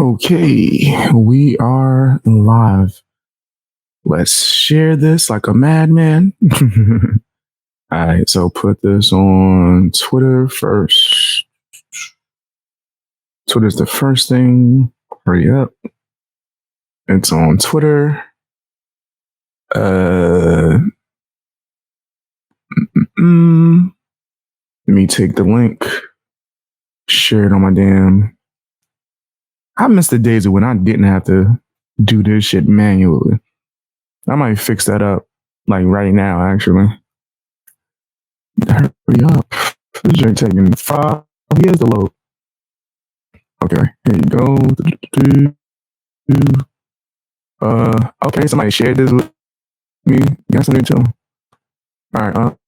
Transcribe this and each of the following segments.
Okay, we are live. Let's share this like a madman. All right, so put this on Twitter first. Twitter's the first thing. Hurry up. It's on Twitter. Let me take the link. Share it on my damn. I miss the days of when I didn't have to do this shit manually. I might fix that up like right now, actually. Hurry up. This shit taking 5 years to load. Okay, here you go. Okay, somebody shared this with me. Got something to tell. All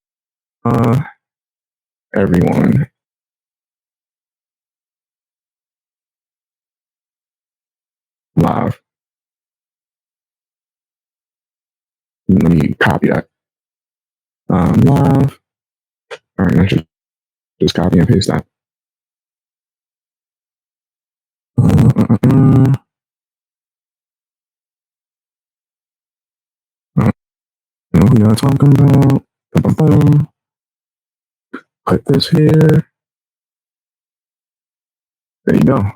right, everyone. Live. Let me copy that. Live. All right, I should just copy and paste that. Who y'all talking about? Put this here. There you go.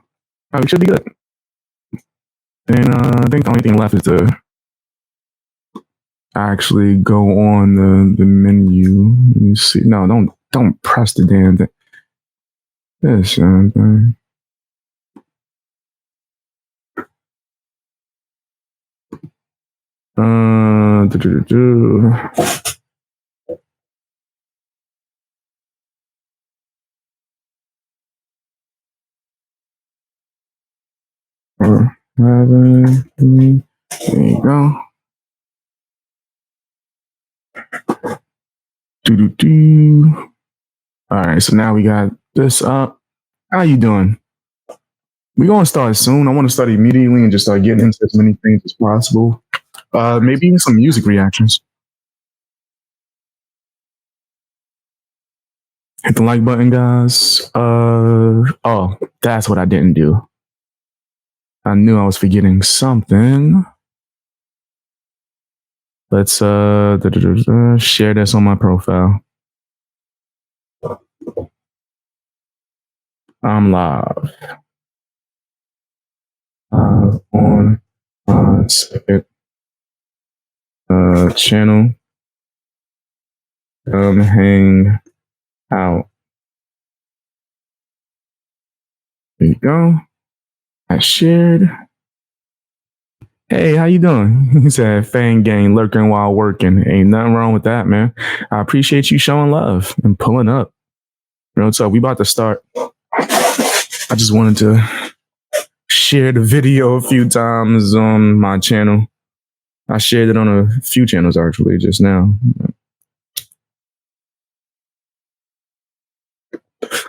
Oh, we should be good. And I think the only thing left is to actually go on the menu. Let me see. No, don't press the damn thing. This thing. There you go. All right, so now we got this up. How you doing? We're gonna start soon. I want to start immediately and just start getting into as many things as possible. Maybe even some music reactions. Hit the like button, guys. Oh, that's what I didn't do. I knew I was forgetting something. Let's share this on my profile. I'm live. On channel. Come hang out. There you go. I shared. Hey, how you doing? He said, Fang gang lurking while working. Ain't nothing wrong with that, man. I appreciate you showing love and pulling up. You know what's up? We about to start. I just wanted to share the video a few times on my channel. I shared it on a few channels actually just now.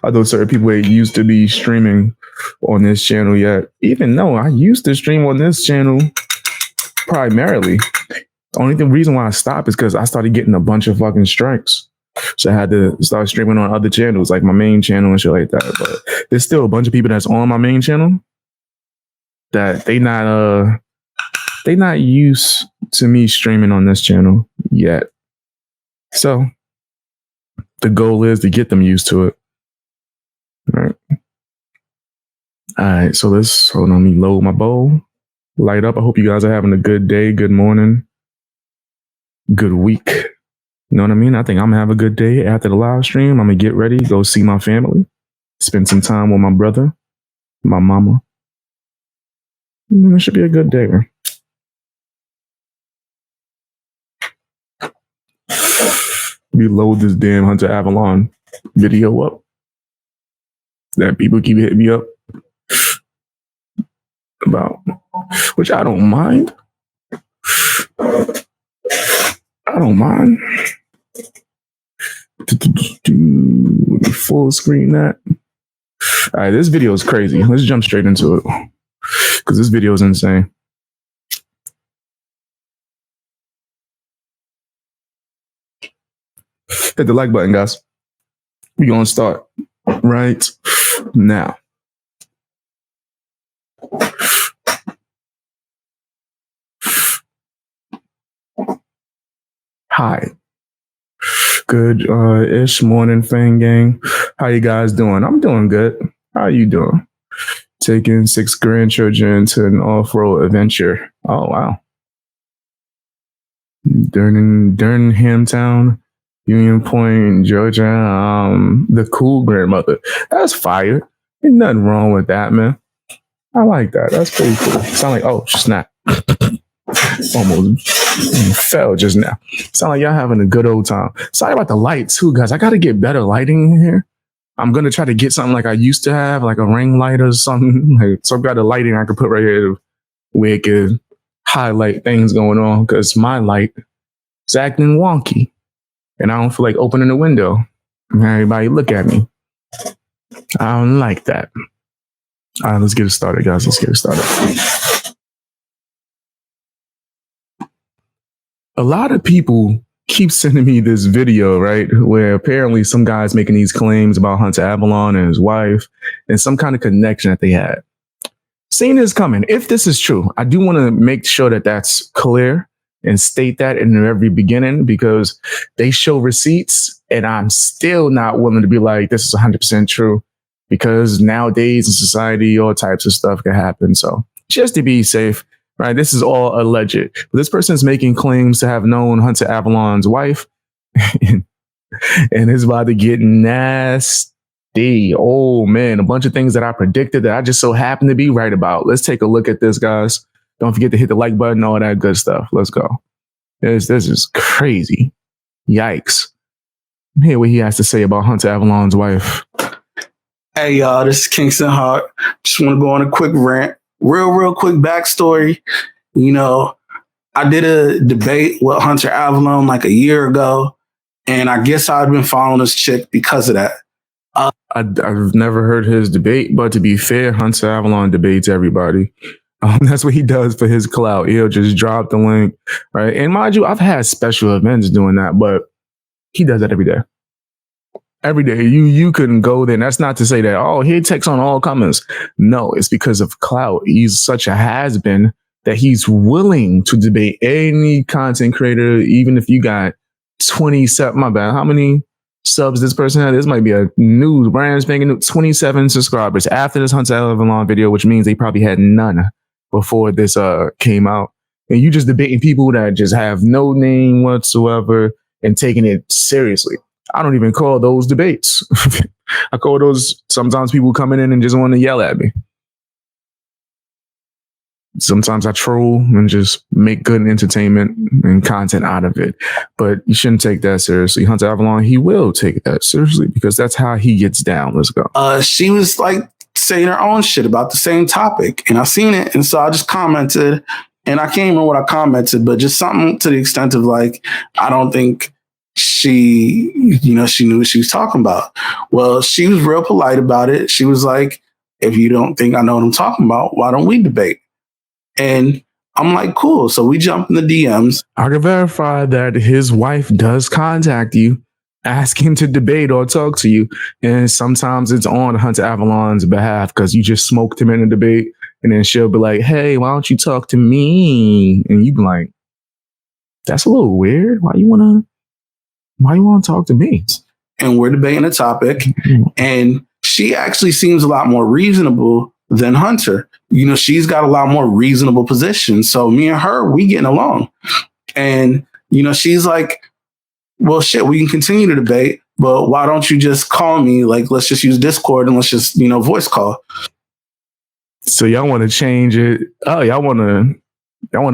I know certain people ain't used to be streaming on this channel yet. Even though I used to stream on this channel primarily. The only reason why I stopped is because I started getting a bunch of fucking strikes. So I had to start streaming on other channels, like my main channel and shit like that. But there's still a bunch of people that's on my main channel that they not used to me streaming on this channel yet. So the goal is to get them used to it. All right, so hold on, let me load my bowl. Light up. I hope you guys are having a good day, good morning, good week. You know what I mean? I think I'm gonna have a good day after the live stream. I'm gonna get ready, go see my family, spend some time with my brother, my mama. It should be a good day, man. We load this damn Hunter Avallone video up that people keep hitting me up about, which I don't mind. I don't mind. Full screen that. All right, this video is crazy. Let's jump straight into it because this video is insane. Hit the like button, guys. We're gonna start right now. Hi. Good ish morning, Fang Gang. How you guys doing? I'm doing good. How you doing? Taking 6 grandchildren to an off-road adventure. Oh wow. Durham Town, Union Point, Georgia. The cool grandmother. That's fire. Ain't nothing wrong with that, man. I like that. That's pretty cool. Sound like, oh snap. Almost fell just now. Sound like y'all having a good old time. Sorry about the light too, guys. I gotta get better lighting in here. I'm gonna try to get something like I used to have, like a ring light or something. Like, so I've got a lighting I could put right here where it could highlight things going on, because my light is acting wonky. And I don't feel like opening the window. Everybody look at me. I don't like that. All right, let's get it started, guys. Let's get it started. A lot of people keep sending me this video, right, where apparently some guy's making these claims about Hunter Avallone and his wife and some kind of connection that they had. Seeing this coming, if this is true, I do want to make sure that that's clear and state that in the very beginning, because they show receipts and I'm still not willing to be like, this is 100% true, because nowadays in society, all types of stuff can happen. So just to be safe, right? This is all alleged. But this person is making claims to have known Hunter Avallone's wife, and it's about to get nasty. Oh man, a bunch of things that I predicted that I just so happen to be right about. Let's take a look at this, guys. Don't forget to hit the like button, all that good stuff. Let's go. This is crazy. Yikes. Hear what he has to say about Hunter Avallone's wife. Hey y'all, this is Kingston Hart. Just want to go on a quick rant. Real quick backstory. You know, I did a debate with Hunter Avallone like a year ago, and I guess I'd been following this chick because of that. I've never heard his debate, but to be fair, Hunter Avallone debates everybody. That's what he does for his clout. He'll just drop the link, right? And mind you, I've had special events doing that, but he does that every day. Every day, you couldn't go there. And that's not to say that, oh, he takes on all comers. No, it's because of clout. He's such a has-been that he's willing to debate any content creator, even if you got 27, my bad, how many subs this person had? This might be a new brand spanking new 27 subscribers after this Hunter Avallone video, which means they probably had none before this came out. And you just debating people that just have no name whatsoever and taking it seriously. I don't even call those debates. I call those sometimes people coming in and just want to yell at me. Sometimes I troll and just make good entertainment and content out of it. But you shouldn't take that seriously. Hunter Avallone, he will take that seriously because that's how he gets down. Let's go. She was like saying her own shit about the same topic, and I seen it, and so I just commented, and I can't remember what I commented, but just something to the extent of like, I don't think she knew what she was talking about. Well, she was real polite about it. She was like, if you don't think I know what I'm talking about, why don't we debate? And I'm like, cool. So we jump in the DMs. I can verify that his wife does contact you, ask him to debate or talk to you. And sometimes it's on Hunter Avallone's behalf because you just smoked him in a debate. And then she'll be like, hey, why don't you talk to me? And you be like, that's a little weird. Why you want to talk to me? And we're debating a topic. And she actually seems a lot more reasonable than Hunter. You know, she's got a lot more reasonable positions. So me and her, we getting along. And, you know, she's like, well, shit, we can continue to debate, but why don't you just call me? Like, let's just use Discord and let's just, voice call. So y'all want to change it. Oh, y'all want to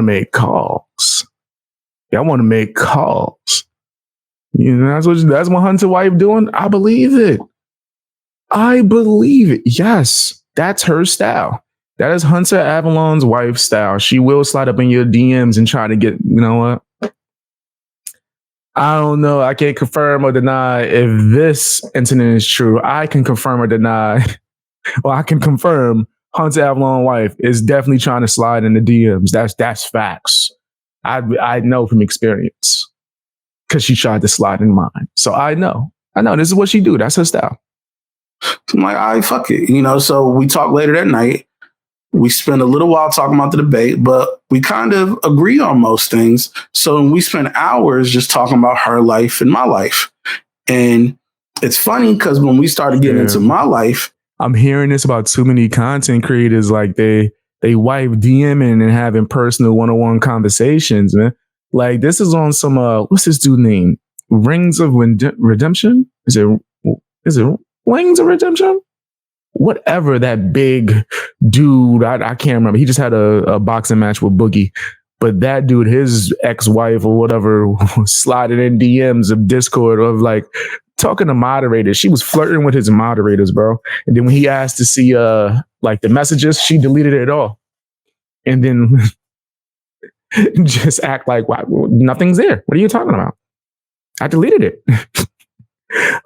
make calls. Y'all want to make calls. You know, that's what Hunter wife doing. I believe it. Yes, that's her style. That is Hunter Avallone's wife's style. She will slide up in your DMs and try to get, you know what? I don't know. I can't confirm or deny if this incident is true. I can confirm or deny. Well, I can confirm Hunter Avallone wife is definitely trying to slide in the DMs. That's facts. I know from experience because she tried to slide in mine. So I know this is what she do. That's her style. I'm like, all right, fuck it. So we talk later that night. We spend a little while talking about the debate, but we kind of agree on most things. So we spend hours just talking about her life and my life. And it's funny because when we started getting into my life, I'm hearing this about too many content creators. Like they wipe DMing and having personal one-on-one conversations, man. Like this is on some what's this dude name? Rings of Redemption? Is it Wings of Redemption? Whatever that big dude, I can't remember. He just had a boxing match with Boogie. But that dude, his ex-wife or whatever, sliding in DMs of Discord of like talking to moderators. She was flirting with his moderators, bro. And then when he asked to see like the messages, she deleted it all. And then just act like, wow, nothing's there. What are you talking about? I deleted it.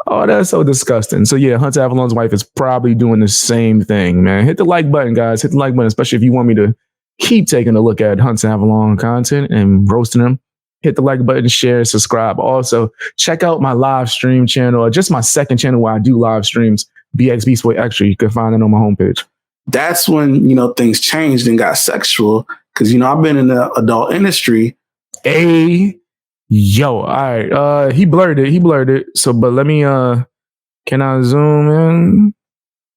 Oh, that's so disgusting. So yeah, Hunter Avallone's wife is probably doing the same thing, man. Hit the like button, guys. Hit the like button, especially if you want me to keep taking a look at Hunter Avallone content and roasting them. Hit the like button, share, subscribe. Also, check out my live stream channel, or just my second channel where I do live streams, BX Beast Boy Extra. You can find it on my homepage. That's when, things changed and got sexual. Because, I've been in the adult industry. Yo, all right. He blurred it. So, but let me, can I zoom in?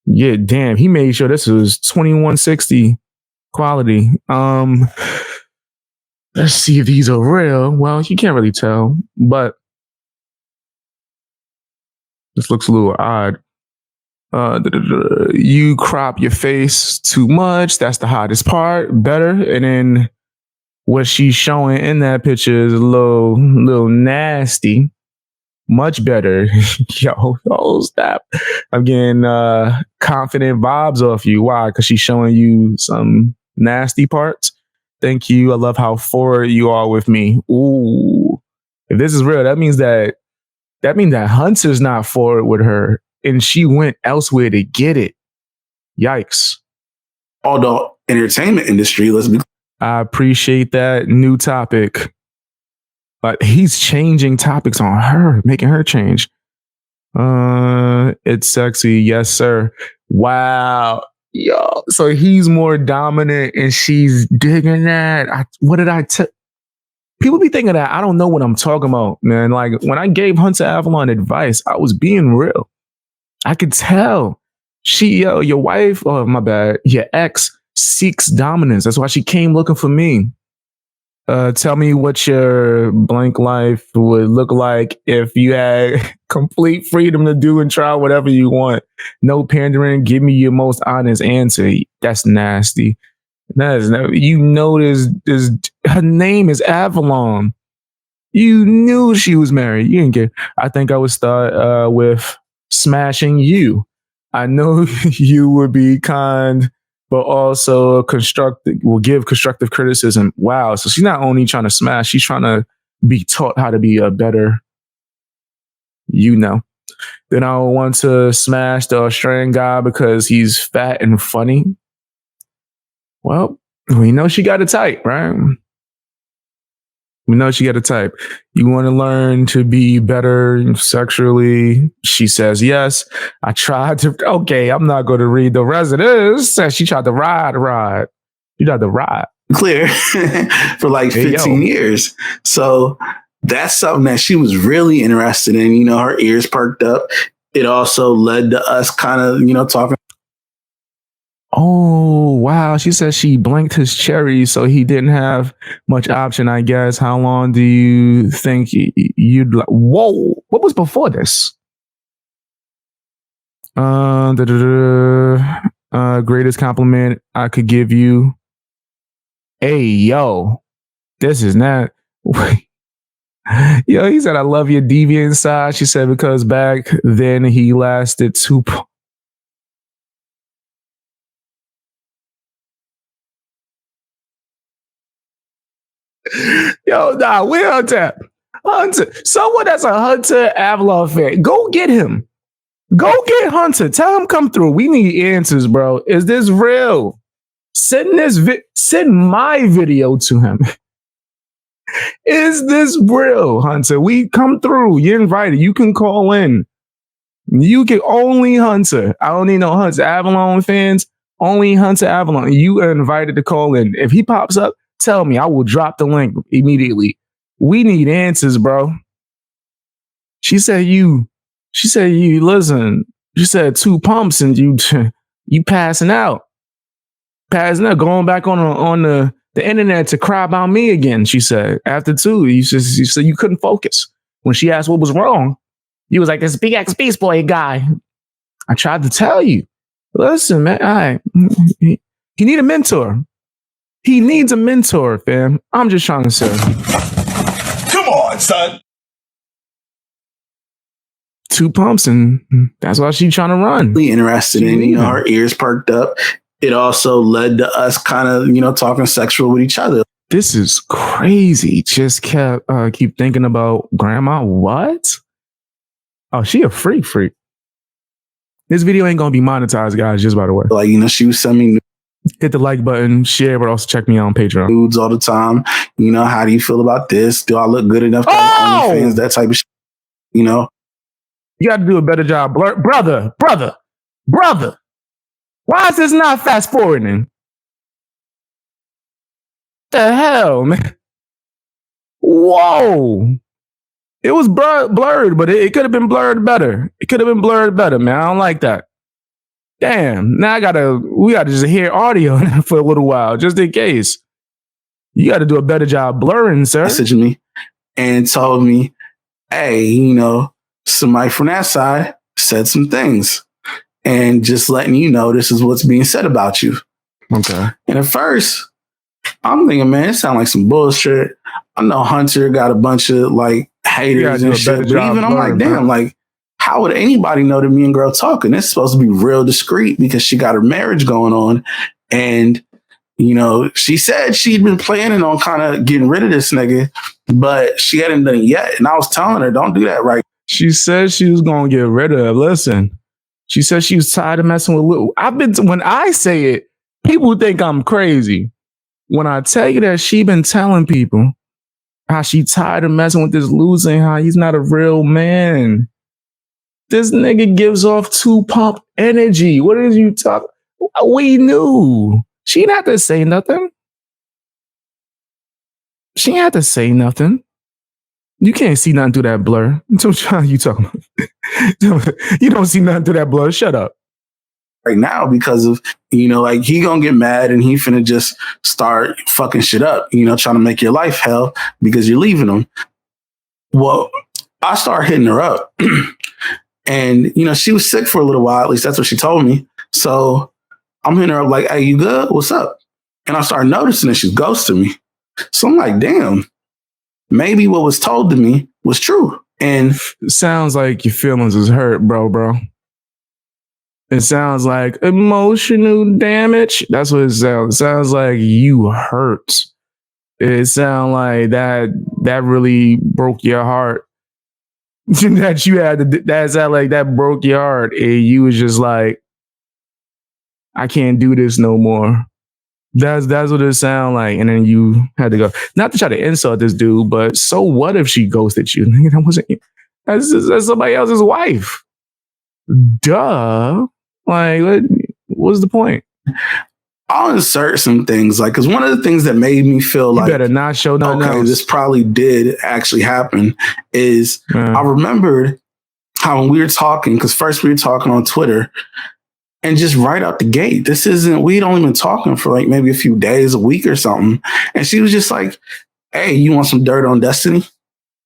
Yeah, damn. He made sure this was 2160 quality. Let's see if these are real. Well, you can't really tell, but this looks a little odd. You crop your face too much. That's the hottest part. Better. And then what she's showing in that picture is a little nasty. Much better. Yo, stop. I'm getting confident vibes off you. Why? Because she's showing you some nasty parts. Thank you. I love how forward you are with me. Ooh. If this is real, that means that Hunter's not forward with her and she went elsewhere to get it. Yikes. Although entertainment industry, I appreciate that new topic. But he's changing topics on her, making her change. It's sexy. Yes, sir. Wow. Yo. So he's more dominant and she's digging that. What did I tell? People be thinking that I don't know what I'm talking about, man. Like when I gave Hunter Avallone advice, I was being real. I could tell. Your wife, oh my bad, your ex seeks dominance. That's why she came looking for me. Tell me what your blank life would look like if you had complete freedom to do and try whatever you want. No pandering. Give me your most honest answer. That's nasty. That is this. Her name is Avallone. You knew she was married. You didn't care. I think I would start with smashing you. I know you would be kind, but also will give constructive criticism. Wow. So she's not only trying to smash, she's trying to be taught how to be a better, Then I would want to smash the Australian guy because he's fat and funny. Well, we know she got a type, right? We know she got a type. You want to learn to be better sexually? She says yes. I tried to. Okay, I'm not going to read the rest of this. Says she tried to ride. She tried to ride. Clear for like 15 years. So that's something that she was really interested in. Her ears perked up. It also led to us kind of, talking. Oh, wow. She says she blinked his cherry, so he didn't have much option, I guess. How long do you think you'd like? Whoa. What was before this? Greatest compliment I could give you. Hey, yo. This is not. Yo, he said, I love your deviant side. She said, because back then he lasted 2. Yo, nah, we're Hunter. Someone that's a Hunter Avallone fan, go get him. Go get Hunter. Tell him come through. We need answers, bro. Is this real? Send my video to him. Is this real, Hunter? We come through. You're invited. You can call in. You can only Hunter. I don't need no Hunter Avallone fans. Only Hunter Avallone. You are invited to call in. If he pops up, tell me. I will drop the link immediately. We need answers, bro. She said you listen. She said 2 pumps and you passing out. Going back on the internet to cry about me again. She said after 2, you said you couldn't focus. When she asked what was wrong, you was like this big X Beast Boy guy. I tried to tell you. Listen, man, he need a mentor. He needs a mentor, fam. I'm just trying to say. Come on, son. 2 pumps, and that's why she's trying to run. Really interested in, her ears perked up. It also led to us kind of, talking sexual with each other. This is crazy. Just keep thinking about grandma. What? Oh, she a freak. This video ain't gonna be monetized, guys, just by the way. Like, she was sending me hit the like button, share, but also check me out on Patreon. nudes all the time. How do you feel about this? Do I look good enough to have OnlyFans? That type of shit. You gotta do a better job. Brother. Why is this not fast forwarding? The hell, man? Whoa. It was blurred, but it could have been blurred better. Man. I don't like that. Damn. Now we gotta just hear audio for a little while, just in case. You gotta do a better job blurring, sir. Messaged me and told me, hey, somebody from that side said some things. And just letting you know this is what's being said about you. Okay. And at first, I'm thinking, man, it sounds like some bullshit. I know Hunter got a bunch of haters and shit. But even I'm like, damn, how would anybody know that me and girl talking? It's supposed to be real discreet because she got her marriage going on. And, she said she'd been planning on kind of getting rid of this nigga, but she hadn't done it yet. And I was telling her, don't do that right. She said she was going to get rid of it. Listen. She said she was tired of messing with Lil. When I say it, people think I'm crazy. When I tell you that she been telling people how she tired of messing with this loser and how he's not a real man. This nigga gives off 2 pump energy. What is you talking? We knew. She didn't have to say nothing. You can't see nothing through that blur. What you talking about? You don't see nothing through that blur. Shut up. Right now, because of, he gonna get mad and he finna just start fucking shit up, trying to make your life hell because you're leaving him. Well, I start hitting her up and, she was sick for a little while. At least that's what she told me. So I'm hitting her up like, hey, you good? What's up? And I started noticing that she's ghosting me. So I'm like, damn. Maybe what was told to me was true. And it sounds like your feelings is hurt, bro. It sounds like emotional damage. That's what it sounds. It sounds like you hurt. It sounds like that really broke your heart. That you had to, that sound like that broke your heart. And you was just like, I can't do this no more. That's what it sounded like. And then you had to go. Not to try to insult this dude, but so what if she ghosted you? That's somebody else's wife. Duh. What's the point? I'll insert some things, because one of the things that made me feel you better not show nothing else. This probably did actually happen is I remembered how when we were talking, because first we were talking on Twitter, and just right out the gate, we'd only been talking for maybe a few days, a week or something. And she was just like, hey, you want some dirt on Destiny?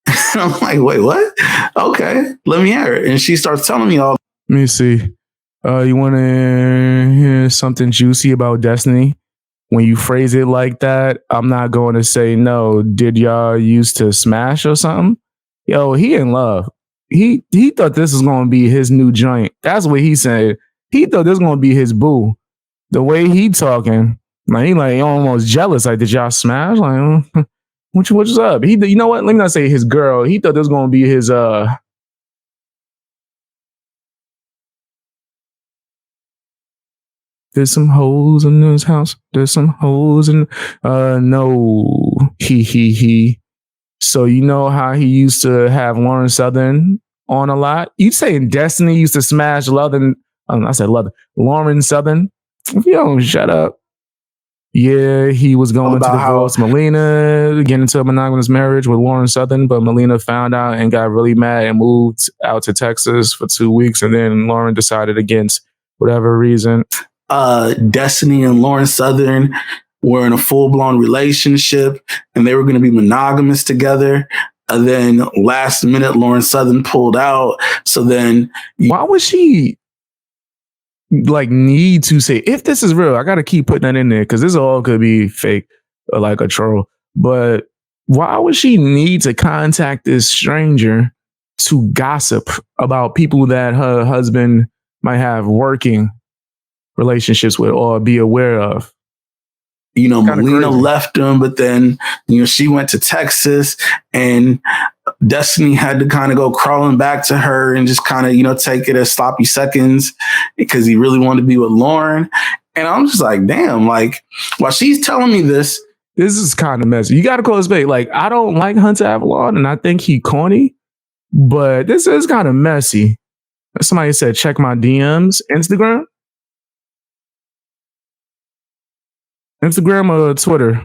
And I'm like, wait, what? Okay, let me hear it. And she starts telling me all. Let me see. You want to hear something juicy about Destiny? When you phrase it like that, I'm not going to say no. Did y'all used to smash or something? Yo, he in love. He thought this was going to be his new joint. That's what he said. He thought this was going to be his boo. The way he talking, he almost jealous. Like, did y'all smash? What's up? You know what? Let me not say his girl. He thought this was going to be his There's some hoes in this house. There's some hoes in no. He. So you know how he used to have Lauren Southern on a lot? You saying Destiny used to smash Lauren Southern If you don't shut up. Yeah, he was going to divorce Melina, get into a monogamous marriage with Lauren Southern, but Melina found out and got really mad and moved out to Texas for 2 weeks. And then Lauren decided against whatever reason. Destiny and Lauren Southern were in a full-blown relationship and they were going to be monogamous together. And then last minute, Lauren Southern pulled out. So then... Why was she... like need to say if this is real? I gotta keep putting that in there because this all could be fake or like a troll. But why would she need to contact this stranger to gossip about people that her husband might have working relationships with or be aware of? You know, Melina left him, but then, you know, she went to Texas and Destiny had to kind of go crawling back to her and just kind of, you know, take it as sloppy seconds because he really wanted to be with Lauren. And I'm just like, damn, like, while she's telling me this is kind of messy. You got to call this bait. Like, I don't like Hunter Avallone and I think he corny, but this is kind of messy. Somebody said, check my DMs, Instagram or Twitter?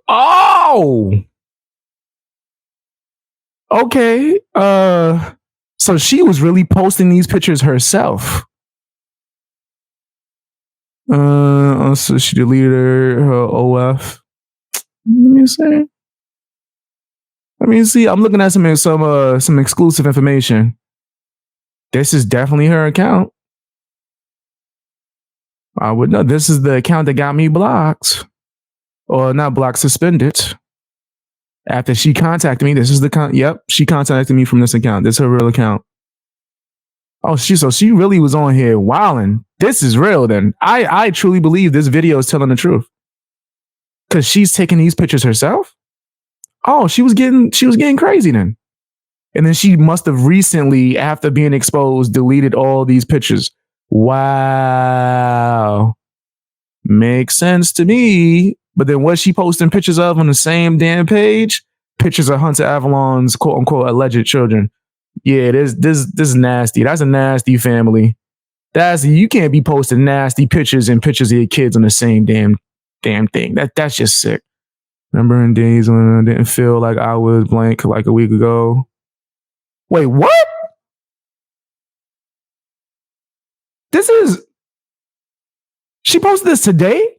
Oh, okay. So she was really posting these pictures herself. So she deleted her OF. Let me see. I'm looking at some exclusive information. This is definitely her account. I would know. This is the account that got me blocked. Or not blocked, suspended. After she contacted me, this is the account. Yep, she contacted me from this account. This is her real account. Oh, she really was on here wilding. This is real then. I truly believe this video is telling the truth. Because she's taking these pictures herself? Oh, she was getting crazy then. And then she must have recently, after being exposed, deleted all these pictures. Wow. Makes sense to me. But then what she posting pictures of on the same damn page? Pictures of Hunter Avallone's quote unquote alleged children. Yeah, this is nasty. That's a nasty family. You can't be posting nasty pictures and pictures of your kids on the same damn thing. That's just sick. Remember in days when I didn't feel like I was blank like a week ago. Wait, what? She posted this today?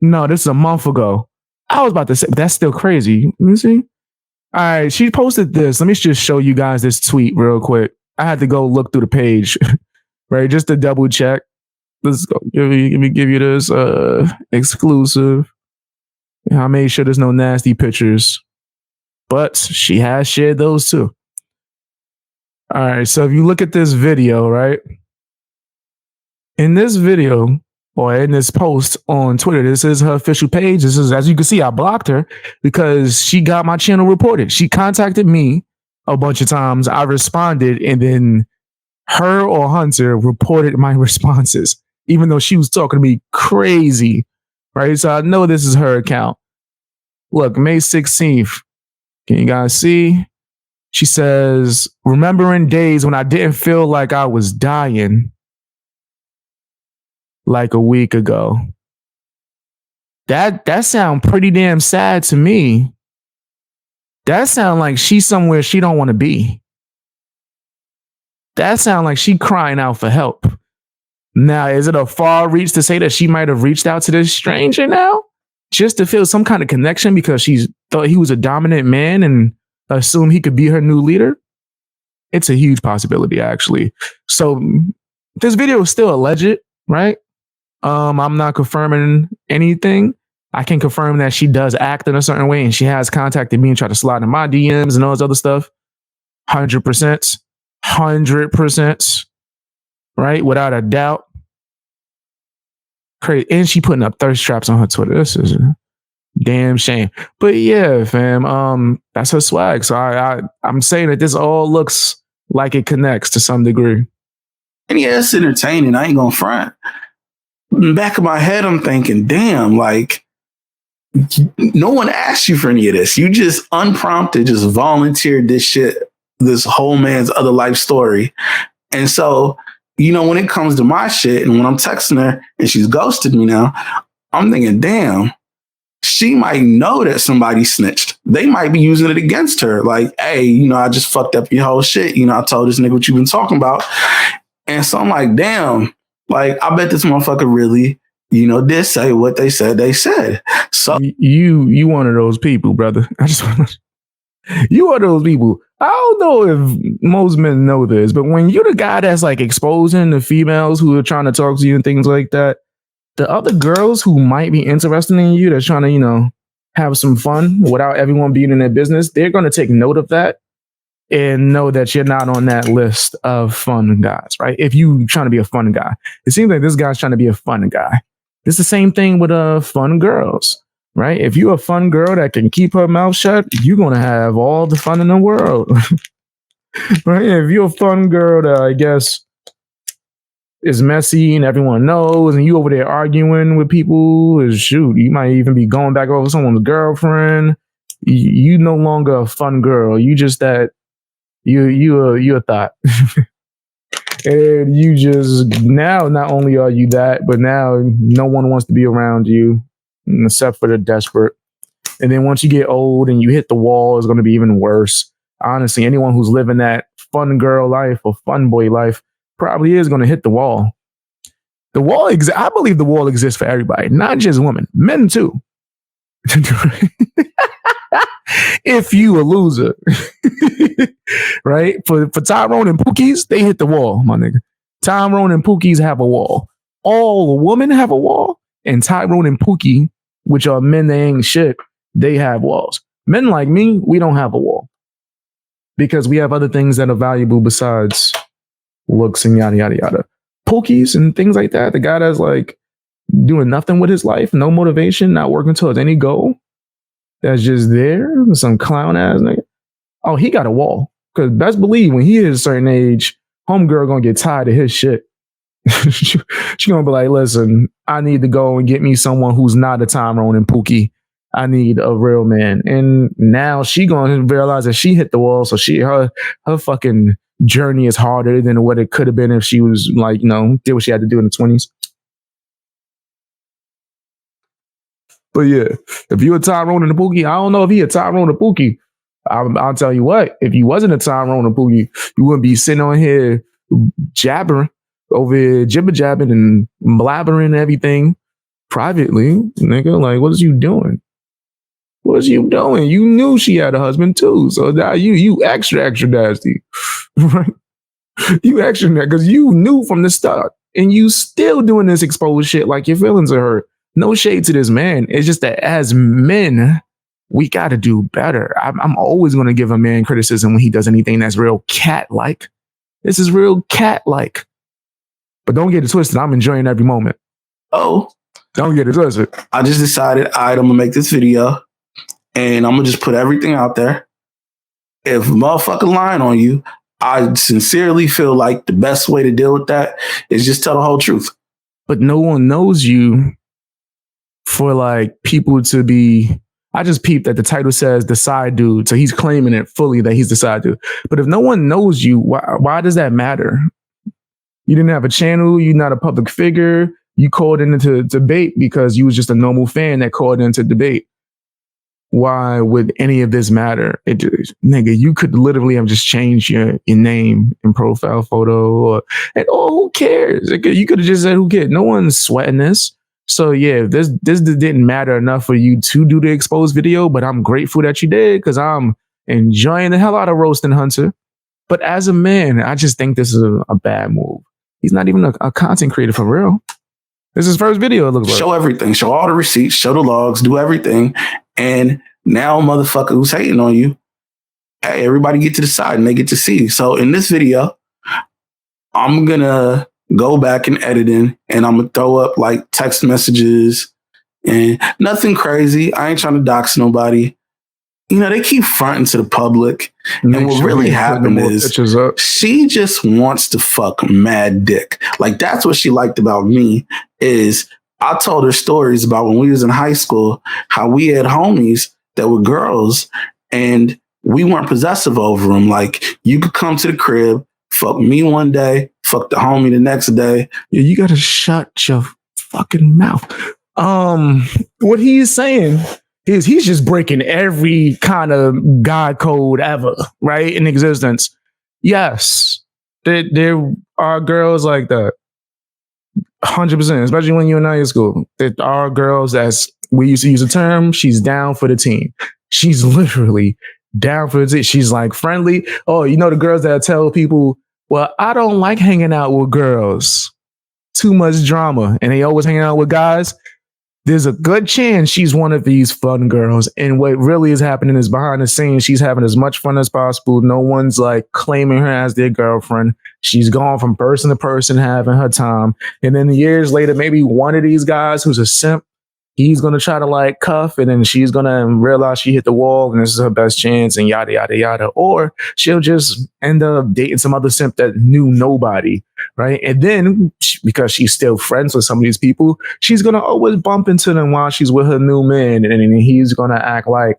No, this is a month ago. I was about to say, that's still crazy. Let me see. All right, she posted this. Let me just show you guys this tweet real quick. I had to go look through the page, right? Just to double check. Let's go. Let me give you this exclusive. I made sure there's no nasty pictures, but she has shared those too. All right, so if you look at this video, right? In this video, or in this post on Twitter, this is her official page. This is, as you can see, I blocked her because she got my channel reported. She contacted me a bunch of times. I responded, and then her or Hunter reported my responses, even though she was talking to me crazy, right? So I know this is her account. Look, May 16th. Can you guys see? She says, remembering days when I didn't feel like I was dying. Like a week ago. That sound pretty damn sad to me. That sound like she's somewhere she don't want to be. That sound like she crying out for help. Now, is it a far reach to say that she might have reached out to this stranger now? Just to feel some kind of connection because she thought he was a dominant man and assumed he could be her new leader? It's a huge possibility, actually. So this video is still alleged, right? I'm not confirming anything. I can confirm that she does act in a certain way and she has contacted me and tried to slide in my DMs and all this other stuff. 100%. 100%. Right? Without a doubt. Crazy. And she putting up thirst traps on her Twitter. This is a damn shame. But yeah, fam, that's her swag. So I'm saying that this all looks like it connects to some degree. And yeah, it's entertaining. I ain't gonna front. In the back of my head, I'm thinking, damn, like, no one asked you for any of this. You just unprompted, just volunteered this shit, this whole man's other life story. And so, when it comes to my shit and when I'm texting her and she's ghosted me now, I'm thinking, damn, she might know that somebody snitched. They might be using it against her. Like, hey, I just fucked up your whole shit. I told this nigga what you've been talking about. And so I'm like, damn, like, I bet this motherfucker really, did say what they said they said. So you one of those people, brother. I just want to, you are those people. I don't know if most men know this, but when you're the guy that's like exposing the females who are trying to talk to you and things like that, the other girls who might be interested in you, that's trying to, have some fun without everyone being in their business, they're going to take note of that and know that you're not on that list of fun guys, right? If you trying to be a fun guy, it seems like this guy's trying to be a fun guy. It's the same thing with fun girls, right? If you're a fun girl that can keep her mouth shut, you're going to have all the fun in the world, right? If you're a fun girl that I guess is messy and everyone knows, and you over there arguing with people, shoot, you might even be going back over someone's girlfriend. You no longer a fun girl. You just that you a thought. And you just, now not only are you that, but now no one wants to be around you except for the desperate. And then once you get old and you hit the wall, it's going to be even worse. Honestly, anyone who's living that fun girl life or fun boy life probably is going to hit the wall. The wall, I believe the wall exists for everybody, not just women, men too. If you a loser, right? For Tyrone and Pookies, they hit the wall, my nigga. Tyrone and Pookies have a wall. All women have a wall, and Tyrone and Pookie, which are men that ain't shit, they have walls. Men like me, we don't have a wall because we have other things that are valuable besides looks and yada yada yada. Pookies and things like that. The guy that's like doing nothing with his life, no motivation, not working towards any goal. That's just there, some clown ass nigga. Oh, he got a wall. Because best believe when he is a certain age, homegirl gonna get tired of his shit. She gonna be like, listen, I need to go and get me someone who's not a Tyrone and Pookie. I need a real man. And now she gonna realize that she hit the wall. So her fucking journey is harder than what it could have been if she was like, did what she had to do in the 20s. But yeah, if you're a Tyrone and a Pookie, I don't know if he a Tyrone or Pookie. I'll tell you what, if you wasn't a Tyrone or Pookie, you wouldn't be sitting on here jabbering over here, jibber jabbing and blabbering everything privately. Nigga, like, what is you doing? What is you doing? You knew she had a husband too. So now you extra nasty. Right? You extra nasty because you knew from the start. And you still doing this exposed shit like your feelings are hurt. No shade to this man. It's just that as men, we got to do better. I'm always going to give a man criticism when he does anything that's real cat-like. This is real cat-like. But don't get it twisted. I'm enjoying every moment. Oh. Don't get it twisted. I just decided, all right, I'm going to make this video and I'm going to just put everything out there. If a motherfucker lying on you, I sincerely feel like the best way to deal with that is just tell the whole truth. But no one knows you for like people to be. I just peeped that the title says the side dude, so he's claiming it fully that he's the side dude. But if no one knows you, why does that matter? You didn't have a channel. You're not a public figure. You called into debate because you was just a normal fan that called into debate. Why would any of this matter? Nigga, you could literally have just changed your name and profile photo, who cares? You could have just said, who cares? No one's sweating this. So yeah, this didn't matter enough for you to do the exposed video, but I'm grateful that you did because I'm enjoying the hell out of roasting Hunter. But as a man, I just think this is a bad move. He's not even a content creator for real. This is his first video, it looks like. Show everything. Show all the receipts. Show the logs. Do everything. And now motherfucker who's hating on you, hey, everybody get to the side and they get to see. So in this video, I'm going to go back and edit in and I'm going to throw up like text messages and nothing crazy. I ain't trying to dox nobody. They keep fronting to the public. And what really happened is she just wants to fuck mad dick. Like that's what she liked about me is I told her stories about when we was in high school, how we had homies that were girls and we weren't possessive over them. Like you could come to the crib, fuck me one day, fuck the homie the next day. Yeah, you gotta shut your fucking mouth. What he's saying is he's just breaking every kind of God code ever, right, in existence. Yes, there are girls like that. 100%, especially when you're in high school. There are girls that's, we used to use the term, she's down for the team. She's literally down for the team. She's like friendly. Oh, you know the girls that tell people, well, I don't like hanging out with girls. Too much drama. And they always hanging out with guys. There's a good chance she's one of these fun girls. And what really is happening is behind the scenes, she's having as much fun as possible. No one's like claiming her as their girlfriend. She's gone from person to person, having her time. And then years later, maybe one of these guys who's a simp, he's going to try to like cuff, and then she's going to realize she hit the wall and this is her best chance, and yada, yada, yada. Or she'll just end up dating some other simp that knew nobody, right? And then because she's still friends with some of these people, she's going to always bump into them while she's with her new man. And he's going to act like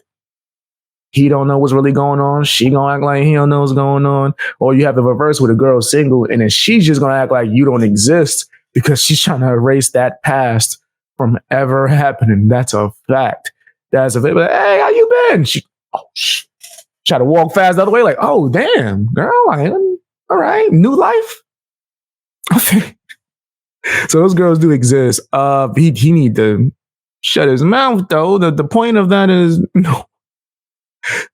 he don't know what's really going on. She going to act like he don't know what's going on. Or you have the reverse with a girl single, and then she's just going to act like you don't exist because she's trying to erase that past from ever happening. That's a fact. That's a fact. But, hey, how you been? She try to walk fast the other way, like, oh, damn, girl, all right, new life. So those girls do exist. He need to shut his mouth, though. The point of that is no,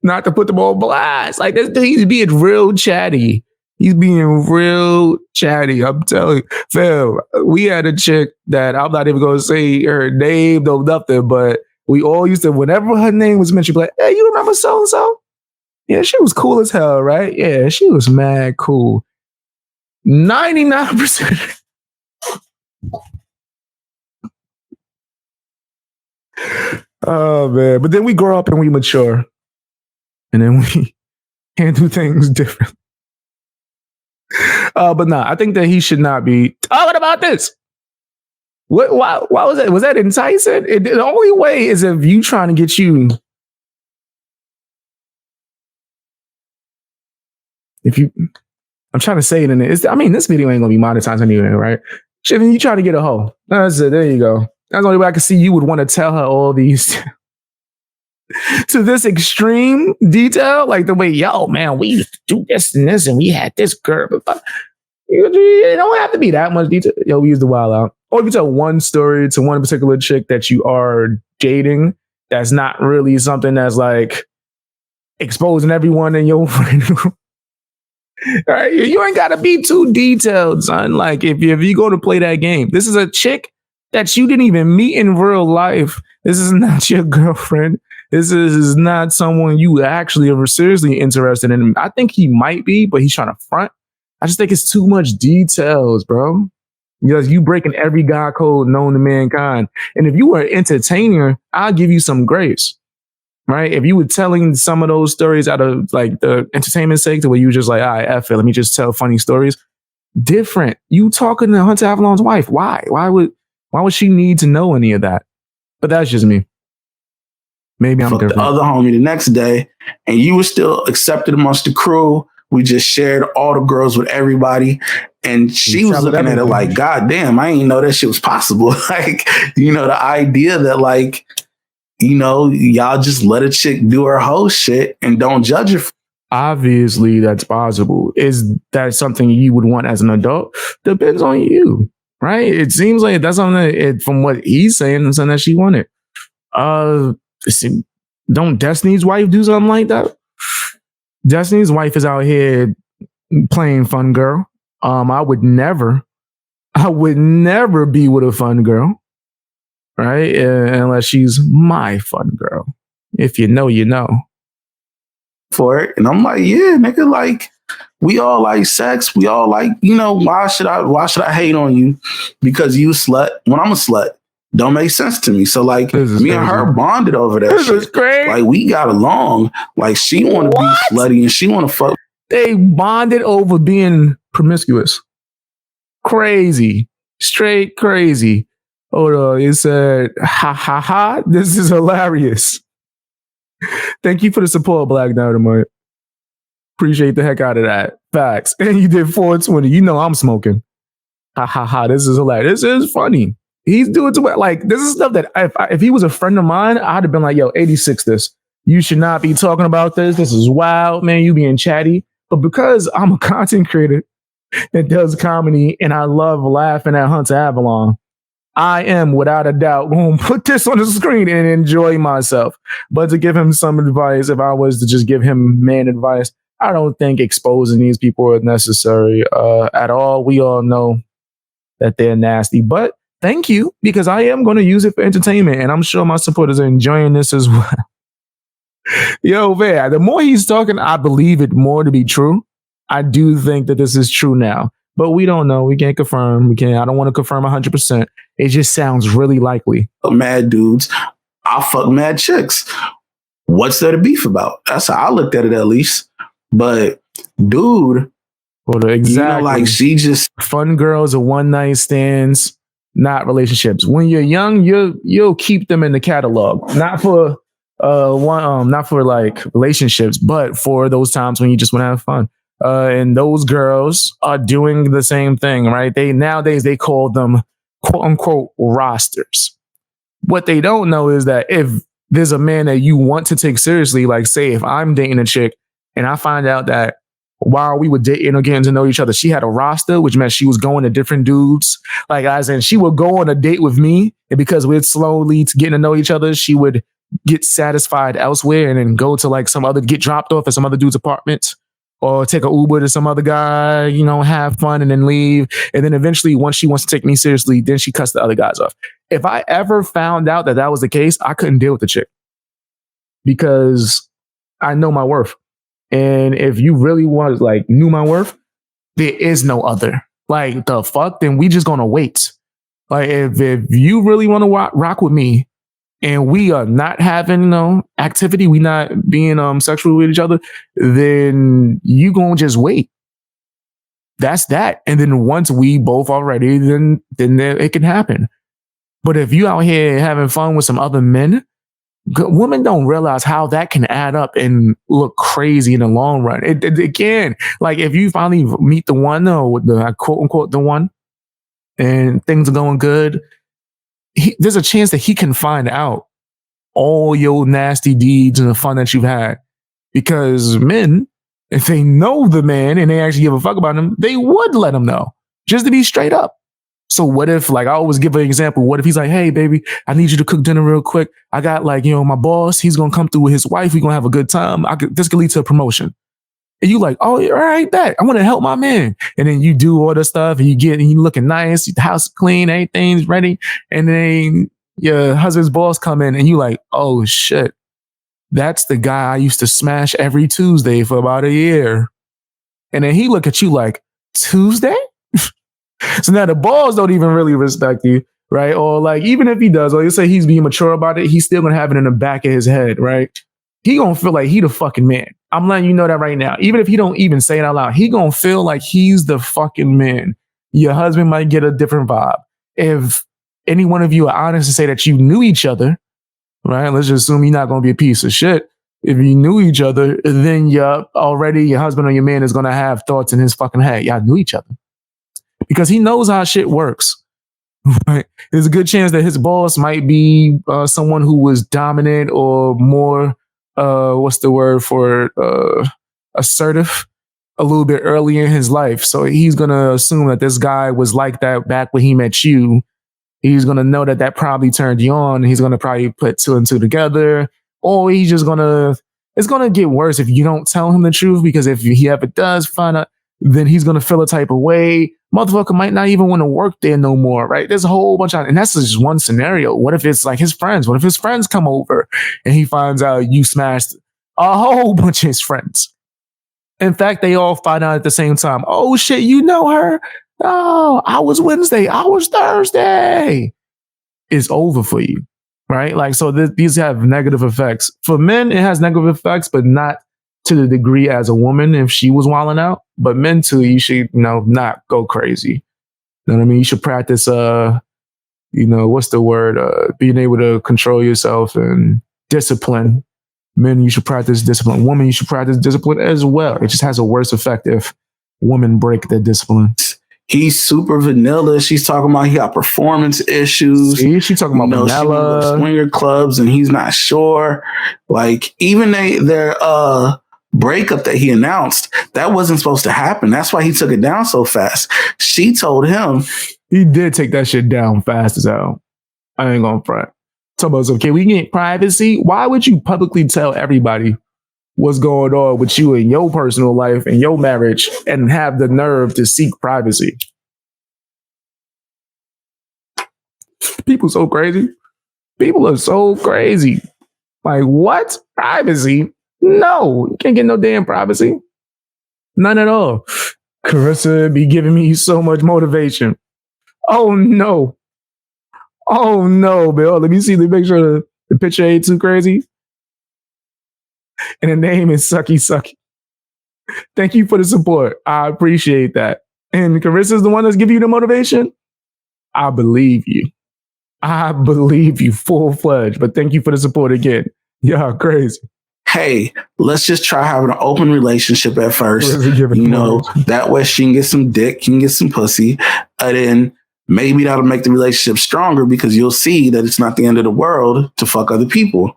not to put them on blast. Like this, he's being real chatty. He's being real chatty. I'm telling you, Phil, we had a chick that I'm not even going to say her name, no nothing, but we all used to, whenever her name was mentioned, be like, hey, you remember so-and-so? Yeah, she was cool as hell, right? Yeah, she was mad cool. 99%. Oh, man. But then we grow up and we mature. And then we handle things different. But nah, I think that he should not be talking about this. Why was that? Was that enticing? The only way is if you trying to get you. I'm trying to say it in it. I mean, this video ain't gonna be monetized anyway, right? Shit, you trying to get a hoe. That's it. There you go. That's the only way I can see you would want to tell her all these to this extreme detail, like the way, yo, man, we used to do this and this, and we had this girl. It don't have to be that much detail. Yo, we used to wild out. Or if you tell one story to one particular chick that you are dating, that's not really something that's like exposing everyone in your friend group. All right, you ain't gotta be too detailed, son. Like if you go to play that game, this is a chick that you didn't even meet in real life. This is not your girlfriend. This is not someone you actually are seriously interested in. I think he might be, but he's trying to front. I just think it's too much details, bro. Because you breaking every God code known to mankind. And if you were an entertainer, I'll give you some grace, right? If you were telling some of those stories out of like the entertainment sector where you were just like, all right, F it, let me just tell funny stories. Different. You talking to Hunter Avallone's wife. Why? Why would she need to know any of that? But that's just me. Maybe I'm different. The other homie the next day, and you were still accepted amongst the crew. We just shared all the girls with everybody. And she was looking at it like, God damn, I didn't know that shit was possible. Like, you know, the idea that like, you know, y'all just let a chick do her whole shit and don't judge her. Obviously, that's possible. Is that something you would want as an adult? Depends on you, right? It seems like that's something that, from what he's saying, something that she wanted. Don't Destiny's wife do something like that? Destiny's wife is out here playing fun girl. I would never be with a fun girl, right? Unless she's my fun girl. If you know, you know. For it, and I'm like, yeah, nigga, like we all like sex. We all like, you know, why should I hate on you because you a slut when I'm a slut? Don't make sense to me. So like me and her bonded over that this shit. Is crazy. Like we got along. Like she want to be slutty and she want to fuck. They bonded over being promiscuous. Crazy. Straight crazy. Hold on. It said, ha ha ha. This is hilarious. Thank you for the support, Black Dynamite. Appreciate the heck out of that. Facts. And you did 420. You know I'm smoking. Ha ha ha. This is hilarious. This is funny. He's doing too much. Like, this is stuff that if he was a friend of mine, I'd have been like, yo, 86 this. You should not be talking about this. This is wild, man. You being chatty. But because I'm a content creator that does comedy and I love laughing at Hunter Avallone, I am without a doubt going to put this on the screen and enjoy myself. But to give him some advice, if I was to just give him man advice, I don't think exposing these people is necessary at all. We all know that they're nasty. But thank you, because I am going to use it for entertainment, and I'm sure my supporters are enjoying this as well. Yo, man, the more he's talking, I believe it more to be true. I do think that this is true now, but we don't know. We can't confirm. I don't want to confirm 100%. It just sounds really likely. Mad dudes, I'll fuck mad chicks. What's there to beef about? That's how I looked at it, at least. But dude, exactly. Like she just fun girls are one night stands, not relationships. When you're young, you'll keep them in the catalog, not for not for like relationships, but for those times when you just want to have fun. And those girls are doing the same thing, right? Nowadays they call them quote unquote rosters. What they don't know is that if there's a man that you want to take seriously, like say if I'm dating a chick and I find out that while we were dating or getting to know each other, she had a roster, which meant she was going to different dudes. Like as in she would go on a date with me, and because we're slowly getting to know each other, she would get satisfied elsewhere and then go to like get dropped off at some other dude's apartment or take an Uber to some other guy, have fun and then leave. And then eventually, once she wants to take me seriously, then she cuts the other guys off. If I ever found out that was the case, I couldn't deal with the chick because I know my worth. And if you really knew my worth, there is no other. Like the fuck, then we just gonna wait. Like if you really want to rock with me, and we are not having activity, we not being sexual with each other, then you gonna just wait. That's that. And then once we both are ready, then it can happen. But if you out here having fun with some other men, women don't realize how that can add up and look crazy in the long run. It can. Like if you finally meet the one, or the quote unquote the one, and things are going good, there's a chance that he can find out all your nasty deeds and the fun that you've had. Because men, if they know the man and they actually give a fuck about him, they would let him know, just to be straight up. So what if, like, I always give an example. What if he's like, hey, baby, I need you to cook dinner real quick. I got my boss, he's going to come through with his wife. We're going to have a good time. This could lead to a promotion. And you like, oh, all right, bet. I want to help my man. And then you do all the stuff and you looking nice. The house is clean, everything's ready. And then your husband's boss come in and you like, oh shit, that's the guy I used to smash every Tuesday for about a year. And then he look at you like, Tuesday? So now the balls don't even really respect you, right? Or like, even if he does, or you say he's being mature about it, he's still going to have it in the back of his head, right? He going to feel like he the fucking man. I'm letting you know that right now. Even if he don't even say it out loud, he going to feel like he's the fucking man. Your husband might get a different vibe. If any one of you are honest to say that you knew each other, right? Let's just assume you're not going to be a piece of shit. If you knew each other, then your husband or your man is going to have thoughts in his fucking head. Y'all knew each other. Because he knows how shit works. Right? There's a good chance that his boss might be someone who was dominant or more, what's the word for assertive, a little bit early in his life. So he's going to assume that this guy was like that back when he met you. He's going to know that probably turned you on. He's going to probably put two and two together. Or he's just going to, it's going to get worse if you don't tell him the truth, because if he ever does find out, then he's going to feel a type of way. Motherfucker might not even want to work there no more, right? There's a whole bunch of, and that's just one scenario. What if it's like his friends? What if his friends come over and he finds out you smashed a whole bunch of his friends? In fact, they all find out at the same time. Oh shit, you know her? Oh, I was Wednesday. I was Thursday. It's over for you, right? Like, so these have negative effects. For men, it has negative effects, but not to the degree as a woman if she was wilding out. But mentally, you should, not go crazy. You know what I mean? You should practice what's the word? Being able to control yourself and discipline. Men, you should practice discipline. Women, you should practice discipline as well. It just has a worse effect if women break their discipline. He's super vanilla. She's talking about he got performance issues. She's talking about vanilla. She went to swinger clubs and he's not sure. Like even their breakup that he announced, that wasn't supposed to happen. That's why he took it down so fast. She told him. He did take that shit down fast as hell. I ain't gonna front. Talk about some, can we get privacy? Why would you publicly tell everybody what's going on with you in your personal life and your marriage and have the nerve to seek privacy? People so crazy. People are so crazy. Like, what? Privacy? No, you can't get no damn privacy. None at all. Carissa be giving me so much motivation. Oh no. Oh no, Bill. Let me see. Let me make sure the picture ain't too crazy. And the name is Sucky Sucky. Thank you for the support. I appreciate that. And Carissa's the one that's giving you the motivation. I believe you. I believe you full-fledged. But thank you for the support again. Yeah, crazy. Hey, let's just try having an open relationship at first. That way she can get some dick, can get some pussy, and then maybe that'll make the relationship stronger because you'll see that it's not the end of the world to fuck other people.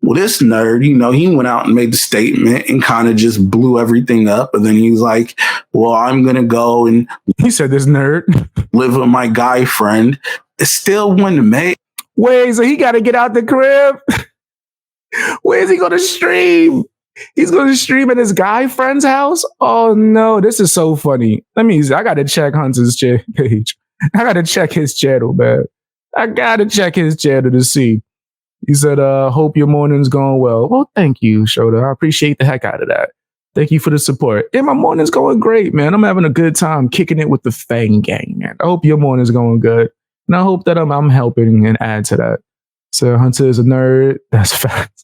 Well, this nerd, he went out and made the statement and kind of just blew everything up. And then he was like, well, I'm going to go and he said this nerd live with my guy friend. It still wouldn't make. Wait, so he got to get out the crib? Where's he going to stream? He's going to stream at his guy friend's house? Oh, no, this is so funny. I got to check Hunter's page. I got to check his channel, man. I got to check his channel to see. He said, hope your morning's going well. Well, thank you, Shota. I appreciate the heck out of that. Thank you for the support. Yeah, my morning's going great, man. I'm having a good time kicking it with the Fang Gang, man. I hope your morning's going good. And I hope that I'm helping and add to that. So Hunter is a nerd. That's fact.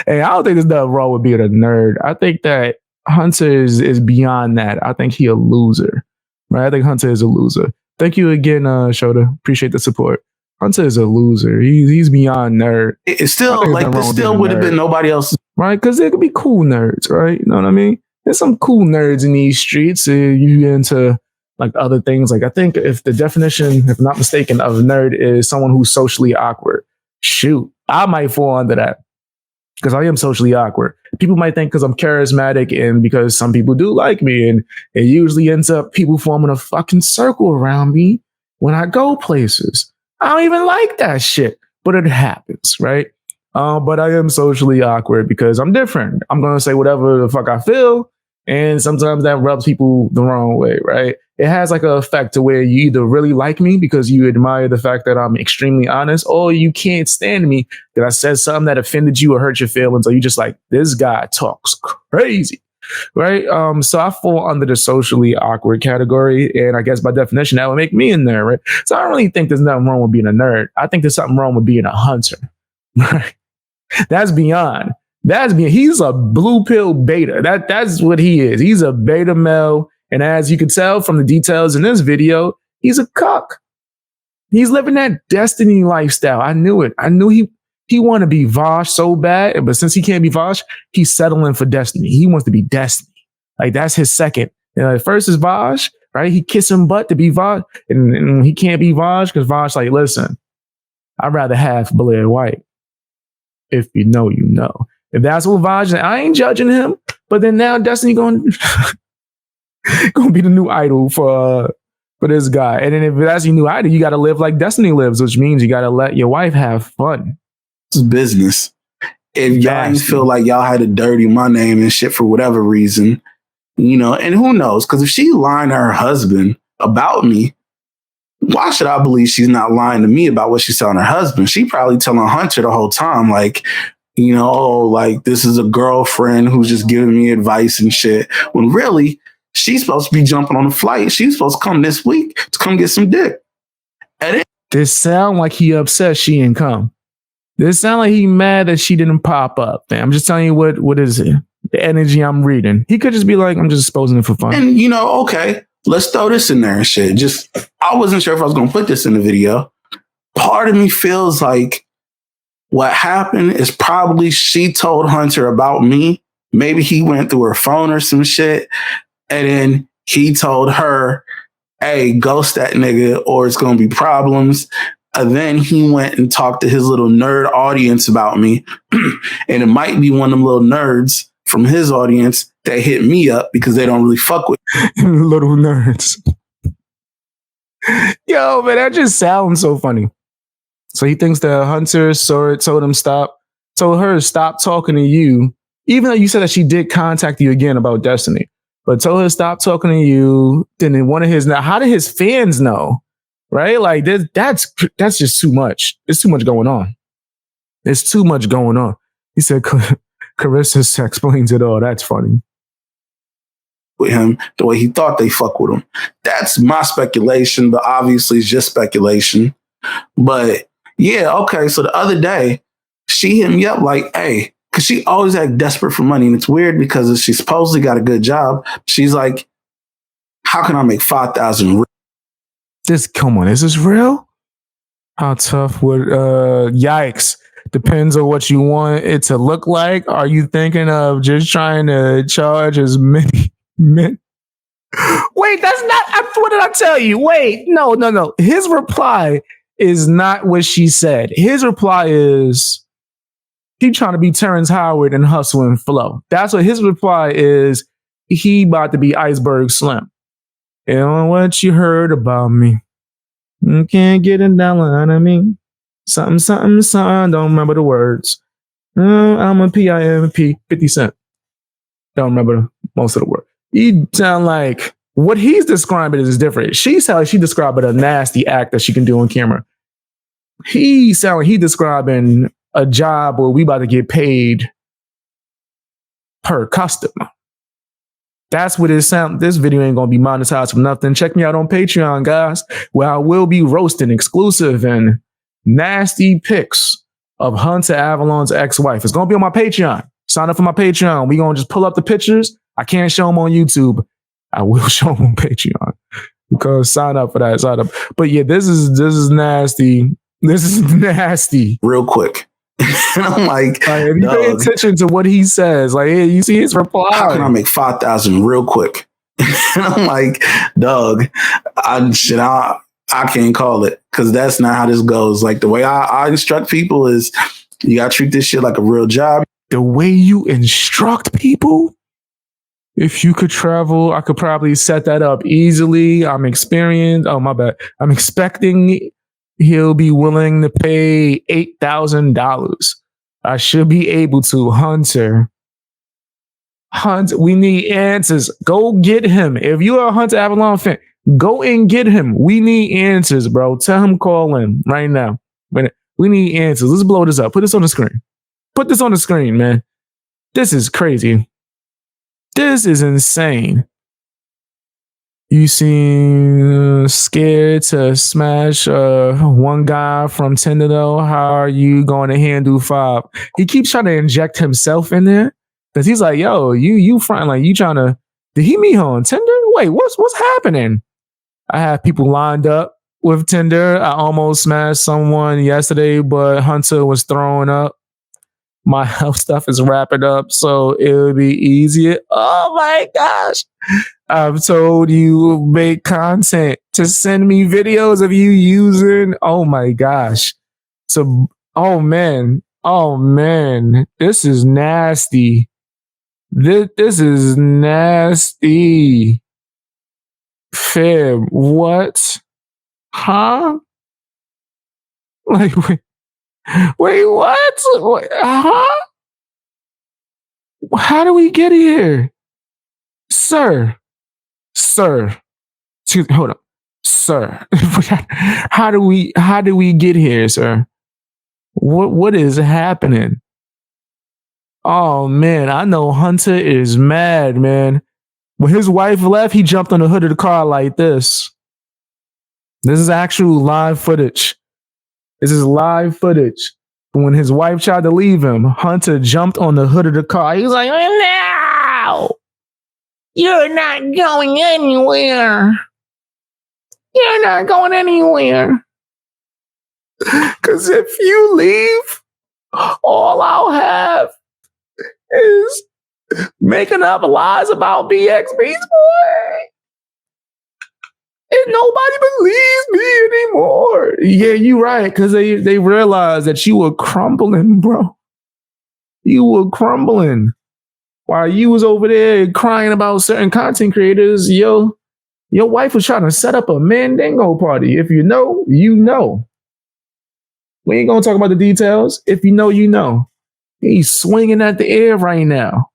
Hey, I don't think there's nothing wrong with being a nerd. I think that Hunter is beyond that. I think he a loser, right? I think Hunter is a loser. Thank you again, Shota. Appreciate the support. Hunter is a loser. He's beyond nerd. It's still like this still would have been nobody else. Right? Because there could be cool nerds, right? You know what I mean? There's some cool nerds in these streets. You get into like other things. Like I think if the definition, if I'm not mistaken, of nerd is someone who's socially awkward. Shoot, I might fall under that. Because I am socially awkward. People might think because I'm charismatic and because some people do like me. And it usually ends up people forming a fucking circle around me when I go places. I don't even like that shit, but it happens, right? But I am socially awkward because I'm different. I'm going to say whatever the fuck I feel. And sometimes that rubs people the wrong way, right? It has like an effect to where you either really like me because you admire the fact that I'm extremely honest, or you can't stand me that I said something that offended you or hurt your feelings, or you just like, this guy talks crazy, right? So I fall under the socially awkward category. And I guess by definition, that would make me a nerd, right? So I don't really think there's nothing wrong with being a nerd. I think there's something wrong with being a hunter, right? That's beyond. He's a blue pill beta. That's what he is. He's a beta male. And as you can tell from the details in this video, he's a cuck. He's living that Destiny lifestyle. I knew it. I knew he wanted to be Vosh so bad. But since he can't be Vosh, he's settling for Destiny. He wants to be Destiny. Like that's his second. First is Vosh, right? He kissing butt to be Vosh. And he can't be Vosh because Vosh like, listen, I'd rather have Blair White. If you know, you know. If that's what Vaj, I ain't judging him. But then now Destiny going to be the new idol for this guy. And then if that's your new idol, you got to live like Destiny lives, which means you got to let your wife have fun. It's business. If y'all feel like y'all had to dirty my name and shit for whatever reason, and who knows? Because if she lying to her husband about me, why should I believe she's not lying to me about what she's telling her husband? She probably telling Hunter the whole time, like, like this is a girlfriend who's just giving me advice and shit. When really, she's supposed to be jumping on a flight. She's supposed to come this week to come get some dick. This sound like he upset she didn't come. This sound like he mad that she didn't pop up. Man, I'm just telling you what is it? The energy I'm reading. He could just be like, I'm just exposing it for fun. And okay, let's throw this in there and shit. Just, I wasn't sure if I was going to put this in the video. Part of me feels like what happened is probably she told Hunter about me. Maybe he went through her phone or some shit. And then he told her, hey, ghost that nigga or it's going to be problems. And then he went and talked to his little nerd audience about me. And it might be one of them little nerds from his audience that hit me up because they don't really fuck with little nerds. Yo, man, that just sounds so funny. So he thinks that Hunter told her stop talking to you, even though you said that she did contact you again about Destiny, but told her stop talking to you. Then one of his, now how did his fans know? Right? Like that's just too much. It's too much going on. It's too much going on. He said, Carissa explains it all. That's funny. With him the way he thought they fuck with him. That's my speculation, but obviously it's just speculation. But yeah, okay. So the other day, she hit me up like, hey, because she always act desperate for money. And it's weird because she supposedly got a good job. She's like, how can I make 5,000? Come on, is this real? How tough would, yikes. Depends on what you want it to look like. Are you thinking of just trying to charge as many men? Wait, that's not, what did I tell you? Wait, no. His reply is not what she said. His reply is, he trying to be Terrence Howard and hustle and flow. That's what his reply is. He about to be Iceberg Slim. You know what you heard about me? You can't get a dollar out of me. Something, don't remember the words. I'm a PIMP, 50 Cent. Don't remember most of the words. He sound like, what he's describing is different. She described it a nasty act that she can do on camera. He sound like he describing a job where we about to get paid per customer. That's what it sounds. This video ain't gonna be monetized for nothing. Check me out on Patreon, guys, where I will be roasting exclusive and nasty pics of Hunter Avallone's ex-wife. It's gonna be on my Patreon. Sign up for my Patreon. We gonna just pull up the pictures. I can't show them on YouTube. I will show them on Patreon because sign up for that. Sign up. But yeah, this is nasty. This is nasty. Real quick. And I'm like, if you pay attention to what he says, like, hey, you see his reply. How can I make 5,000 real quick? And I'm like, dog, I can't call it because that's not how this goes. Like the way I instruct people is you gotta treat this shit like a real job. The way you instruct people, if you could travel, I could probably set that up easily. I'm experienced. Oh, my bad. I'm expecting he'll be willing to pay $8,000. I should be able to. Hunter, we need answers. Go get him. If you're a Hunter Avallone fan, go and get him. We need answers, bro. Tell him call in right now. We need answers. Let's blow this up. Put this on the screen. Put this on the screen, man. This is crazy. This is insane. You seem scared to smash one guy from Tinder, though. How are you going to handle 5? He keeps trying to inject himself in there because he's like, yo, you front, like you trying to, did he meet her on Tinder? Wait, what's happening? I have people lined up with Tinder. I almost smashed someone yesterday, but Hunter was throwing up. My health stuff is wrapping up, so it'll be easier. Oh my gosh. I've told you make content to send me videos of you using. Oh my gosh. So, oh man. This is nasty. This is nasty. Fib, what? Huh? Like, wait, what? Huh? How do we get here? Sir. Excuse me, hold up. Sir. How do we get here, sir? What is happening? Oh man, I know Hunter is mad, man. When his wife left, he jumped on the hood of the car like this. This is actual live footage. This is live footage. When his wife tried to leave him, Hunter jumped on the hood of the car. He was like, no! You're not going anywhere. You're not going anywhere. Because if you leave, all I'll have is making up lies about BX Beast Boy. And nobody believes me anymore. Yeah, you right. Because they realized that you were crumbling, bro. You were crumbling. While you was over there crying about certain content creators, your wife was trying to set up a Mandingo party. If you know, you know. We ain't going to talk about the details. If you know, you know. He's swinging at the air right now.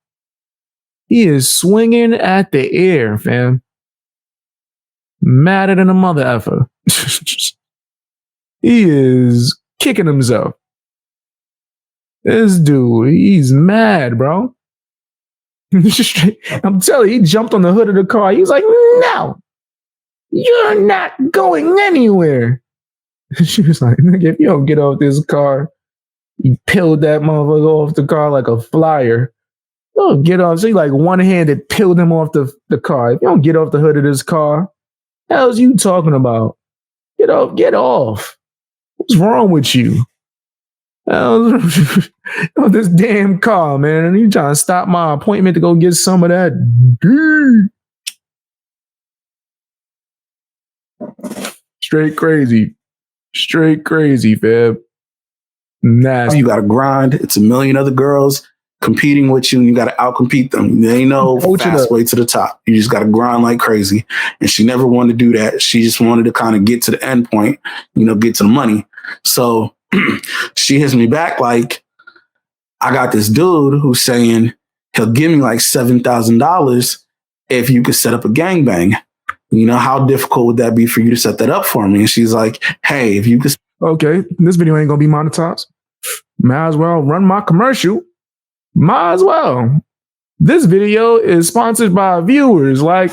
He is swinging at the air, fam. Madder than a mother effer. He is kicking himself. This dude, he's mad, bro. I'm telling you, he jumped on the hood of the car. He was like, no, you're not going anywhere. She was like, nigga, if you don't get off this car, he peeled that motherfucker off the car like a flyer. Oh, get off. So he like one-handed peeled him off the car. If you don't get off the hood of this car, what the hell's you talking about? Get off. What's wrong with you? This damn car, man. And you trying to stop my appointment to go get some of that. Straight crazy, fam. Nasty. You got to grind. It's a million other girls competing with you, and you got to outcompete them. There ain't no fast way to the top. You just got to grind like crazy. And she never wanted to do that. She just wanted to kind of get to the end point, get to the money. So she hits me back like, I got this dude who's saying he'll give me like $7,000 if you could set up a gangbang. How difficult would that be for you to set that up for me? And she's like, hey, if you could. Okay, this video ain't going to be monetized. Might as well run my commercial. Might as well. This video is sponsored by viewers like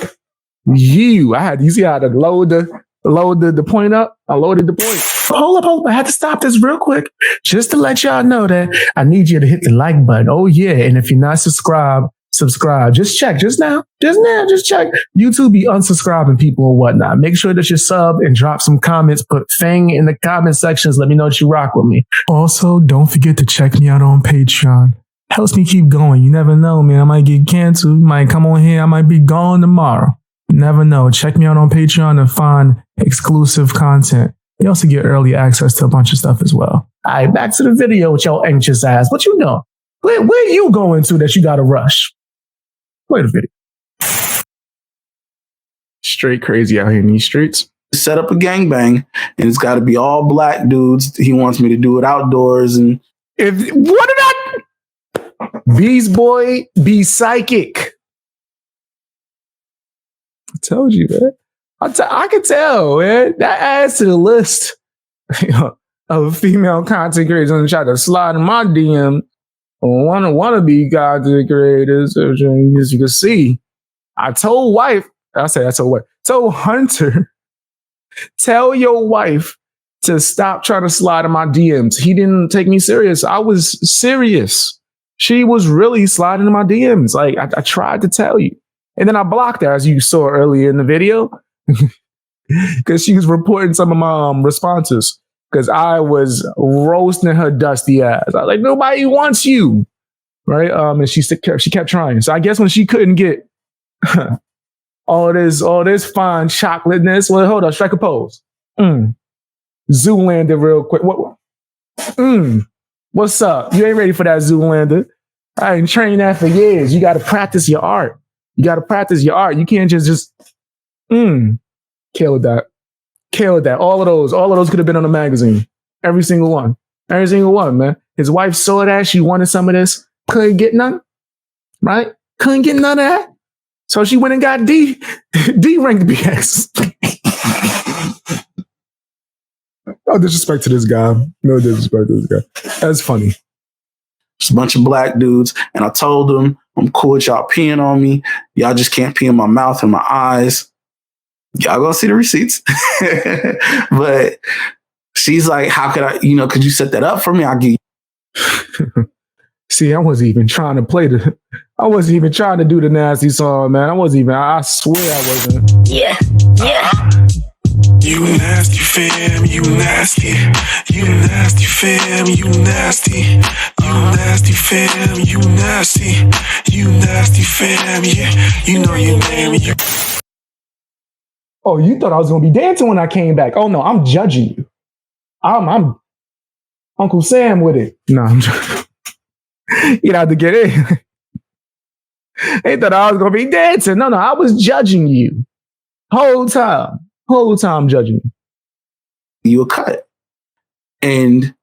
you. You see how to load the point up? I loaded the point. Hold up. I had to stop this real quick just to let y'all know that I need you to hit the like button. Oh, yeah. And if you're not subscribed, subscribe. Just check. Just now. Just check. YouTube be unsubscribing people and whatnot. Make sure that you sub and drop some comments. Put Fang in the comment sections. Let me know that you rock with me. Also, don't forget to check me out on Patreon. Helps me keep going. You never know, man. I might get canceled. You might come on here. I might be gone tomorrow. You never know. Check me out on Patreon to find exclusive content. You also get early access to a bunch of stuff as well. All right, back to the video with your anxious ass. What you know? Where you going to that you got to rush? Play the video. Straight crazy out here in these streets. Set up a gangbang, and it's got to be all black dudes. He wants me to do it outdoors. And Beast Boy, be psychic. I told you, man. I could tell, man. That adds to the list of female content creators and try to slide in my DM. Want to be content creators, as you can see. I told Hunter, tell your wife to stop trying to slide in my DMs. He didn't take me serious. I was serious. She was really sliding in my DMs. Like I tried to tell you. And then I blocked her, as you saw earlier in the video, because she was reporting some of my responses because I was roasting her dusty ass. I was like, nobody wants you, right? And she kept trying. So I guess when she couldn't get all this fine chocolateness, well, hold on, strike a pose. Zoolander real quick. What's up? You ain't ready for that Zoolander. I ain't trained that for years. You got to practice your art. You can't just killed that. All of those could have been on the magazine. Every single one, man. His wife saw that. She wanted some of this. Couldn't get none. Right? Couldn't get none of that. So she went and got D ranked BX. No disrespect to this guy. That's funny. It's a bunch of black dudes, and I told them, I'm cool with y'all peeing on me. Y'all just can't pee in my mouth and my eyes. Y'all gonna see the receipts. But she's like, how could I, could you set that up for me? I'll give you. See, I wasn't even trying to I wasn't even trying to do the nasty song, man. I swear I wasn't. Yeah. You nasty fam, you nasty. You nasty fam, you nasty. You nasty fam, you nasty. You nasty fam, yeah. You know your name. You. Oh, you thought I was gonna be dancing when I came back. Oh no, I'm judging you. I'm Uncle Sam with it. No, I'm you'd have to get in. They thought I was gonna be dancing. No, I was judging you. Whole time judging you. You a cut. And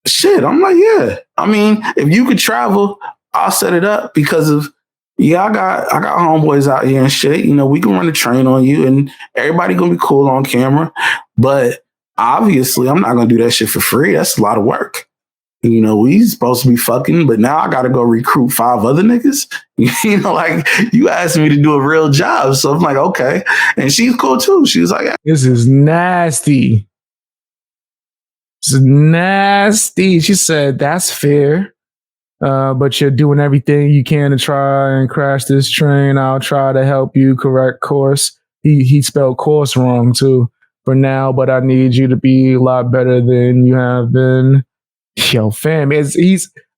shit, I'm like, yeah. I mean, if you could travel, I'll set it up because of I got homeboys out here and shit. You know, we can run a train on you and everybody gonna be cool on camera. But obviously I'm not gonna do that shit for free. That's a lot of work. You know, we supposed to be fucking, but now I gotta go recruit 5 other niggas. You know, like you asked me to do a real job. So I'm like, okay. And she's cool too. She was like, yeah. This is nasty. This is nasty. She said, that's fair. But you're doing everything you can to try and crash this train. I'll try to help you correct course. He spelled course wrong too for now, but I need you to be a lot better than you have been. Yo, fam,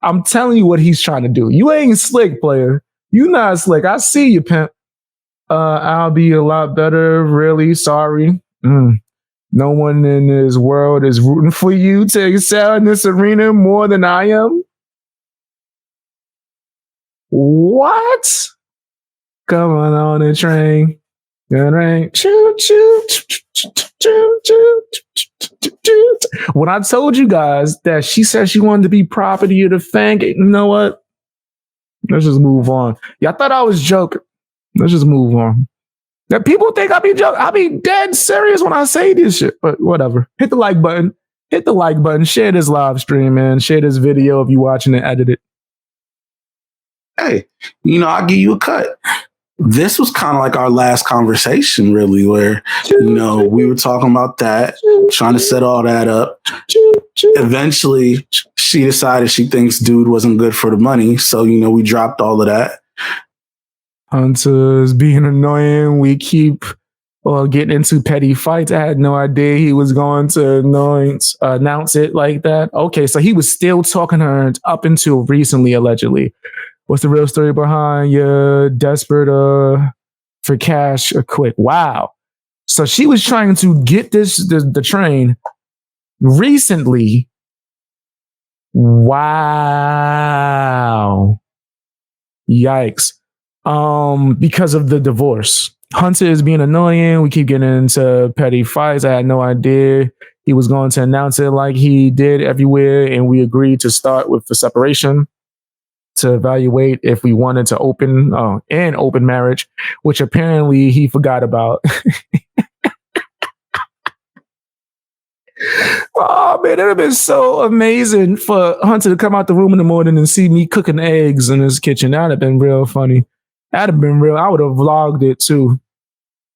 I'm telling you what he's trying to do. You ain't slick, player. You not slick. I see you, pimp. I'll be a lot better. Really sorry. No one in this world is rooting for you to excel in this arena more than I am. What? Coming on a train. Choo, choo, choo, choo, choo, choo. When I told you guys that she said she wanted to be property of the fang, you know what? Let's just move on. Y'all thought I was joking. Let's just move on. Now, people think I be joking. I be dead serious when I say this shit, but whatever. Hit the like button. Hit the like button. Share this live stream, man. Share this video if you watching it edited. Hey, you know, I'll give you a cut. This was kind of like our last conversation, really, where, you know, we were talking about that, trying to set all that up. Eventually, she decided she thinks dude wasn't good for the money. So, you know, we dropped all of that. Hunter's being annoying. We keep getting into petty fights. I had no idea he was going to announce it like that. Okay, so he was still talking to her up until recently, allegedly. What's the real story behind you desperate for cash quick? Wow. So she was trying to get the train recently. Wow. Yikes. Because of the divorce. Hunter is being annoying. We keep getting into petty fights. I had no idea he was going to announce it like he did everywhere, and we agreed to start with the separation to evaluate if we wanted to open marriage, which apparently he forgot about. Oh man, it would have been so amazing for Hunter to come out the room in the morning and see me cooking eggs in his kitchen. That would have been real funny. That'd have been real. I would have vlogged it too.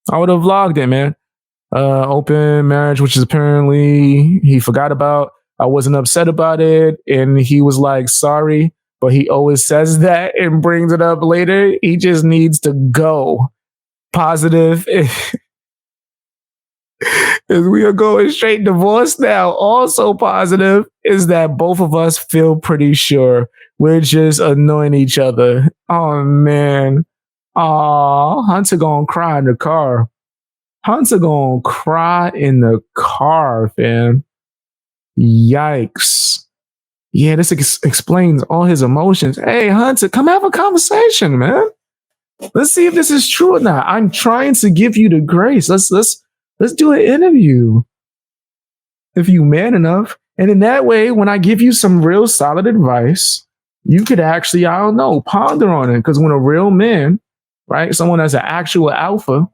I would have vlogged it, man. Open marriage, which is apparently he forgot about. I wasn't upset about it, and he was like, sorry. But he always says that and brings it up later. He just needs to go. Positive. Is we are going straight divorce now. Also positive is that both of us feel pretty sure we're just annoying each other. Oh, man. Oh, Hunter gonna cry in the car. Hunter gonna cry in the car, fam. Yikes. Yeah, this explains all his emotions. Hey, Hunter, come have a conversation, man. Let's see if this is true or not. I'm trying to give you the grace. Let's do an interview. If you man enough. And in that way, when I give you some real solid advice, you could actually, I don't know, ponder on it. Because when a real man, right, someone that's an actual alpha,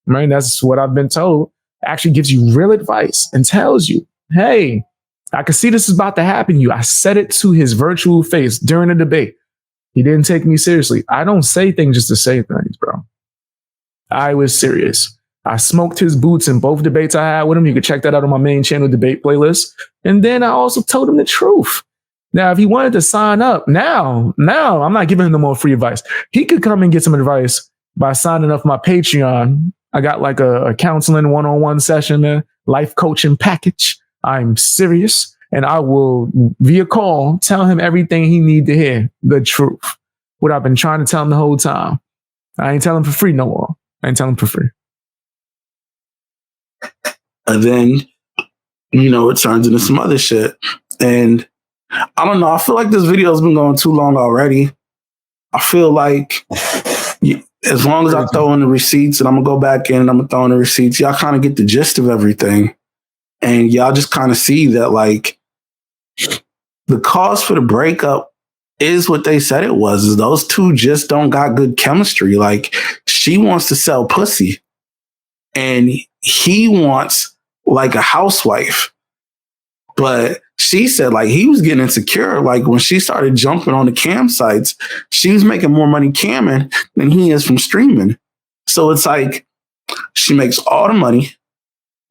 right, that's what I've been told, actually gives you real advice and tells you, hey, I can see this is about to happen to you. I said it to his virtual face during the debate. He didn't take me seriously. I don't say things just to say things, bro. I was serious. I smoked his boots in both debates I had with him. You can check that out on my main channel debate playlist. And then I also told him the truth. Now, if he wanted to sign up now, I'm not giving him no more free advice. He could come and get some advice by signing up for my Patreon. I got like a counseling one-on-one session, a life coaching package. I'm serious. And I will, via call, tell him everything he need to hear, the truth. What I've been trying to tell him the whole time. I ain't telling him for free no more. I ain't telling him for free. And then, it turns into some other shit. And I don't know. I feel like this video has been going too long already. I feel like as long as I throw in the receipts, and I'm going to go back in and I'm going to throw in the receipts, y'all kind of get the gist of everything. And y'all just kind of see that, like, the cause for the breakup is what they said it was. Is those two just don't got good chemistry. Like, she wants to sell pussy and he wants like a housewife. But she said, like, he was getting insecure. Like, when she started jumping on the cam sites, she was making more money camming than he is from streaming. So it's like, she makes all the money.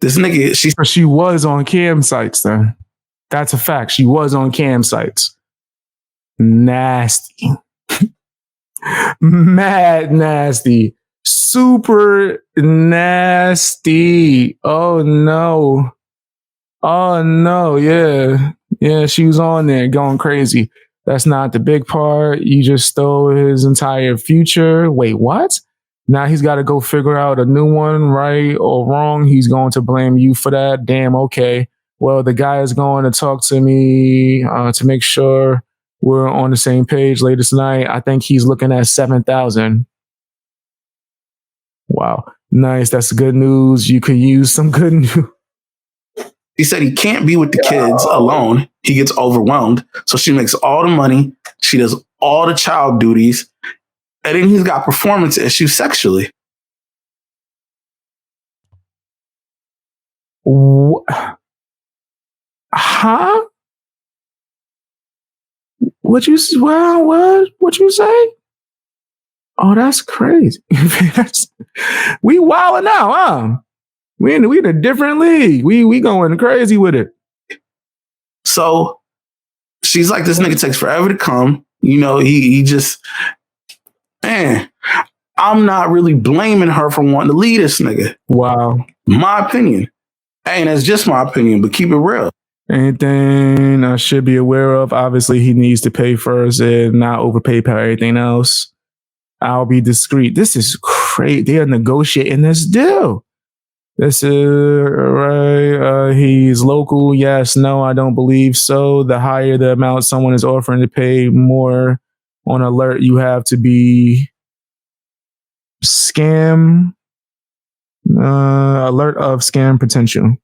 This nigga, she was on cam sites then. That's a fact. She was on cam sites. Nasty. Mad nasty. Super nasty. Oh no. Oh no, yeah. Yeah, she was on there going crazy. That's not the big part. You just stole his entire future. Wait, what? Now he's got to go figure out a new one, right or wrong. He's going to blame you for that. Damn, okay. Well, the guy is going to talk to me to make sure we're on the same page later tonight. I think he's looking at 7,000. Wow. Nice. That's good news. You could use some good news. He said he can't be with the kids alone. He gets overwhelmed. So she makes all the money. She does all the child duties. And then he's got performance issues sexually. Huh? What you say? Oh, that's crazy. We wilding now, huh? We in a different league. We going crazy with it. So she's like, this nigga takes forever to come. He just, man, I'm not really blaming her for wanting to leave this nigga. Wow. My opinion. Hey, and that's just my opinion, but keep it real. Anything I should be aware of, obviously he needs to pay first and not overpay for everything else. I'll be discreet. This is crazy. They are negotiating this deal. This is right. He's local. Yes. No, I don't believe so. The higher the amount someone is offering to pay, more on alert you have to be. Scam. Alert of scam potential.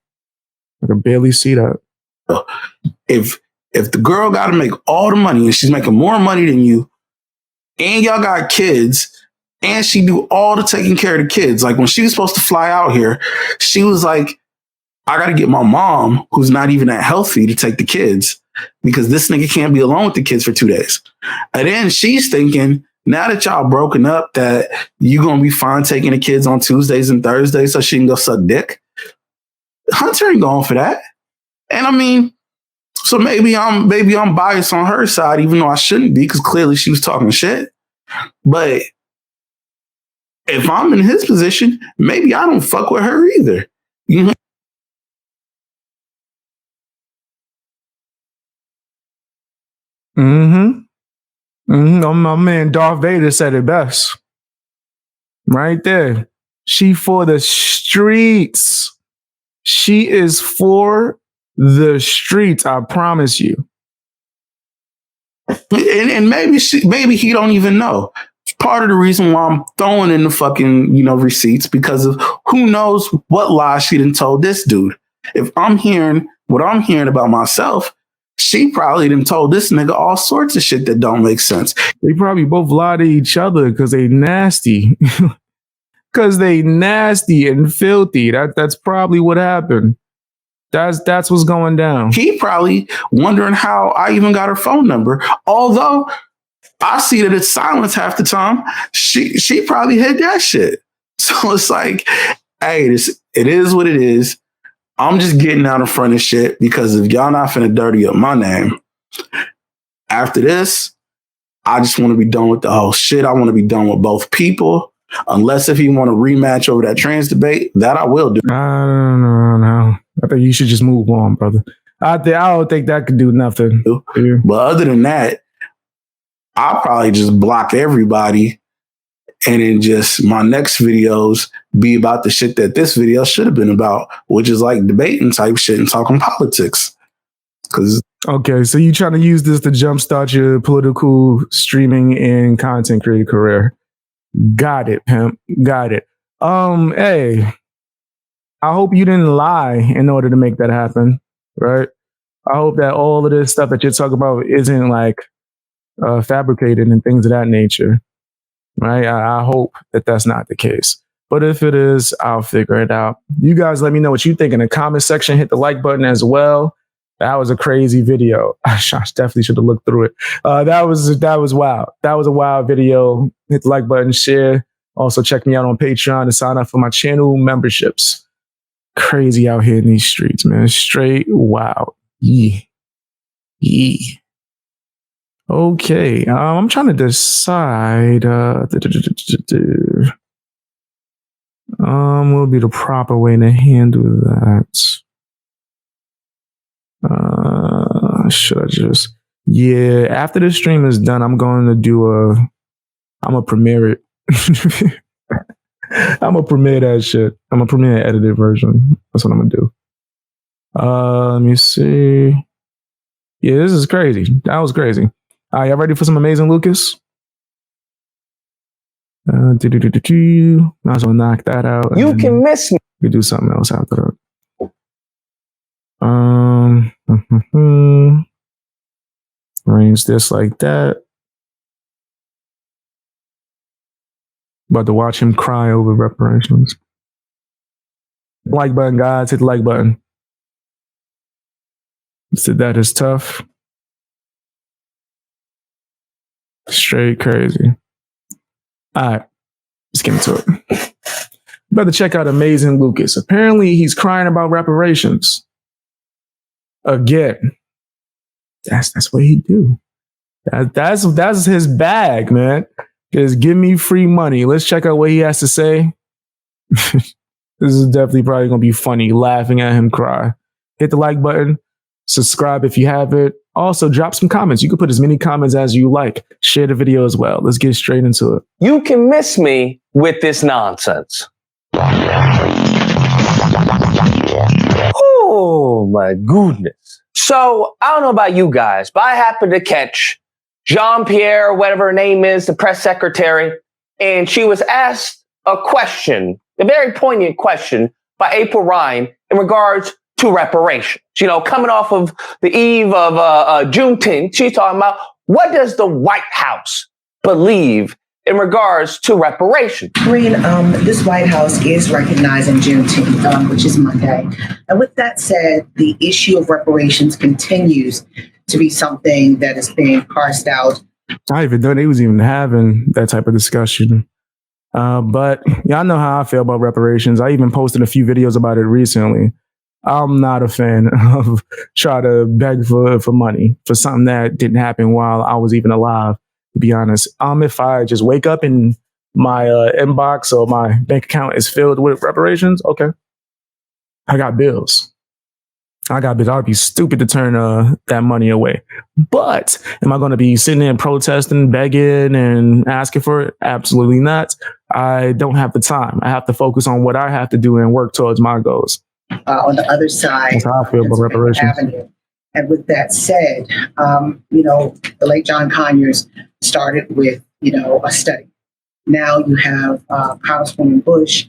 I can barely see that. If the girl got to make all the money and she's making more money than you, and y'all got kids, and she do all the taking care of the kids. Like, when she was supposed to fly out here, she was like, I got to get my mom, who's not even that healthy, to take the kids because this nigga can't be alone with the kids for 2 days. And then she's thinking, now that y'all broken up, that you going to be fine taking the kids on Tuesdays and Thursdays so she can go suck dick. Hunter ain't going for that. And I mean, so maybe I'm biased on her side, even though I shouldn't be, because clearly she was talking shit. But if I'm in his position, maybe I don't fuck with her either. You know? My man Darth Vader said it best. Right there. She for the streets. She is for the streets, I promise you. And maybe he don't even know. Part of the reason why I'm throwing in the fucking, receipts, because of who knows what lies she done told this dude. If I'm hearing what I'm hearing about myself, she probably done told this nigga all sorts of shit that don't make sense. They probably both lie to each other because they nasty. Because they nasty and filthy. That's probably what happened. That's what's going down. He probably wondering how I even got her phone number. Although I see that it's silence half the time. She probably hid that shit. So it's like, hey, it is what it is. I'm just getting out in front of shit because if y'all not finna dirty up my name, After this, I just want to be done with the whole shit. I want to be done with both people. Unless if you want to rematch over that trans debate, that I will do. No. I think you should just move on, brother. I don't think that could do nothing. But other than that, I'll probably just block everybody, and then just my next videos be about the shit that this video should have been about, which is like debating type shit and talking politics. Okay, so you trying to use this to jumpstart your political streaming and content creator career. Got it, pimp. Got it. Hey, I hope you didn't lie in order to make that happen, right? I hope that all of this stuff that you're talking about isn't like fabricated and things of that nature, right? I hope that that's not the case. But if it is, I'll figure it out. You guys let me know what you think in the comment section. Hit the like button as well. That was a crazy video. I definitely should have looked through it. That was wild. That was a wild video. Hit the like button, share. Also check me out on Patreon to sign up for my channel memberships. Crazy out here in these streets, man. Straight wild. Yeah. Okay. I'm trying to decide. What will be the proper way to handle that? Should I just? Yeah. After the stream is done, I'm going to do I'm gonna premiere it. I'm gonna premiere that shit. I'm gonna premiere an edited version. That's what I'm gonna do. Let me see. Yeah, this is crazy. That was crazy. All right, y'all ready for some amazing Lucas? Might as well knock that out. You can miss me. We do something else after that. Arrange this like that. About to watch him cry over reparations. Like button, guys. Hit the like button. Said that is tough. Straight crazy. All right. Let's get into it. Better check out Amazing Lucas. Apparently, he's crying about reparations. Again. That's what he do. That's his bag, man. Just give me free money. Let's check out what he has to say. This is definitely probably going to be funny, laughing at him cry. Hit the like button. Subscribe if you haven't. Also, drop some comments. You can put as many comments as you like. Share the video as well. Let's get straight into it. You can miss me with this nonsense. Oh, my goodness. So, I don't know about you guys, but I happened to catch Jean-Pierre, whatever her name is, the press secretary, and she was asked a question, a very poignant question by April Ryan in regards to reparations. You know, coming off of the eve of Juneteenth, she's talking about what does the White House believe in regards to reparations? Green, this White House is recognizing Juneteenth, which is Monday. And with that said, the issue of reparations continues to be something that is being parsed out. I even know they was even having that type of discussion. But y'all know how I feel about reparations. I even posted a few videos about it recently. I'm not a fan of trying to beg for money for something that didn't happen while I was even alive, to be honest. If I just wake up and my inbox or my bank account is filled with reparations, okay. I got bills. I'd be stupid to turn that money away. But am I going to be sitting there and protesting, begging, and asking for it? Absolutely not. I don't have the time. I have to focus on what I have to do and work towards my goals. On the other side, that's how I feel about reparations. Avenue. And with that said, the late John Conyers started with, a study. Now you have Congresswoman Bush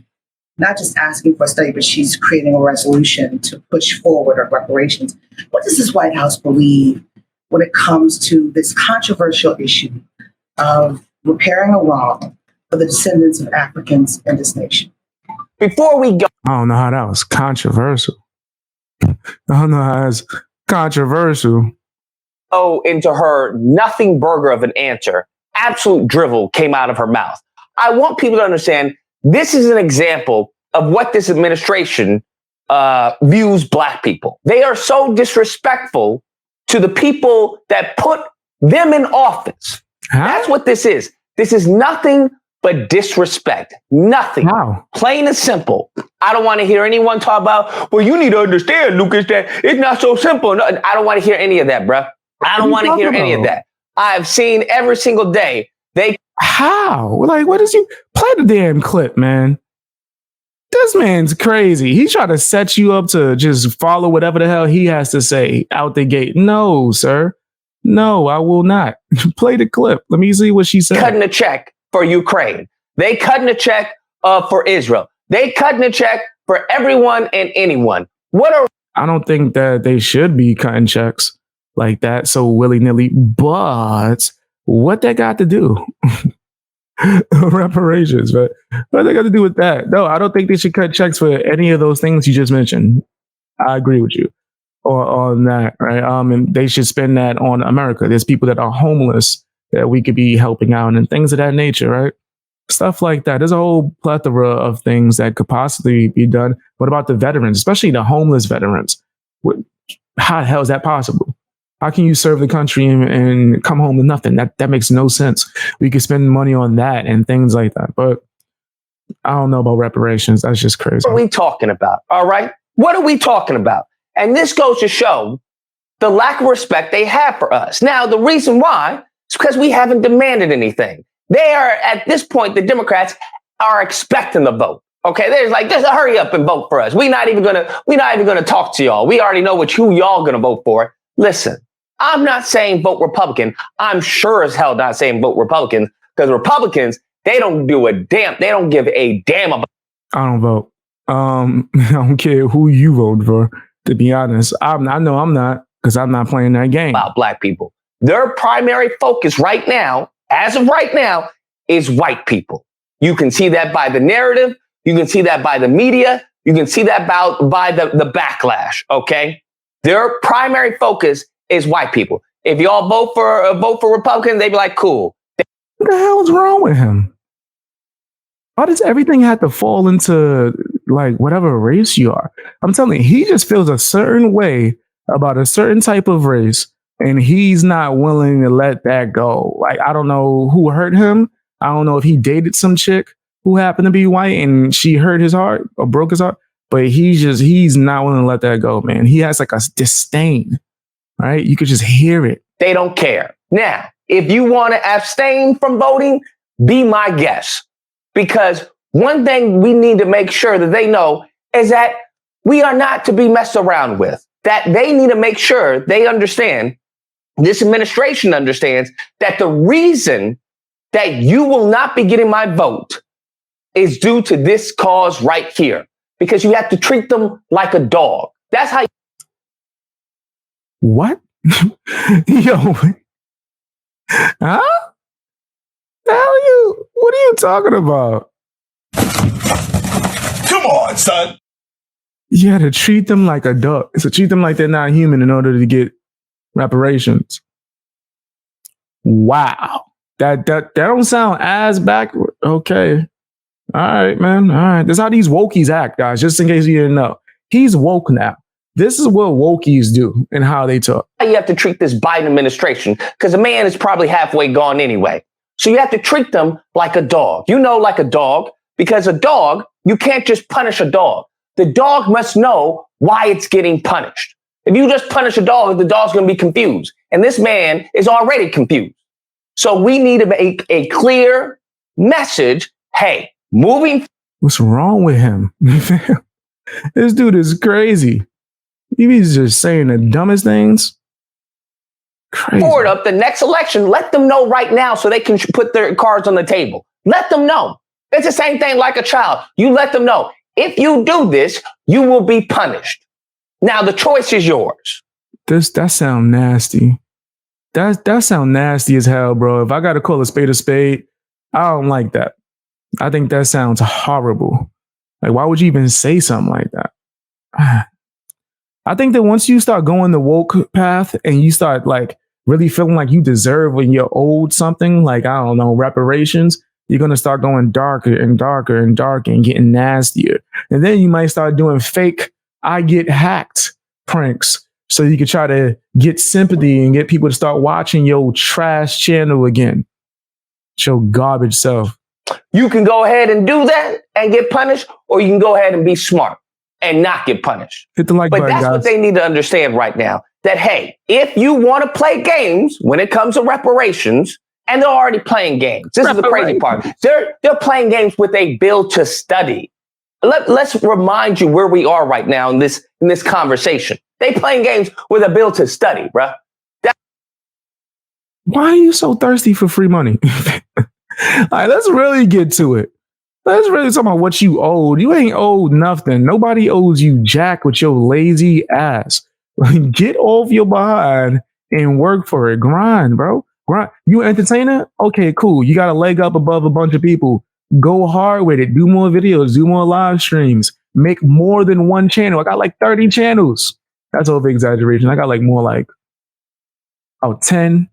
not just asking for a study, but she's creating a resolution to push forward on reparations. What does this White House believe when it comes to this controversial issue of repairing a wrong for the descendants of Africans in this nation? Before we go, I don't know how that was controversial. I don't know how that's controversial. Into her nothing burger of an answer, absolute drivel came out of her mouth. I want people to understand this is an example of what this administration views Black people. They are so disrespectful to the people that put them in office. Huh? That's what this is. This is nothing but disrespect. Nothing. How? Plain and simple. I don't want to hear anyone talk about, well, you need to understand, Lucas, that it's not so simple. No, I don't want to hear any of that, bro. I don't want to hear any of that. I've seen every single day. How? Like, what is you? Play the damn clip, man. This man's crazy. He tried to set you up to just follow whatever the hell he has to say out the gate. No, sir. No, I will not. Play the clip. Let me see what she said. Cutting a check for Ukraine. They cutting a check for Israel. They cutting a check for everyone and anyone. I don't think that they should be cutting checks like that so willy-nilly. But what that got to do? Reparations, but what they got to do with that? No, I don't think they should cut checks for any of those things you just mentioned. I agree with you on that, right? And they should spend that on America. There's people that are homeless that we could be helping out and things of that nature, right? Stuff like that. There's a whole plethora of things that could possibly be done. What about the veterans, especially the homeless veterans? How the hell is that possible? How can you serve the country and come home with nothing? That makes no sense. We could spend money on that and things like that. But I don't know about reparations. That's just crazy. What are we talking about? All right. What are we talking about? And this goes to show the lack of respect they have for us. Now, the reason why is because we haven't demanded anything. They are, at this point, the Democrats are expecting the vote. Okay, they're like, just hurry up and vote for us. We're not even gonna talk to y'all. We already know who y'all gonna vote for. Listen, I'm not saying vote Republican. I'm sure as hell not saying vote Republican, because Republicans, they don't do a damn. They don't give a damn about. I don't vote. I don't care who you vote for. To be honest, I know I'm not, because I'm not playing that game. About black people. Their primary focus right now, as of right now, is white people. You can see that by the narrative. You can see that by the media. You can see that by the backlash. Okay, their primary focus is white people. If y'all vote for Republican, they'd be like, cool. What the hell is wrong with him? Why does everything have to fall into like whatever race you are? I'm telling you, he just feels a certain way about a certain type of race, and he's not willing to let that go. Like, I don't know who hurt him. I don't know if he dated some chick who happened to be white and she hurt his heart or broke his heart, but he's not willing to let that go, man. He has like a disdain, right? You could just hear it. They don't care. Now, if you want to abstain from voting, be my guest. Because one thing we need to make sure that they know is that we are not to be messed around with. That they need to make sure they understand, this administration understands, that the reason that you will not be getting my vote is due to this cause right here. Because you have to treat them like a dog. That's how. What? Yo. Huh? What are you talking about? Come on, son. You had to treat them like a duck. So treat them like they're not human in order to get reparations. Wow. That don't sound as backward. Okay. All right, man. All right. This is how these wokies act, guys, just in case you didn't know. He's woke now. This is what wokies do and how they talk. You have to treat this Biden administration, because the man is probably halfway gone anyway. So you have to treat them like a dog. You know, like a dog, because a dog, you can't just punish a dog. The dog must know why it's getting punished. If you just punish a dog, the dog's going to be confused. And this man is already confused. So we need to make a clear message. Hey, moving. What's wrong with him? This dude is crazy. He's just saying the dumbest things. Crazy. Forward up the next election, let them know right now so they can put their cards on the table. Let them know. It's the same thing like a child. You let them know. If you do this, you will be punished. Now the choice is yours. That sound nasty. That sound nasty as hell, bro. If I got to call a spade, I don't like that. I think that sounds horrible. Like, why would you even say something like that? I think that once you start going the woke path and you start like really feeling like you deserve when you're owed something, like, I don't know, reparations, you're going to start going darker and darker and darker and getting nastier. And then you might start doing fake, I get hacked pranks. So you can try to get sympathy and get people to start watching your trash channel again. Your garbage self. You can go ahead and do that and get punished, or you can go ahead and be smart and not get punished. Hit the like But button, that's guys. what they need to understand right now. That, hey, if you want to play games when it comes to reparations, and they're already playing games. This is the crazy part. They're playing games with a bill to study. Let's remind you where we are right now in this conversation. They playing games with a bill to study, bruh. Why are you so thirsty for free money? All right, let's really get to it. Let's really talk about what you owed. You ain't owed nothing. Nobody owes you jack with your lazy ass. Like, get off your behind and work for it. Grind, bro. Grind. You an entertainer? Okay, cool. You got a leg up above a bunch of people. Go hard with it. Do more videos. Do more live streams. Make more than one channel. I got like 30 channels. That's over exaggeration. I got like more like 10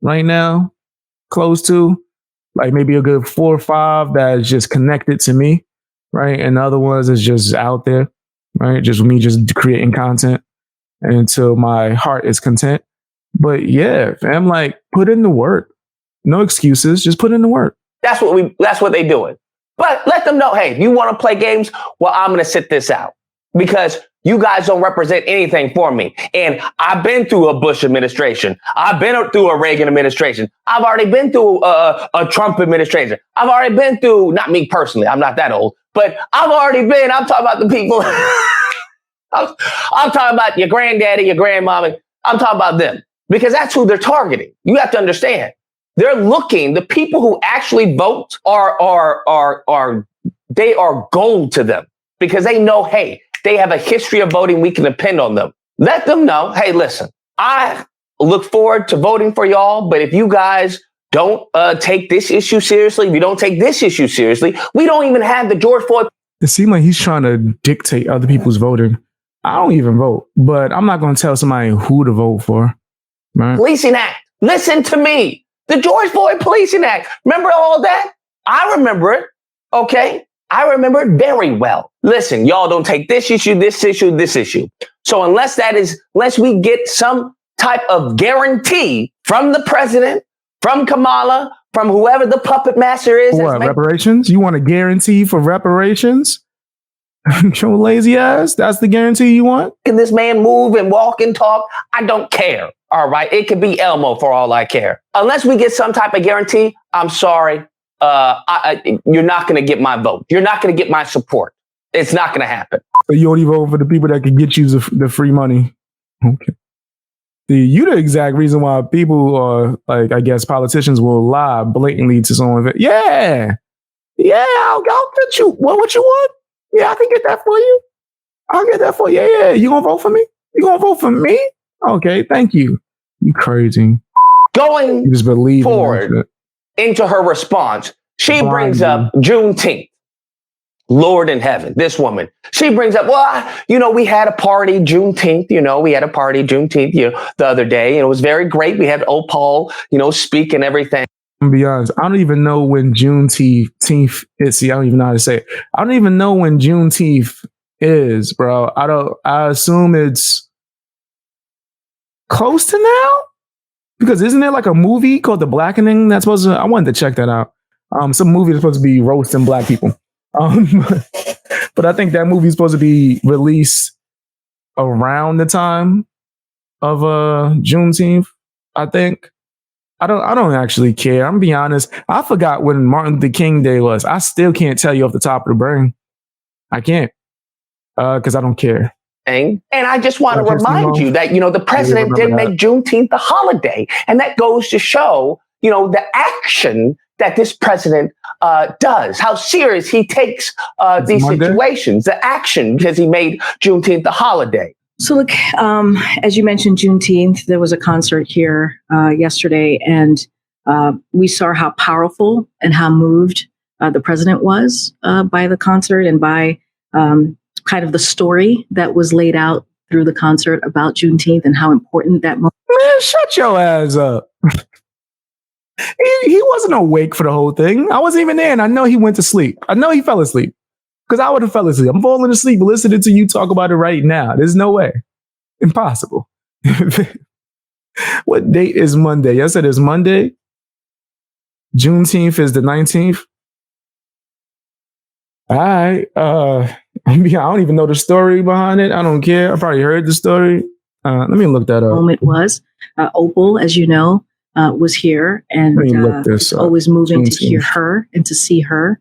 right now. Close to. Like maybe a good 4 or 5 that's just connected to me, right? And the other ones is just out there, right? Just me just creating content until my heart is content. But yeah, fam, like put in the work. No excuses, just put in the work. That's what they doing. But let them know, hey, if you want to play games, well, I'm going to sit this out because you guys don't represent anything for me. And I've been through a Bush administration. I've been through a Reagan administration. I've already been through a Trump administration. I've already been through, not me personally, I'm not that old, but I'm talking about the people. I'm talking about your granddaddy, your grandmama. I'm talking about them because that's who they're targeting. You have to understand. They're looking, the people who actually vote they are gold to them because they know, hey, they have a history of voting. We can depend on them. Let them know, hey, listen, I look forward to voting for y'all. But if you guys don't take this issue seriously, if you don't take this issue seriously, we don't even have the George Floyd. It seems like he's trying to dictate other people's voting. I don't even vote, but I'm not going to tell somebody who to vote for. Right? Policing Act. Listen to me. The George Floyd Policing Act. Remember all that? I remember it. Okay. I remember it very well. Listen, y'all don't take this issue, this issue, this issue. So unless we get some type of guarantee from the president, from Kamala, from whoever the puppet master is. What, reparations? You want a guarantee for reparations? Your lazy ass? That's the guarantee you want? Can this man move and walk and talk? I don't care. All right. It could be Elmo for all I care. Unless we get some type of guarantee, I'm sorry. You're not going to get my vote. You're not going to get my support. It's not going to happen. So you only vote for the people that can get you the free money. Okay. See, you the exact reason why people are like, I guess politicians will lie blatantly to someone. Yeah. I'll get you. What you want? Yeah, I can get that for you. I'll get that for you. Yeah. You gonna vote for me? You gonna vote for me? Okay, thank you. You crazy. Going you just believe forward into her response, she brings up Juneteenth. Lord in heaven, this woman. She brings up, we had a party Juneteenth, the other day, and it was very great. We had old Paul, speak and everything. I'm gonna be honest, I don't even know when Juneteenth is. See, I don't even know how to say it. I don't even know when Juneteenth is, bro. I assume it's close to now? Because isn't there like a movie called The Blackening that's supposed to, I wanted to check that out. Some movie that's supposed to be roasting black people. But I think that movie is supposed to be released around the time of Juneteenth, I think. I don't actually care. I'm gonna be honest. I forgot when Martin Luther King Day was. I still can't tell you off the top of the brain. I can't. Because I don't care. And I just want to remind you that, the president did make Juneteenth a holiday. And that goes to show, the action that this president does, how serious he takes these situations, the action, because he made Juneteenth a holiday. So look, as you mentioned, Juneteenth, there was a concert here yesterday, and we saw how powerful and how moved the president was by the concert and by kind of the story that was laid out through the concert about Juneteenth and how important that moment. Man, shut your ass up. He wasn't awake for the whole thing. I wasn't even there, and I know he went to sleep. I know he fell asleep because I would have fell asleep. I'm falling asleep listening to you talk about it right now. There's no way. Impossible. What date is Monday? Yes, it is Monday. Juneteenth is the 19th. All right. I don't even know the story behind it. I don't care. I probably heard the story. Let me look that up. Moment was Opal, as you know, was here, and Let me look this it's up. always moving to Juneteenth. hear her and to see her.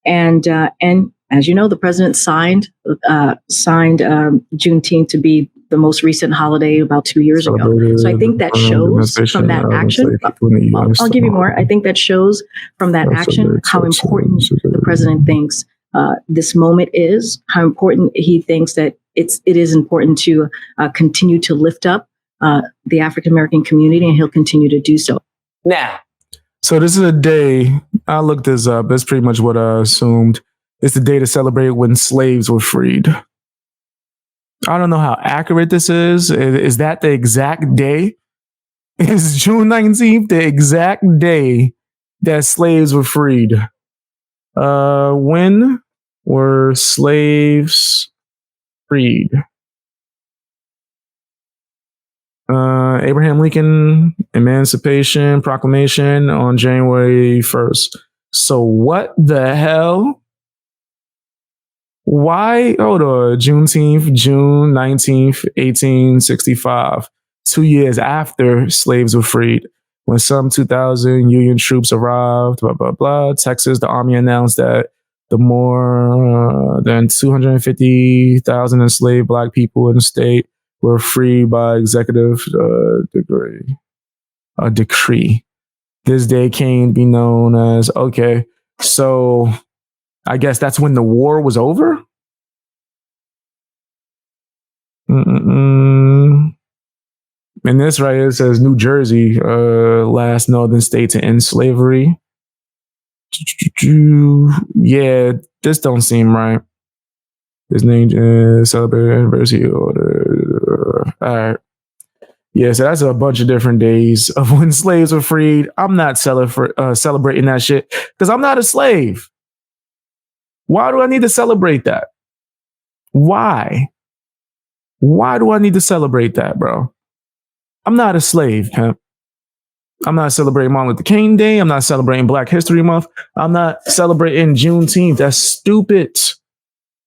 And as you know, the president signed Juneteenth to be the most recent holiday about 2 years ago. So I think that shows from that action. I'll give you more. I think that shows from that action how important the president thinks this moment is, how important he thinks that it is important to continue to lift up the African American community, and he'll continue to do so. Now, so this is a day, I looked this up. That's pretty much what I assumed. It's the day to celebrate when slaves were freed. I don't know how accurate this is. Is that the exact day? Is June 19th the exact day that slaves were freed? When were slaves freed? Abraham Lincoln Emancipation Proclamation on January 1st. So what the hell? Why? Hold on. Juneteenth, June 19th, 1865. 2 years after slaves were freed. When some 2,000 Union troops arrived, blah, blah, blah. Texas, the Army announced that the more than 250,000 enslaved Black people in the state were freed by executive decree. This day came to be known as, okay, so I guess that's when the war was over? And this right here says New Jersey, last northern state to end slavery. Yeah, this don't seem right. His name is celebrated anniversary order. All right. Yeah, so that's a bunch of different days of when slaves were freed. I'm not celebrating that shit because I'm not a slave. Why do I need to celebrate that? Why? Why do I need to celebrate that, bro? I'm not a slave, pimp. I'm not celebrating Martin Luther King Day. I'm not celebrating Black History Month. I'm not celebrating Juneteenth. That's stupid.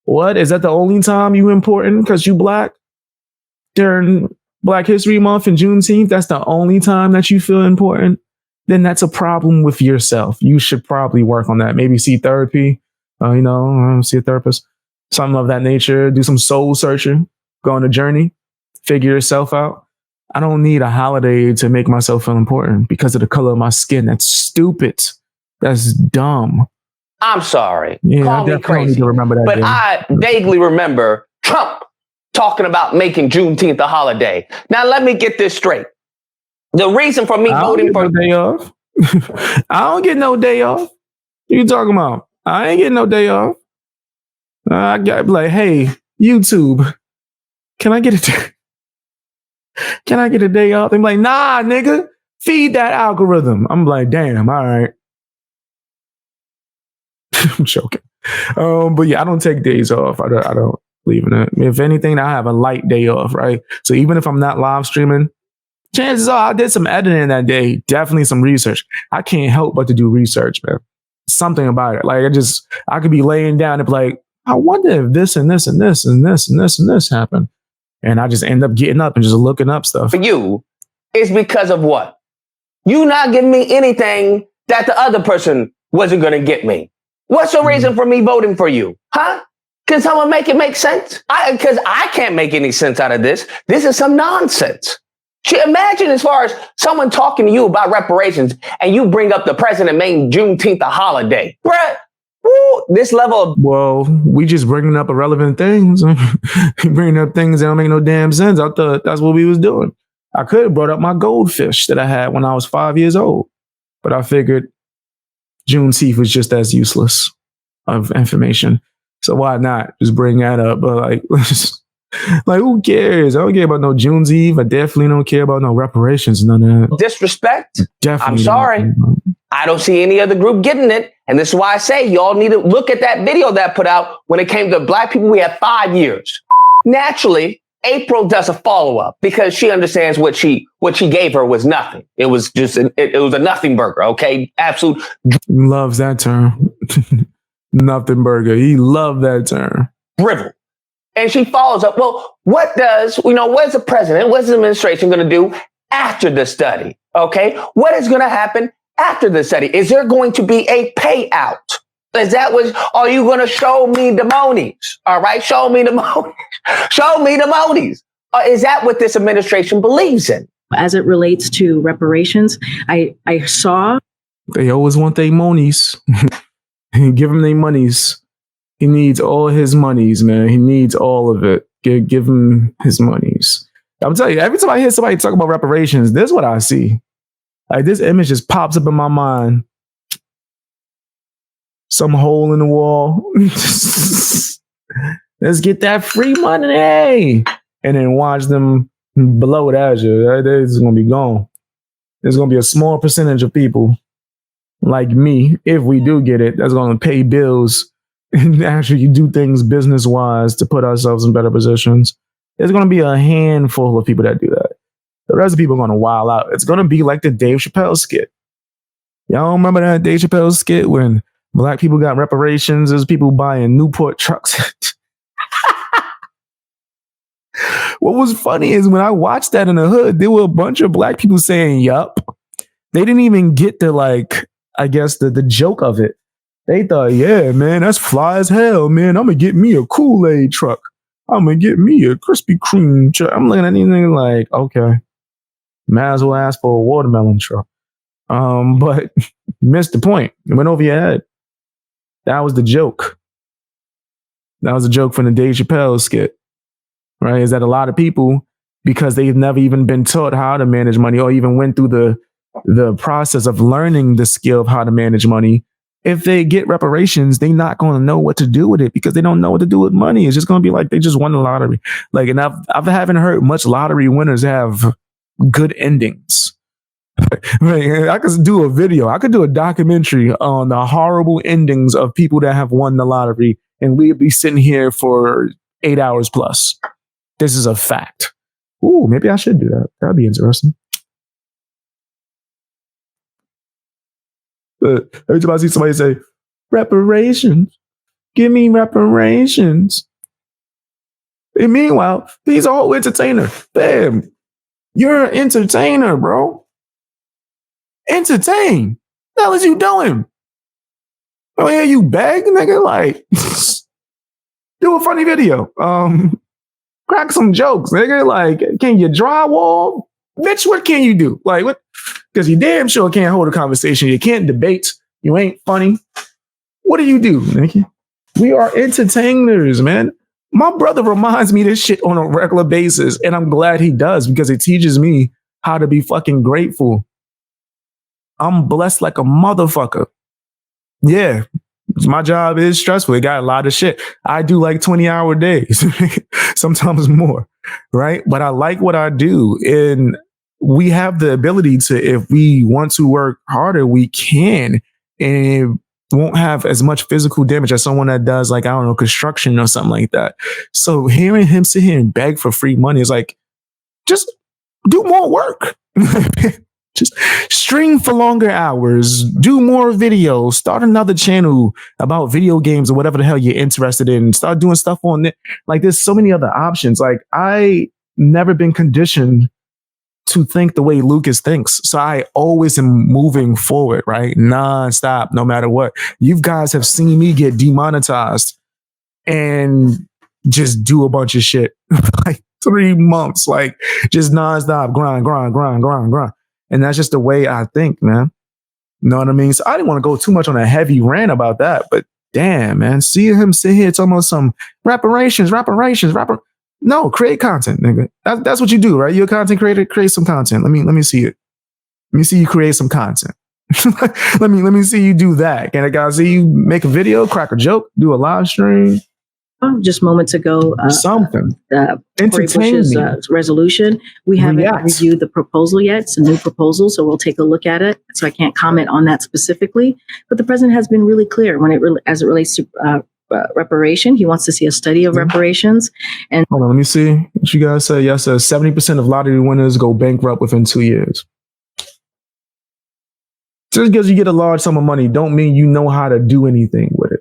What? Is that the only time you important because you Black? During Black History Month and Juneteenth, that's the only time that you feel important? Then that's a problem with yourself. You should probably work on that. Maybe see therapy, see a therapist, something of that nature. Do some soul searching, go on a journey, figure yourself out. I don't need a holiday to make myself feel important because of the color of my skin. That's stupid. That's dumb. I'm sorry. Yeah, Call me crazy. Need to remember that but day. I vaguely remember Trump talking about making Juneteenth a holiday. Now, let me get this straight. The reason for me voting for... No day off. I don't get no day off. What you talking about? I ain't getting no day off. I got like, hey, YouTube, can I get a day off? They're like, nah, nigga, feed that algorithm. I'm like, damn, all right. I'm joking. But yeah, I don't take days off. I don't believe in it. If anything, I have a light day off, right? So even if I'm not live streaming, chances are I did some editing that day, definitely some research. I can't help but to do research, man. Something about it. Like I could be laying down and be like, I wonder if this and this and this and this and this and this happened. And I just end up getting up and just looking up stuff. For you, it's because of what? You not giving me anything that the other person wasn't going to get me. What's the reason for me voting for you? Huh? Can someone make it make sense? Because I can't make any sense out of this. This is some nonsense. Imagine as far as someone talking to you about reparations and you bring up the president made Juneteenth a holiday. Bruh, this level of... Well, we just bringing up irrelevant things. Bringing up things that don't make no damn sense. I thought that's what we was doing. I could have brought up my goldfish that I had when I was 5 years old. But I figured Juneteenth was just as useless of information. So why not just bring that up? But like who cares? I don't care about no Juneteenth. I definitely don't care about no reparations. None of that. Disrespect? Definitely. I'm sorry. I don't see any other group getting it. And this is why I say y'all need to look at that video that I put out when it came to Black people. We had 5 years. Naturally, April does a follow-up because she understands what she gave her was nothing. It was just it was a nothing burger. Okay, absolute Loves that term. Nothing burger. He loved that term. drivel. And she follows up. Well, what is the president, what's the administration going to do after the study? Okay, what is going to happen after the study? Is there going to be a payout? Is that what? Are you going to show me the monies? All right, show me the monies. Show me the monies. Is that what this administration believes in? As it relates to reparations, I saw. They always want their monies. Give him their monies. He needs all his monies, man. He needs all of it. Give him his monies. I'm telling you, every time I hear somebody talk about reparations, this is what I see. Like, this image just pops up in my mind. Some hole in the wall. Let's get that free money. And then watch them blow it at you. It's going to be gone. There's going to be a small percentage of people like me, if we do get it, that's going to pay bills and actually do things business-wise to put ourselves in better positions. There's going to be a handful of people that do that. The rest of the people are going to wild out. It's going to be like the Dave Chappelle skit. Y'all remember that Dave Chappelle skit when Black people got reparations? There's people buying Newport trucks. What was funny is when I watched that in the hood, there were a bunch of Black people saying, yup. They didn't even get the, like, I guess the joke of it. They thought, yeah, man, that's fly as hell, man. I'm going to get me a Kool-Aid truck. I'm going to get me a Krispy Kreme truck. I'm looking at anything like, okay, might as well ask for a watermelon truck. But missed the point. It went over your head. That was the joke. That was a joke from the Dave Chappelle skit, right? Is that a lot of people, because they've never even been taught how to manage money or even went through the process of learning the skill of how to manage money. If they get reparations, they're not going to know what to do with it because they don't know what to do with money. It's just going to be like they just won the lottery. Like, and I haven't heard much lottery winners have good endings. I could do a video. I could do a documentary on the horrible endings of people that have won the lottery, and we'd be sitting here for 8 hours plus. This is a fact. Ooh, maybe I should do that. That'd be interesting. But every time I see somebody say, reparations, give me reparations. And meanwhile, he's a whole entertainer. Bam, you're an entertainer, bro. Entertain. What the hell is you doing? Oh, yeah, you beg, nigga? Like, do a funny video. Crack some jokes, nigga. Like, can you drywall? Bitch, what can you do? Like, what? Because you damn sure can't hold a conversation. You can't debate. You ain't funny. What do you do, nigga? We are entertainers, man. My brother reminds me this shit on a regular basis, and I'm glad he does because it teaches me how to be fucking grateful. I'm blessed like a motherfucker. Yeah, my job is stressful. It got a lot of shit. I do like 20-hour days, sometimes more, right? But I like what I do. And we have the ability to, if we want to work harder, we can. And it won't have as much physical damage as someone that does, like, I don't know, construction or something like that. So hearing him sit here and beg for free money is like, just do more work. Just stream for longer hours, do more videos, start another channel about video games or whatever the hell you're interested in. Start doing stuff on it. Like, there's so many other options. Like, I never been conditioned to think the way Lucas thinks. So I always am moving forward, right? Non-stop, no matter what. You guys have seen me get demonetized and just do a bunch of shit. Like 3 months, like just non-stop grind. And that's just the way I think, man. You know what I mean? So I didn't want to go too much on a heavy rant about that, but damn, man, see him sit here talking about some reparations. No, create content, nigga. That's what you do, right? You're a content creator. Create some content. Let me see it. Let me see you create some content. let me see you do that. Can I gotta see you make a video, crack a joke, do a live stream? Just moments ago, something. Cory Bush's resolution. We haven't reviewed the proposal yet. It's a new proposal, so we'll take a look at it. So I can't comment on that specifically. But the president has been really clear when as it relates to reparation. He wants to see a study of reparations. And hold on, let me see what you guys say. Yes, 70% of lottery winners go bankrupt within 2 years. Just because you get a large sum of money don't mean you know how to do anything with it,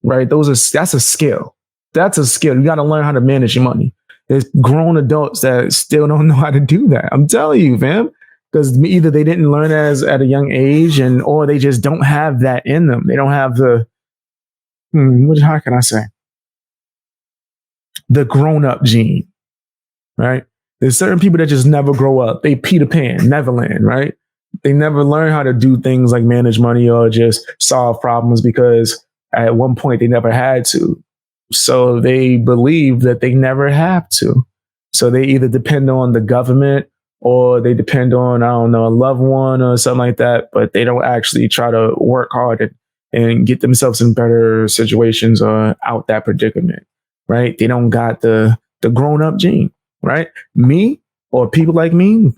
right? That's a skill. That's a skill. You got to learn how to manage your money. There's grown adults that still don't know how to do that. I'm telling you, fam, because either they didn't learn at a young age, or they just don't have that in them. They don't have how can I say, the grown up gene, right? There's certain people that just never grow up. They Peter Pan, Neverland, right? They never learn how to do things like manage money or just solve problems because at one point they never had to. So they believe that they never have to. So they either depend on the government or they depend on, I don't know, a loved one or something like that, but they don't actually try to work hard and get themselves in better situations or out that predicament, right? They don't got the grown up gene, right? Me or people like me,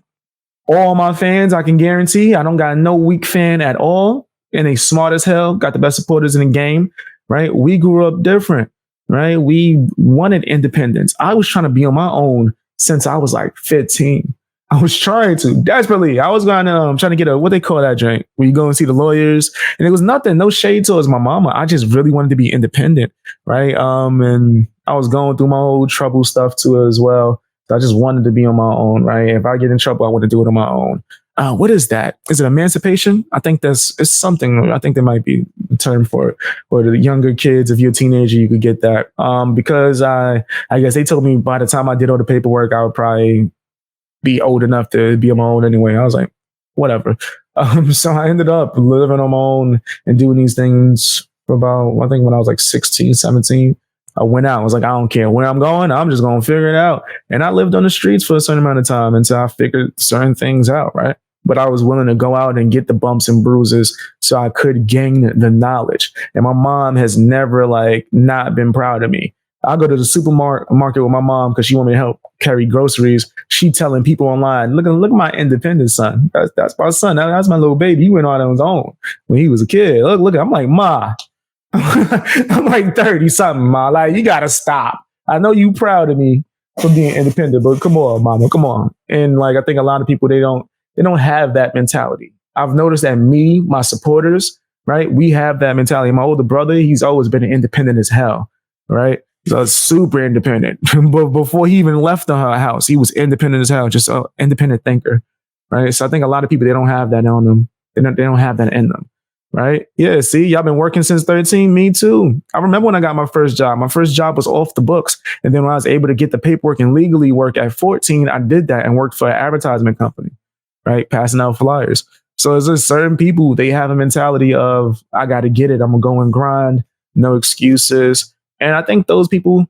all my fans, I can guarantee I don't got no weak fan at all. And they smart as hell, got the best supporters in the game, right? We grew up different, right? We wanted independence. I was trying to be on my own since I was like 15. I was trying to desperately. I was going trying to get what they call that drink where you go and see the lawyers. And it was nothing, no shade towards my mama. I just really wanted to be independent, right? And I was going through my old trouble stuff too as well. So I just wanted to be on my own, right? If I get in trouble, I want to do it on my own. What is that? Is it emancipation? I think it's something. I think there might be a term for it. For the younger kids, if you're a teenager, you could get that. Because I guess they told me by the time I did all the paperwork, I would probably be old enough to be on my own anyway. I was like, whatever. So I ended up living on my own and doing these things for about, I think when I was like 16, 17. I went out. I was like, I don't care where I'm going. I'm just going to figure it out. And I lived on the streets for a certain amount of time until I figured certain things out, right? But I was willing to go out and get the bumps and bruises so I could gain the knowledge. And my mom has never not been proud of me. I go to the supermarket with my mom because she want me to help carry groceries. She telling people online, look at my independent son. That's my son. That's my little baby. He went out on his own when he was a kid. Look. I'm like, Ma. I'm like 30 something, Ma. Like, you gotta stop. I know you proud of me for being independent, but come on, Mama, come on. And I think a lot of people they don't have that mentality. I've noticed that my supporters, right? We have that mentality. My older brother, he's always been independent as hell, right? He's super independent. But before he even left the house, he was independent as hell, just an independent thinker, right? So I think a lot of people they don't have that on them. They don't have that in them. Right? Yeah. See, y'all been working since 13. Me too. I remember when I got my first job. My first job was off the books. And then when I was able to get the paperwork and legally work at 14, I did that and worked for an advertisement company, right? Passing out flyers. So there's just certain people, they have a mentality of, I got to get it. I'm going to go and grind. No excuses. And I think those people,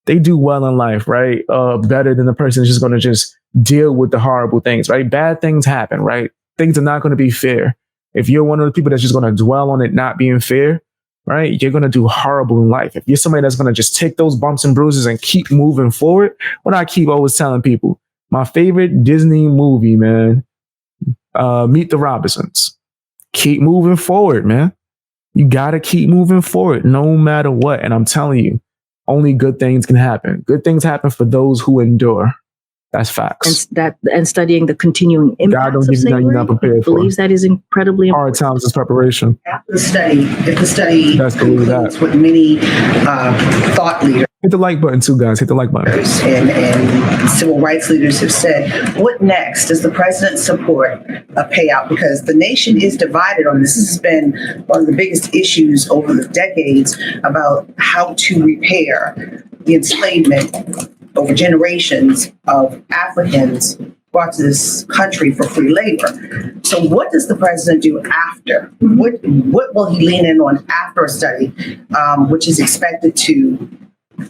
they do well in life, right? Better than the person who's just going to just deal with the horrible things, right? Bad things happen, right? Things are not going to be fair. If you're one of the people that's just going to dwell on it not being fair, right, you're going to do horrible in life. If you're somebody that's going to just take those bumps and bruises and keep moving forward, what I keep always telling people, my favorite Disney movie, man, Meet the Robinsons. Keep moving forward, man. You got to keep moving forward no matter what. And I'm telling you, only good things can happen. Good things happen for those who endure. That's facts. And studying the continuing impacts of slavery, not prepared believes that is incredibly important. Hard times is preparation. After the study, if the study concludes what many thought leaders, hit the like button too, guys. Hit the like button. And civil rights leaders have said, what next? Does the president support a payout? Because the nation is divided on this. This has been one of the biggest issues over the decades about how to repair the enslavement over generations of Africans brought to this country for free labor. So what does the president do after? What will he lean in on after a study, which is expected to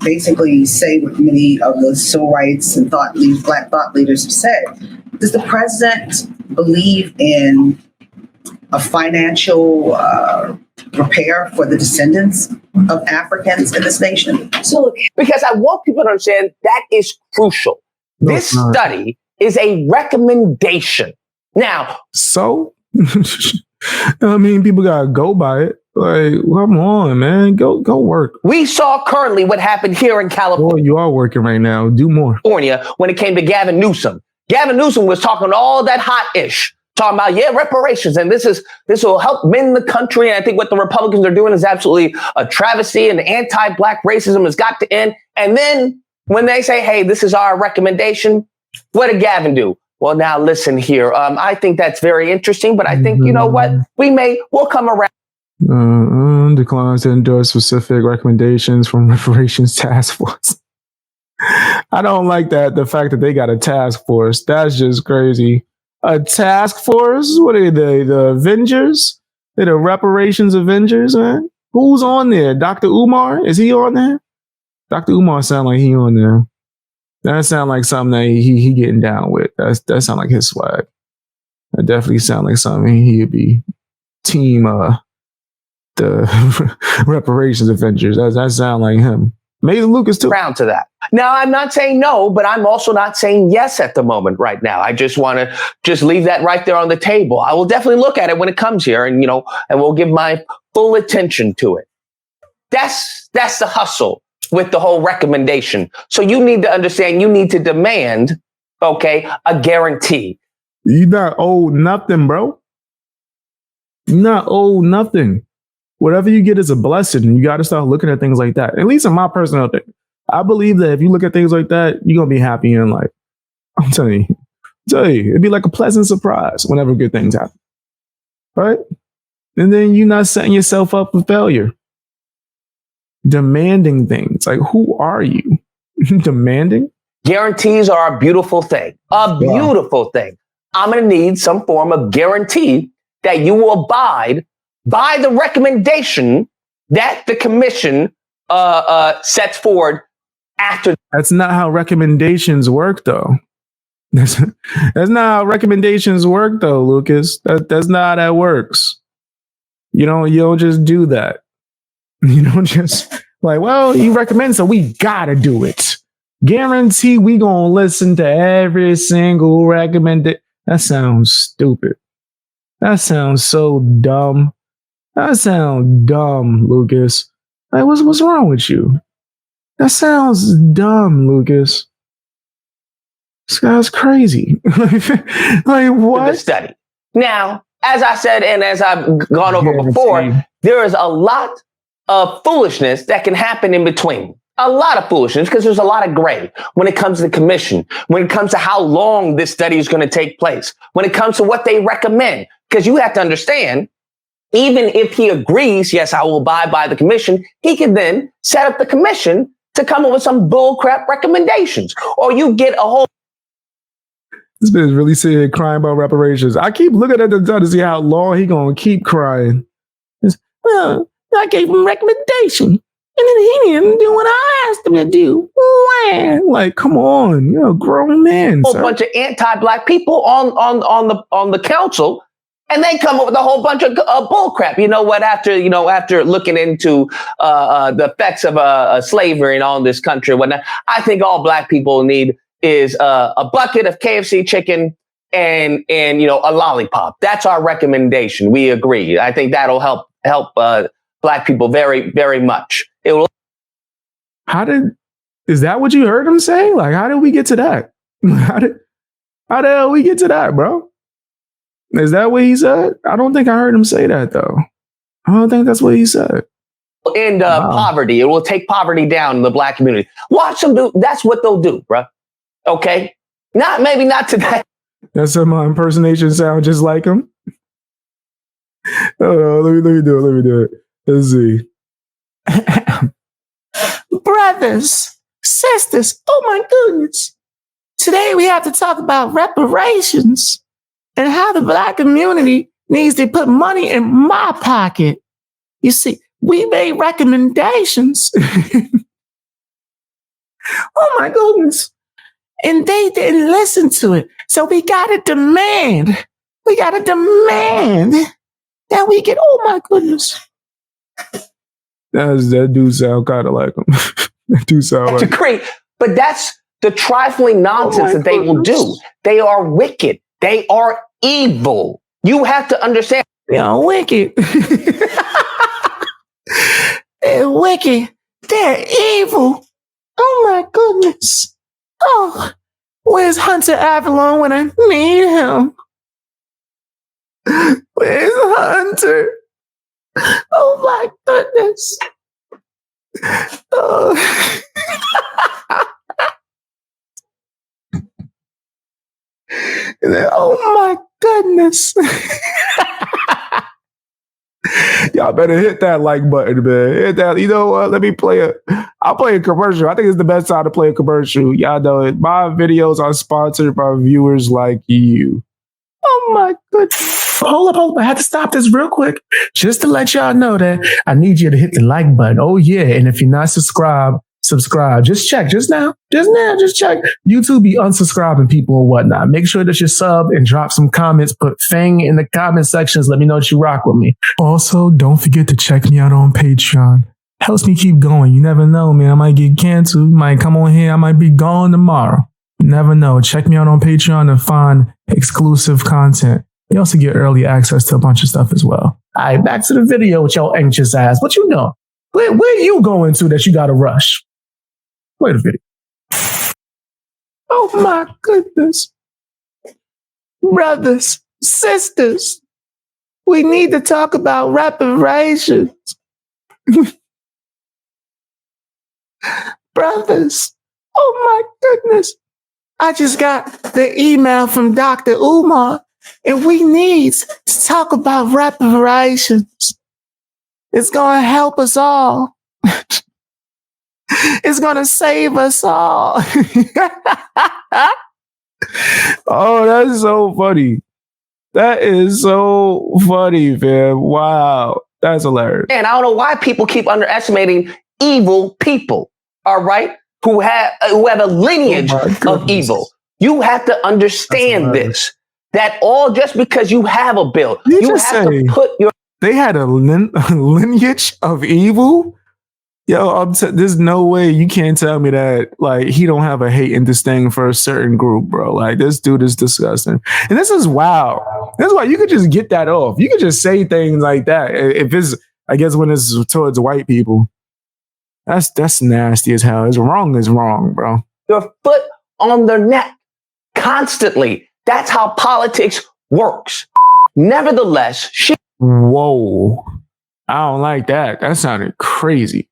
basically say what many of the civil rights and Black thought leaders have said? Does the president believe in a financial repair for the descendants of Africans in this nation? So, because I want people to understand that is crucial. This study is a recommendation. Now, so I mean, people gotta go by it. Like, come on, man, go work. We saw currently what happened here in California. Boy, you are working right now. Do more. When it came to Gavin Newsom. Gavin Newsom was talking all that hot-ish, talking about, reparations, and this will help mend the country. And I think what the Republicans are doing is absolutely a travesty, and anti-Black racism has got to end. And then when they say, hey, this is our recommendation, what did Gavin do? Well, now listen here. I think that's very interesting, but I think, you know what? We'll come around. Declines to endorse specific recommendations from Reparations Task Force. I don't like that. The fact that they got a task force. That's just crazy. A task force? What are they? The Avengers? They're the Reparations Avengers, man? Who's on there? Dr. Umar? Is he on there? Dr. Umar sound like he on there. That sound like something that he getting down with. That sound like his swag. That definitely sound like something he'd be team the Reparations Avengers. That sound like him. Maybe Lucas too. Round to that. Now, I'm not saying no, but I'm also not saying yes at the moment right now. I just want to just leave that right there on the table. I will definitely look at it when it comes here, and and we'll give my full attention to it. That's the hustle with the whole recommendation. So you need to understand, you need to demand, okay, a guarantee. You're not owed nothing, bro. You're not owed nothing. Whatever you get is a blessing. You got to start looking at things like that. At least in my personal thing, I believe that if you look at things like that, you're going to be happy in life. I'm telling you, it'd be like a pleasant surprise whenever good things happen. Right? And then you're not setting yourself up for failure. Demanding things. Like, who are you? Demanding? Guarantees are a beautiful thing. A beautiful thing. I'm going to need some form of guarantee that you will abide by the recommendation that the commission sets forward after. That's not how recommendations work, though. That's not how recommendations work, though, Lucas. That's not how that works. You don't just do that. You don't just like, well, you recommend, so we gotta do it. Guarantee we gonna listen to every single recommendation. That sounds stupid. That sounds so dumb. That sounds dumb, Lucas. Like, what's wrong with you? That sounds dumb, Lucas. This guy's crazy. Like what? The study. Now, as I said, and as I've gone over before, there is a lot of foolishness that can happen in between. A lot of foolishness, because there's a lot of gray when it comes to the commission, when it comes to how long this study is going to take place, when it comes to what they recommend. Because you have to understand, even if he agrees, yes, I will abide by the commission, he can then set up the commission to come up with some bullcrap recommendations. Or you get a whole... This man is really sitting here crying about reparations. I keep looking at the judge to see how long he gonna keep crying. Well, I gave him a recommendation, and then he didn't do what I asked him to do. Like, come on, you're a grown man. A whole bunch of anti-Black people on the council, and they come up with a whole bunch of bullcrap. You know what? After looking into the effects of slavery and all in this country and whatnot, I think all Black people need is a bucket of KFC chicken and a lollipop. That's our recommendation. We agree. I think that'll help Black people very, very much. It will. Is that what you heard him say? Like, how did we get to that? How the hell we get to that, bro? Is that what he said? I don't think I heard him say that, though. I don't think that's what he said. And poverty. It will take poverty down in the Black community. Watch them do. That's what they'll do, bro. Okay? Maybe not today. That's how my impersonation sound just like him. Oh, let me do it. Let's see. Brothers, sisters, oh my goodness. Today we have to talk about reparations and how the Black community needs to put money in my pocket. You see, we made recommendations. Oh my goodness. And they didn't listen to it. So we got to demand that we get, oh my goodness. That do sound kind of like him. That do sound like him. Great. But that's the trifling nonsense that they will do. They are wicked. They are evil. You have to understand. wicked. They're wicked. They're evil. Oh my goodness. Oh, where's Hunter Avallone when I need him? Where's Hunter? Oh my goodness. Oh. Oh my goodness. Y'all better hit that like button, man. Hit that. You know what? I'll play a commercial. I think it's the best time to play a commercial. Y'all know it. My videos are sponsored by viewers like you. Oh my goodness. Hold up. I had to stop this real quick. Just to let y'all know that I need you to hit the like button. Oh yeah. And if you're not subscribed, subscribe. Just check. Just now. Just check. YouTube be unsubscribing people or whatnot. Make sure that you sub and drop some comments. Put Fang in the comment sections. Let me know that you rock with me. Also, don't forget to check me out on Patreon. Helps me keep going. You never know, man. I might get canceled. Might come on here. I might be gone tomorrow. Never know. Check me out on Patreon and find exclusive content. You also get early access to a bunch of stuff as well. All right, back to the video with your anxious ass. What you know? Where you going to that you got to rush? Play the video. Oh my goodness. Brothers, sisters, we need to talk about reparations. Brothers, oh my goodness. I just got the email from Dr. Umar, and we need to talk about reparations. It's going to help us all. It's going to save us all. Oh, that's so funny. That is so funny, man. Wow. That's hilarious. And I don't know why people keep underestimating evil people, all right? Who have a lineage of evil. You have to understand this. That all just because you have a bill, you have to put your... They had a lineage of evil? Yo, there's no way you can't tell me that, like, he don't have a hate and disdain for a certain group, bro. Like, this dude is disgusting. And this is wow. That's why you could just get that off. You could just say things like that. If it's, I guess when it's towards white people. That's nasty as hell. It's wrong, bro. Your foot on their neck constantly. That's how politics works. Nevertheless, Whoa. I don't like that. That sounded crazy.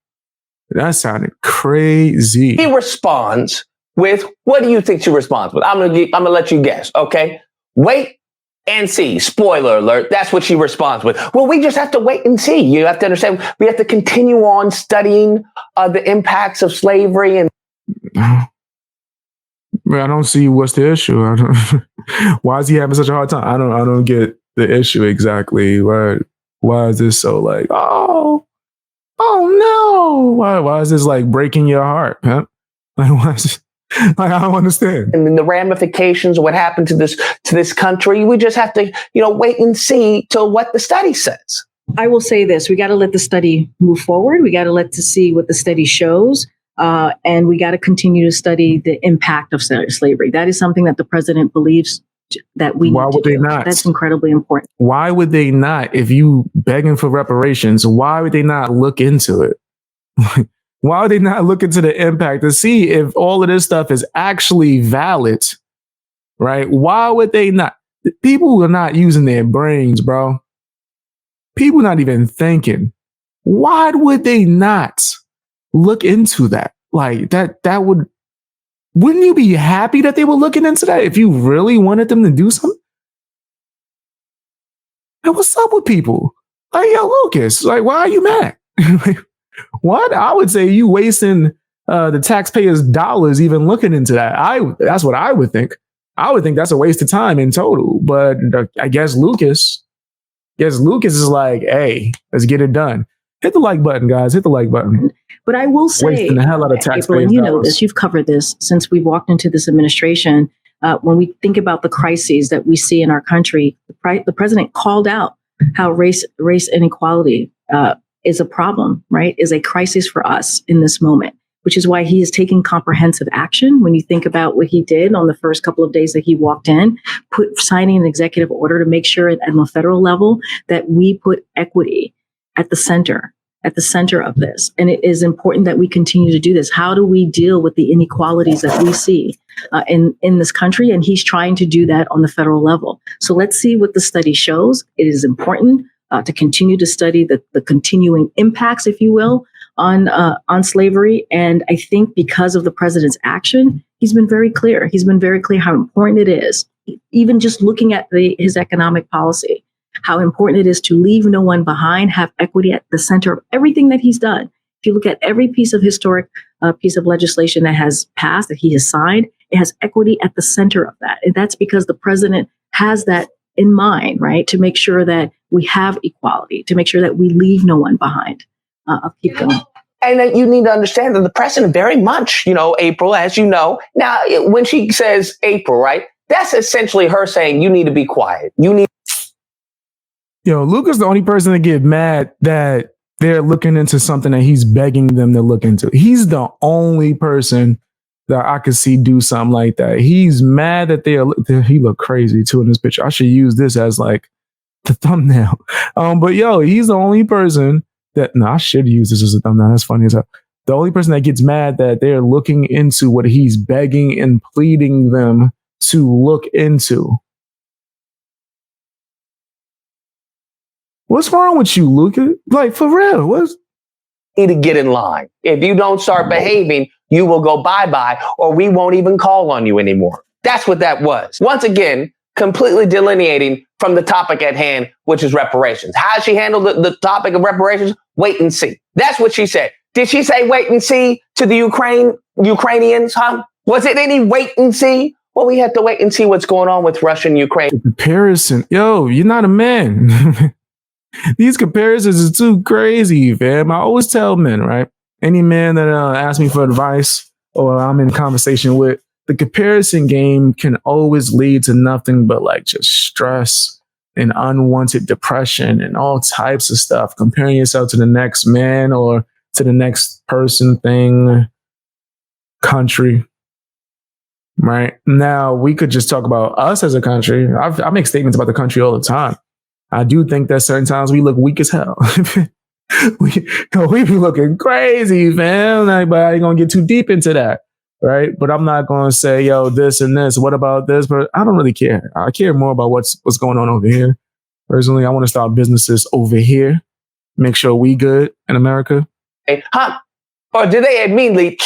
He responds with, what do you think she responds with? I'm gonna let you guess, okay? Wait and see. Spoiler alert. That's what she responds with. Well, we just have to wait and see. You have to understand. We have to continue on studying the impacts of slavery. And I don't see what's the issue. Why is he having such a hard time? I don't get the issue exactly. Why is this so like, oh no? Why is this like breaking your heart? Huh? Like, why is this? Like, I don't understand. And the ramifications of what happened to this country, we just have to, wait and see till what the study says. I will say this: we got to let the study move forward. We got to see what the study shows, and we got to continue to study the impact of slavery. That is something that the president believes that we. Why need would to they do. not? That's incredibly important. Why would they not? If you begging for reparations, why would they not look into it? Why would they not look into the impact to see if all of this stuff is actually valid? Right? Why would they not? People are not using their brains, bro. People not even thinking. Why would they not look into that? Like that wouldn't you be happy that they were looking into that if you really wanted them to do something? And what's up with people? Like, yo, Lucas, like, why are you mad? What? I would say you wasting the taxpayers' dollars even looking into that. That's what I would think. I would think that's a waste of time in total. But I guess Lucas is like, hey, let's get it done. Hit the like button, guys. Hit the like button. But I will say, wasting the hell out of taxpayers' April, and you know dollars. this, you've covered this since we've walked into this administration. When we think about the crises that we see in our country, the president called out how race inequality is a problem, right? Is a crisis for us in this moment. which is why he is taking comprehensive action. When you think about what he did on the first couple of days that he walked in, signing an executive order to make sure at the federal level that we put equity at the center of this. And it is important that we continue to do this. How do we deal with the inequalities that we see in this country? And he's trying to do that on the federal level. So let's see what the study shows. It is important to continue to study the continuing impacts, if you will, on slavery. And I think because of the president's action, he's been very clear. He's been very clear how important it is, even just looking at his economic policy, how important it is to leave no one behind, have equity at the center of everything that he's done. If you look at every piece of historic piece of legislation that has passed, that he has signed, it has equity at the center of that. And that's because the president has that in mind, right? To make sure that we have equality, to make sure that we leave no one behind. I'll keep going. And you need to understand that the president very much, April, as you know. Now, when she says April, right, that's essentially her saying you need to be quiet. Luke is the only person to get mad that they're looking into something that he's begging them to look into. He's the only person that I could see do something like that. He's mad that he look crazy too in this picture. I should use this as like the thumbnail. But he's the only person I should use this as a thumbnail. That's funny as hell. The only person that gets mad that they're looking into what he's begging and pleading them to look into. What's wrong with you, Luca? Like, for real, need to get in line. If you don't start behaving, you will go bye-bye, or we won't even call on you anymore. That's what that was. Once again, completely delineating from the topic at hand, which is reparations. How she handled the topic of reparations? Wait and see. That's what she said. Did she say wait and see to the Ukrainians, huh? Was it any wait and see? Well, we have to wait and see what's going on with Russia and Ukraine. The comparison. You're not a man. These comparisons is too crazy, fam. I always tell men, right? Any man that asks me for advice or I'm in conversation with, the comparison game can always lead to nothing but like just stress and unwanted depression and all types of stuff. Comparing yourself to the next man or to the next person, thing, country. Right now, we could just talk about us as a country. I make statements about the country all the time. I do think that certain times we look weak as hell. we be looking crazy, man. But I ain't gonna get too deep into that, right? But I'm not gonna say, this and this. What about this? But I don't really care. I care more about what's going on over here. Personally, I want to start businesses over here. Make sure we good in America. Huh? Or do they immediately?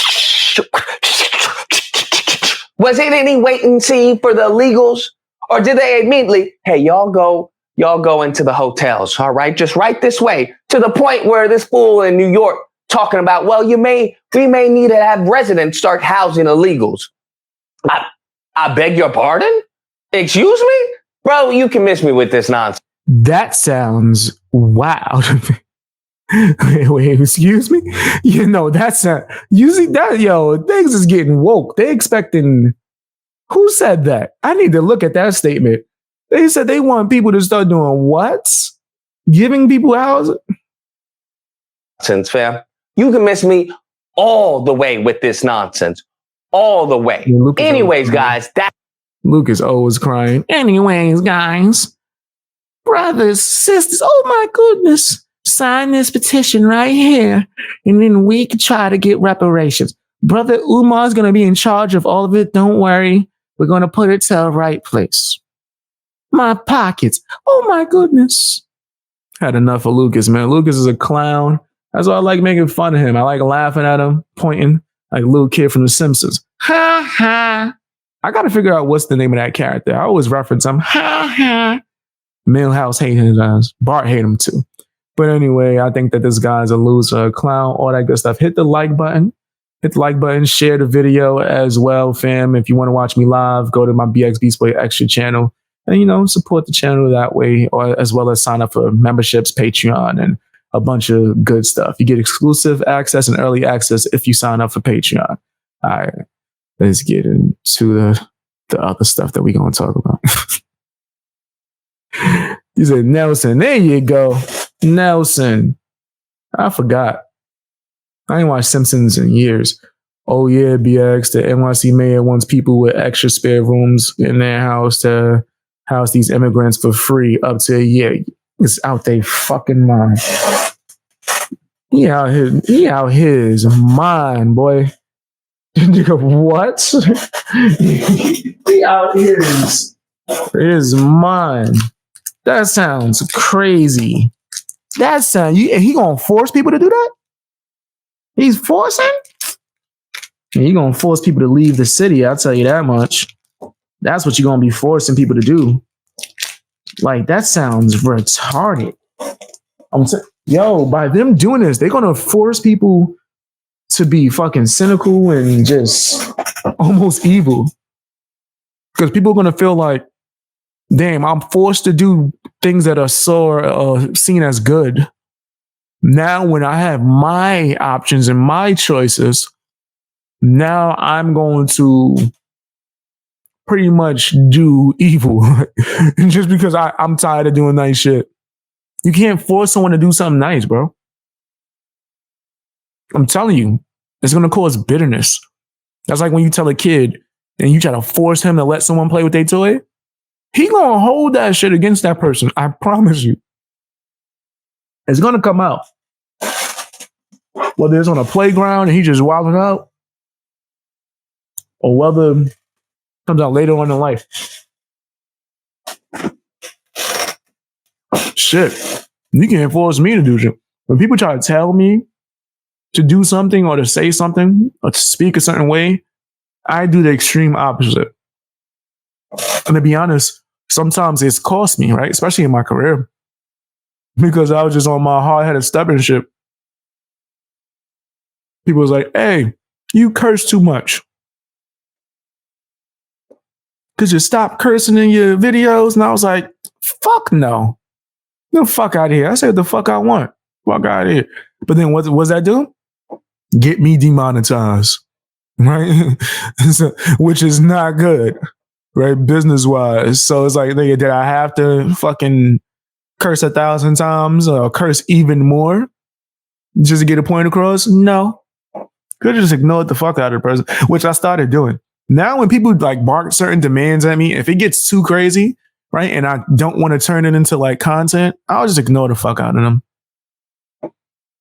Was it any wait and see for the illegals? Or did they immediately, hey, y'all go into the hotels, all right? Just right this way, to the point where this fool in New York talking about, well, we may need to have residents start housing illegals. I beg your pardon? Excuse me? Bro, you can miss me with this nonsense. That sounds wild. Wait, excuse me? That's you see that, things is getting woke. They expecting, who said that? I need to look at that statement. They said they want people to start doing what? Giving people houses? Since fam, you can miss me all the way with this nonsense. All the way. Yeah, anyways, guys, Lucas always crying. Anyways, guys. Brothers, sisters, oh my goodness. Sign this petition right here. And then we can try to get reparations. Brother Umar's going to be in charge of all of it. Don't worry. We're going to put it to the right place. My pockets. Oh my goodness. Had enough of Lucas, man. Lucas is a clown. That's why I like making fun of him. I like laughing at him, pointing like a little kid from The Simpsons. Ha ha. I got to figure out what's the name of that character. I always reference him. Ha ha. Millhouse hated his ass. Bart hated him too. But anyway, I think that this guy's a loser, a clown, all that good stuff. Hit the like button. Hit the like button. Share the video as well, fam. If you want to watch me live, go to my BX Beast Boy Extra channel and, support the channel that way, or as well as sign up for memberships, Patreon, and a bunch of good stuff. You get exclusive access and early access if you sign up for Patreon. All right, let's get into the other stuff that we're going to talk about. You said Nelson. There you go. Nelson. I forgot. I ain't watched Simpsons in years. Oh yeah, BX, the NYC mayor wants people with extra spare rooms in their house to house these immigrants for free up to a year. It's out they fucking mind. He out his mind, boy. Nigga, what? He out his mind. That sounds crazy. That sound he gonna force people to do that? He's forcing? He gonna force people to leave the city, I'll tell you that much. That's what you're gonna be forcing people to do. Like, that sounds retarded. Yo, by them doing this, they're gonna force people to be fucking cynical and just almost evil. Because people are gonna feel like, damn, I'm forced to do things that are seen as good. Now, when I have my options and my choices, now I'm going to pretty much do evil just because I'm tired of doing nice shit. You can't force someone to do something nice, bro. I'm telling you, it's going to cause bitterness. That's like when you tell a kid and you try to force him to let someone play with their toy. He going to hold that shit against that person. I promise you. It's going to come out. Whether it's on a playground and he just wilding out, or whether it comes out later on in life. Shit. You can't force me to do shit. When people try to tell me to do something or to say something or to speak a certain way, I do the extreme opposite. And to be honest, sometimes it's cost me, right? Especially in my career. Because I was just on my hard-headed stubborn shit. People was like, hey, you curse too much. Could you stop cursing in your videos? And I was like, fuck no. Get the fuck out of here. I said the fuck I want. Fuck out of here. But then what's that do? Get me demonetized. Right? So, which is not good. Right? Business-wise. So it's like, did I have to fucking curse 1,000 times or curse even more just to get a point across? No. Could have just ignored the fuck out of the person, which I started doing. Now when people like bark certain demands at me, if it gets too crazy, right, and I don't want to turn it into like content, I'll just ignore the fuck out of them.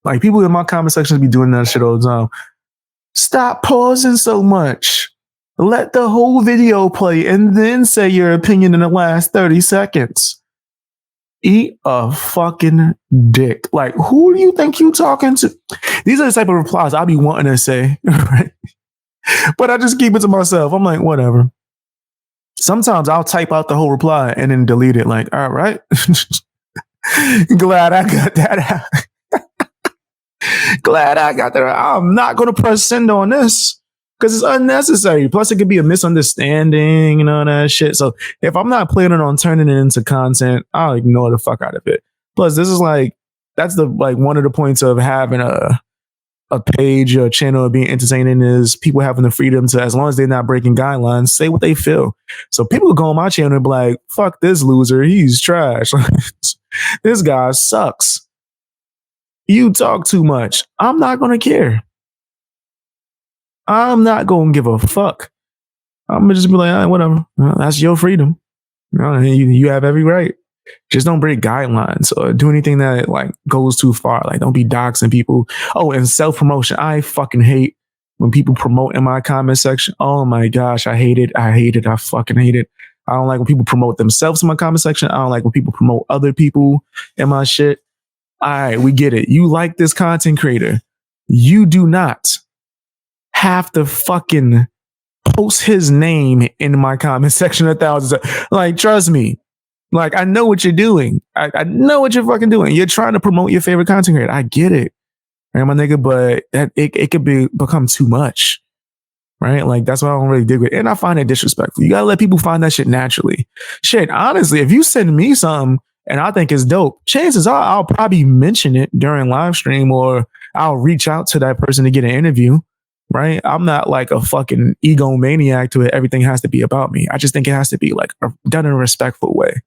Like, people in my comment sections be doing that shit all the time. Stop pausing so much. Let the whole video play and then say your opinion in the last 30 seconds. Eat a fucking dick. Like, who do you think you talking to? These are the type of replies I'll be wanting to say, right? But I just keep it to myself. I'm like, whatever. Sometimes I'll type out the whole reply and then delete it. Like, all right. Glad I got that out. Glad I got that out. I'm not going to press send on this because it's unnecessary. Plus, it could be a misunderstanding and all that shit. So if I'm not planning on turning it into content, I'll ignore the fuck out of it. Plus, this is like, that's the like one of the points of having a page or a channel of being entertaining is people having the freedom to, as long as they're not breaking guidelines, say what they feel. So people go on my channel and be like, fuck this loser, he's trash. This guy sucks. You talk too much. I'm not going to care. I'm not going to give a fuck. I'm going to just be like, all right, whatever. Well, that's your freedom. You have every right. Just don't break guidelines or do anything that like goes too far. Like, don't be doxing people. Oh, and self-promotion. I fucking hate when people promote in my comment section. Oh my gosh, I hate it. I fucking hate it. I don't like when people promote themselves in my comment section. I don't like when people promote other people in my shit. All right, we get it. You like this content creator. You do not have to fucking post his name in my comment section 1,000 times. Like, trust me. Like, I know what you're doing. I know what you're fucking doing. You're trying to promote your favorite content creator. I get it. Right, my nigga, but it could become too much. Right? Like, that's what I don't really dig with. And I find it disrespectful. You gotta let people find that shit naturally. Shit, honestly, if you send me something and I think it's dope, chances are I'll probably mention it during live stream or I'll reach out to that person to get an interview. Right? I'm not like a fucking egomaniac to it. Everything has to be about me. I just think it has to be like done in a respectful way.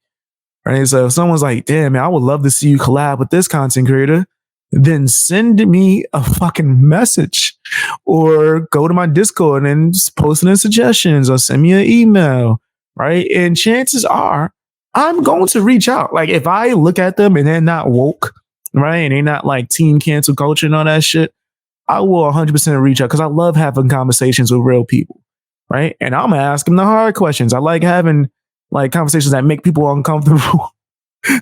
Right. So if someone's like, damn, man, I would love to see you collab with this content creator. then send me a fucking message or go to my Discord and just post in suggestions or send me an email, right? And chances are I'm going to reach out. Like if I look at them and they're not woke, right? And they're not like teen cancel culture and all that shit, I will 100% reach out because I love having conversations with real people, right? And I'm gonna ask them the hard questions. I like having like conversations that make people uncomfortable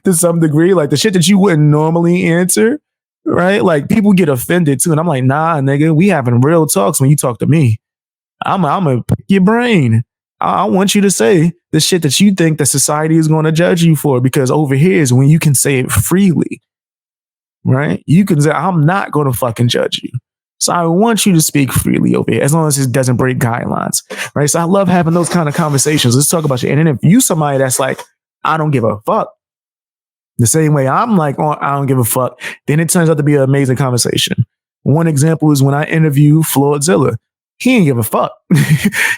to some degree, like the shit that you wouldn't normally answer, right? Like people get offended too, and I'm like, nah, nigga, we having real talks when you talk to me. I'm gonna pick your brain. I want you to say the shit that you think that society is going to judge you for, because over here is when you can say it freely, right? You can say, I'm not going to fucking judge you. So I want you to speak freely over here, as long as it doesn't break guidelines, right? So I love having those kind of conversations. Let's talk about shit. And then if you somebody that's like, I don't give a fuck, the same way I'm like, oh, I don't give a fuck, then it turns out to be an amazing conversation. One example is when I interviewed Floydzilla. He didn't give a fuck.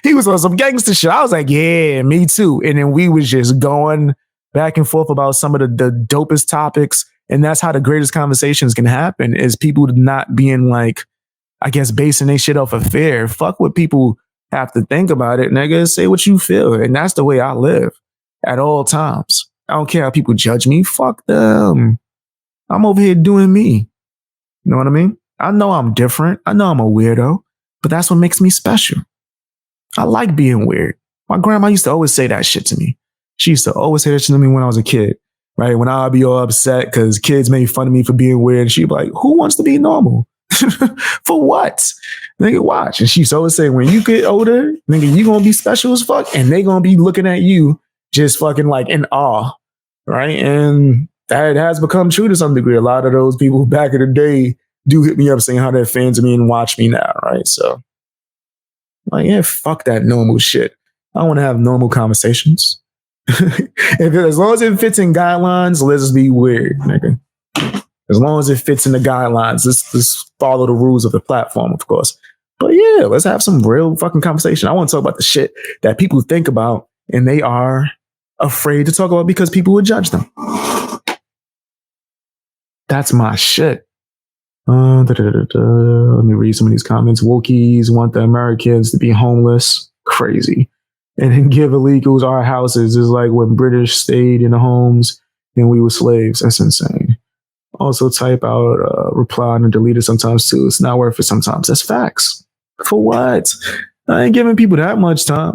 He was on some gangster shit. I was like, yeah, me too. And then we was just going back and forth about some of the dopest topics. And that's how the greatest conversations can happen, is people not being like, I guess, basing their shit off of fear. Fuck what people have to think about it, nigga. Say what you feel. And that's the way I live at all times. I don't care how people judge me. Fuck them. I'm over here doing me. You know what I mean? I know I'm different. I know I'm a weirdo, but that's what makes me special. I like being weird. My grandma used to always say that shit to me. She used to always say that shit to me when I was a kid, right? When I'd be all upset because kids made fun of me for being weird. And she'd be like, who wants to be normal? For what? Nigga, watch. And she used to always say, when you get older, nigga, you gonna be special as fuck. And they gonna be looking at you just fucking like in awe, right? And that has become true to some degree. A lot of those people back in the day do hit me up saying how they're fans of me and watch me now, right? So, like, yeah, fuck that normal shit. I want to have normal conversations. As long as it fits in guidelines, let's be weird, nigga. As long as it fits in the guidelines, let's follow the rules of the platform, of course. But yeah, let's have some real fucking conversation. I want to talk about the shit that people think about and they are afraid to talk about because people would judge them. That's my shit. Let me read some of these comments. Wokies want the Americans to be homeless. Crazy. And then give illegals our houses is like when British stayed in the homes and we were slaves. That's insane. Also type out reply and delete it sometimes too. It's not worth it sometimes. That's facts. For what? I ain't giving people that much time.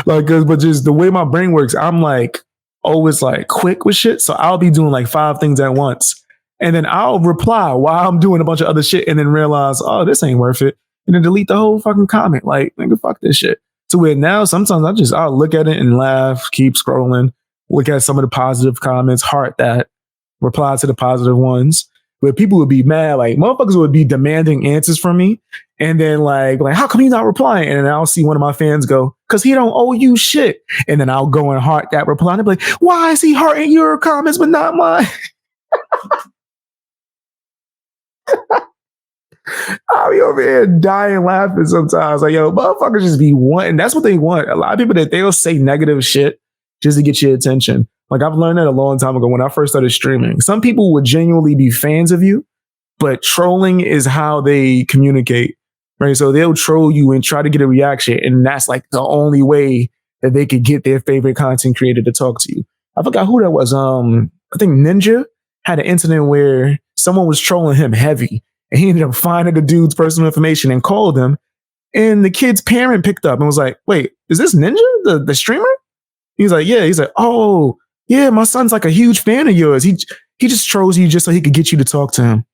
But just the way my brain works, I'm like always like quick with shit. So I'll be doing like 5 things at once. And then I'll reply while I'm doing a bunch of other shit and then realize, oh, this ain't worth it. And then delete the whole fucking comment. Like, nigga, fuck this shit. To where now sometimes I'll look at it and laugh, keep scrolling, look at some of the positive comments, heart that, reply to the positive ones. Where people would be mad, like motherfuckers would be demanding answers from me. And then like, how come you not replying? And then I'll see one of my fans go, cause he don't owe you shit. And then I'll go and heart that reply and be like, why is he hearting your comments but not mine? I'll be over here dying laughing sometimes. Like, yo, motherfuckers just be wanting. That's what they want. A lot of people that they'll say negative shit just to get your attention. Like I've learned that a long time ago when I first started streaming. Some people would genuinely be fans of you, but trolling is how they communicate, right? So they'll troll you and try to get a reaction. And that's like the only way that they could get their favorite content creator to talk to you. I forgot who that was. I think Ninja had an incident where someone was trolling him heavy. And he ended up finding the dude's personal information and called him. And the kid's parent picked up and was like, wait, is this Ninja, the streamer? He's like, yeah. He's like, oh, yeah, my son's like a huge fan of yours. He just trolls you just so he could get you to talk to him.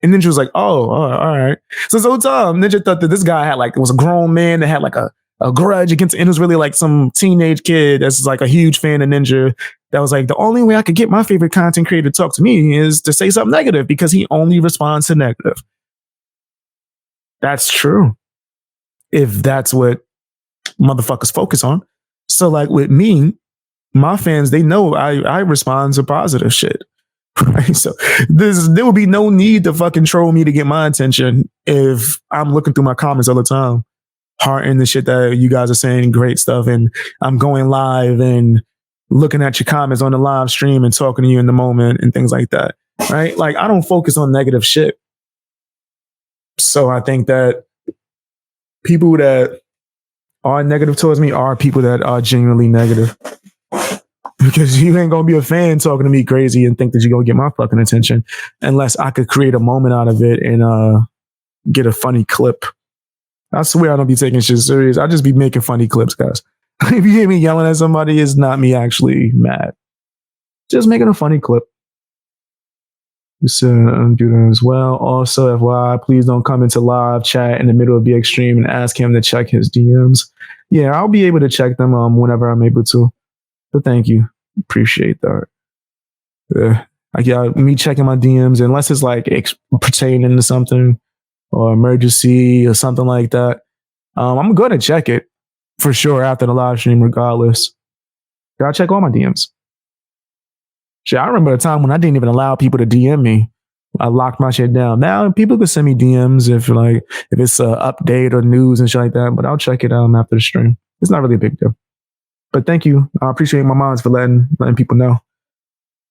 And Ninja was like, oh, all right. So this whole time, Ninja thought that this guy had like, it was a grown man that had like a grudge against, and it was really like some teenage kid that's like a huge fan of Ninja. That was like, the only way I could get my favorite content creator to talk to me is to say something negative because he only responds to negative. That's true. If that's what motherfuckers focus on. So like with me, my fans, they know I respond to positive shit. Right? So there will be no need to fucking troll me to get my attention if I'm looking through my comments all the time, hearting the shit that you guys are saying, great stuff, and I'm going live and looking at your comments on the live stream and talking to you in the moment and things like that. right? Like I don't focus on negative shit. So I think that people that are negative towards me are people that are genuinely negative. Because you ain't gonna be a fan talking to me crazy and think that you're gonna get my fucking attention unless I could create a moment out of it and get a funny clip. I swear I don't be taking shit serious. I just be making funny clips, guys. If you hear me yelling at somebody, it's not me actually mad. Just making a funny clip. So do that as well. Also, FYI, please don't come into live chat in the middle of BX stream and ask him to check his DMs. Yeah, I'll be able to check them whenever I'm able to. But thank you. Appreciate that. Me checking my DMs, unless it's like pertaining to something or emergency or something like that, I'm going to check it for sure after the live stream, regardless. Gotta check all my DMs. Shit, I remember a time when I didn't even allow people to DM me. I locked my shit down. Now people can send me DMs if it's an update or news and shit like that, but I'll check it after the stream. It's not really a big deal. But thank you. I appreciate my moms for letting people know.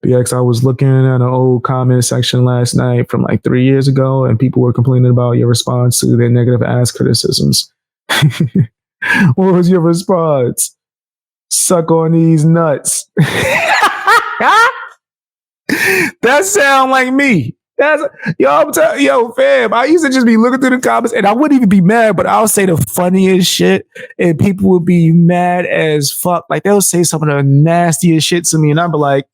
BX, I was looking at an old comment section last night from like 3 years ago, and people were complaining about your response to their negative ass criticisms. What was your response? Suck on these nuts. That sound like me. Yo, fam, I used to just be looking through the comments and I wouldn't even be mad, but I'll say the funniest shit and people would be mad as fuck. Like they'll say some of the nastiest shit to me and I'll be like,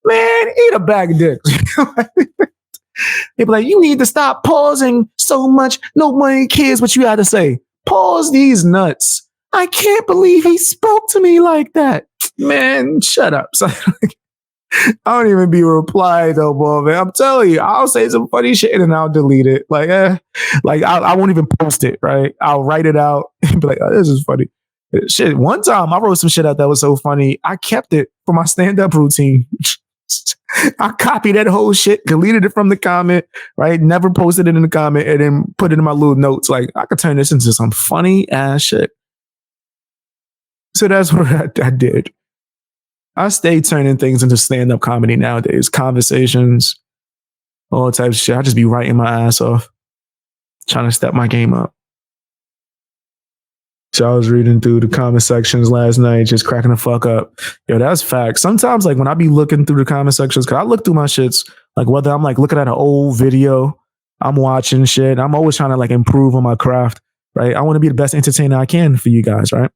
man, eat a bag of dicks. They be like, you need to stop pausing so much. Nobody cares what you had to say. Pause these nuts. I can't believe he spoke to me like that. Man, shut up. So, I don't even be reply though, boy, man. I'm telling you, I'll say some funny shit and then I'll delete it. I won't even post it, right? I'll write it out and be like, oh, this is funny. Shit, one time I wrote some shit out that was so funny. I kept it for my stand-up routine. I copied that whole shit, deleted it from the comment, right? Never posted it in the comment and then put it in my little notes. Like, I could turn this into some funny ass shit. So that's what I did. I stay turning things into stand-up comedy nowadays. Conversations, all types of shit. I just be writing my ass off, trying to step my game up. So I was reading through the comment sections last night, just cracking the fuck up. Yo, that's facts. Sometimes, like, when I be looking through the comment sections, because I look through my shits, like, whether I'm, like, looking at an old video, I'm watching shit. I'm always trying to, like, improve on my craft, right? I want to be the best entertainer I can for you guys, right?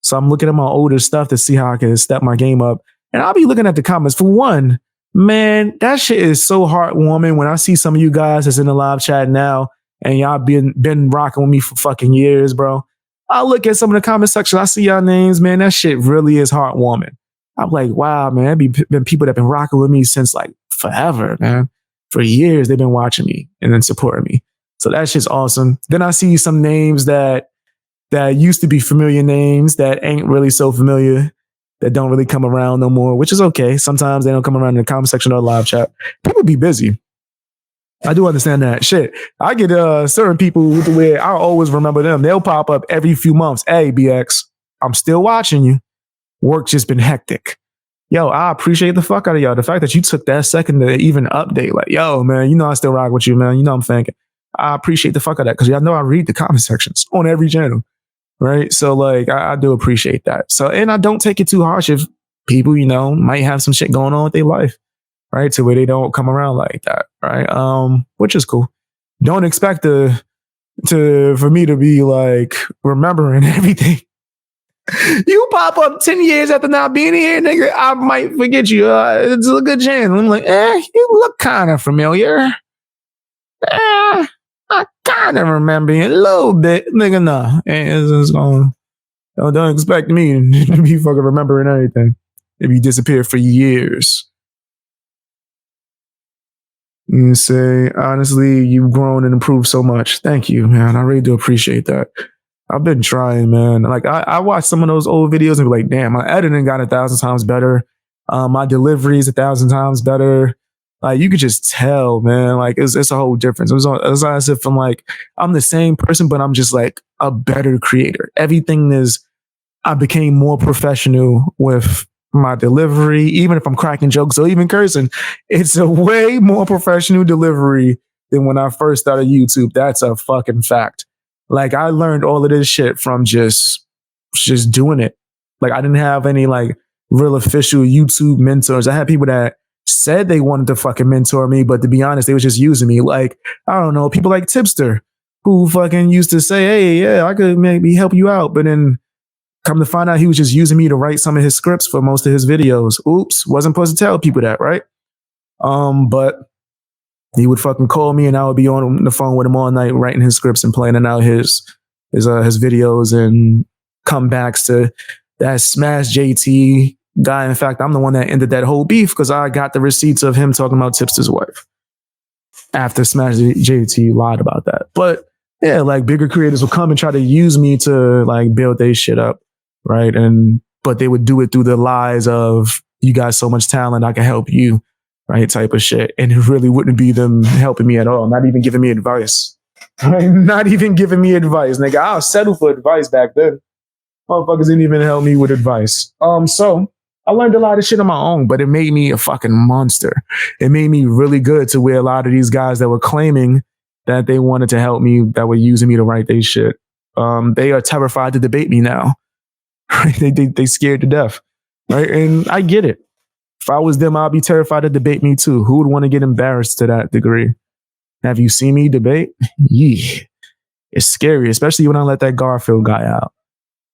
So I'm looking at my older stuff to see how I can step my game up. And I'll be looking at the comments. For one, man, that shit is so heartwarming when I see some of you guys that's in the live chat now and y'all been rocking with me for fucking years, bro. I look at some of the comment section. I see y'all names, man. That shit really is heartwarming. I'm like, wow, man. Been people that been rocking with me since like forever, man. For years, they've been watching me and then supporting me. So that shit's awesome. Then I see some names that used to be familiar names that ain't really so familiar, that don't really come around no more, which is okay. Sometimes they don't come around in the comment section or live chat. People be busy. I do understand that. Shit, I get certain people where I always remember them. They'll pop up every few months. Hey, BX, I'm still watching you. Work just been hectic. Yo, I appreciate the fuck out of y'all. The fact that you took that second to even update, like, yo, man, you know I still rock with you, man. You know I'm thinking. I appreciate the fuck out of that because y'all know I read the comment sections on every channel. Right. So like I do appreciate that. So and I don't take it too harsh if people, you know, might have some shit going on with their life. Right. To where they don't come around like that. Right. Which is cool. Don't expect for me to be like remembering everything. You pop up 10 years after not being here, nigga, I might forget you. It's a good chance. I'm like, you look kind of familiar. I kind of remember you a little bit, nigga. Nah, it's going. Don't expect me to be fucking remembering anything if you disappear for years. You say honestly, you've grown and improved so much. Thank you, man. I really do appreciate that. I've been trying, man. Like I watched some of those old videos and be like, damn, my editing got 1,000 times better. My delivery is 1,000 times better. Like you could just tell, man. Like it's a whole difference. It's as if I'm the same person, but I'm just like a better creator. I became more professional with my delivery, even if I'm cracking jokes or even cursing, it's a way more professional delivery than when I first started YouTube. That's a fucking fact. Like I learned all of this shit from just doing it. Like I didn't have any like real official YouTube mentors. I had people that said they wanted to fucking mentor me, but to be honest, they was just using me. Like, I don't know, people like Tipster who fucking used to say, hey, yeah, I could maybe help you out. But then come to find out he was just using me to write some of his scripts for most of his videos. Oops, wasn't supposed to tell people that, right? But he would fucking call me and I would be on the phone with him all night writing his scripts and planning out his videos and comebacks to that Smash JT guy. In fact, I'm the one that ended that whole beef because I got the receipts of him talking about Tipster's wife after Smash JT lied about that. But yeah, like bigger creators will come and try to use me to like build their shit up, right? But they would do it through the lies of you got so much talent, I can help you, right? Type of shit. And it really wouldn't be them helping me at all, not even giving me advice. Right? Not even giving me advice. Nigga, I'll settle for advice back then. Motherfuckers didn't even help me with advice. So I learned a lot of shit on my own, but it made me a fucking monster. It made me really good to where a lot of these guys that were claiming that they wanted to help me, that were using me to write their shit, they are terrified to debate me now. Right? They scared to death. Right? And I get it. If I was them, I'd be terrified to debate me too. Who would want to get embarrassed to that degree? Have you seen me debate? Yeah. It's scary, especially when I let that Garfield guy out.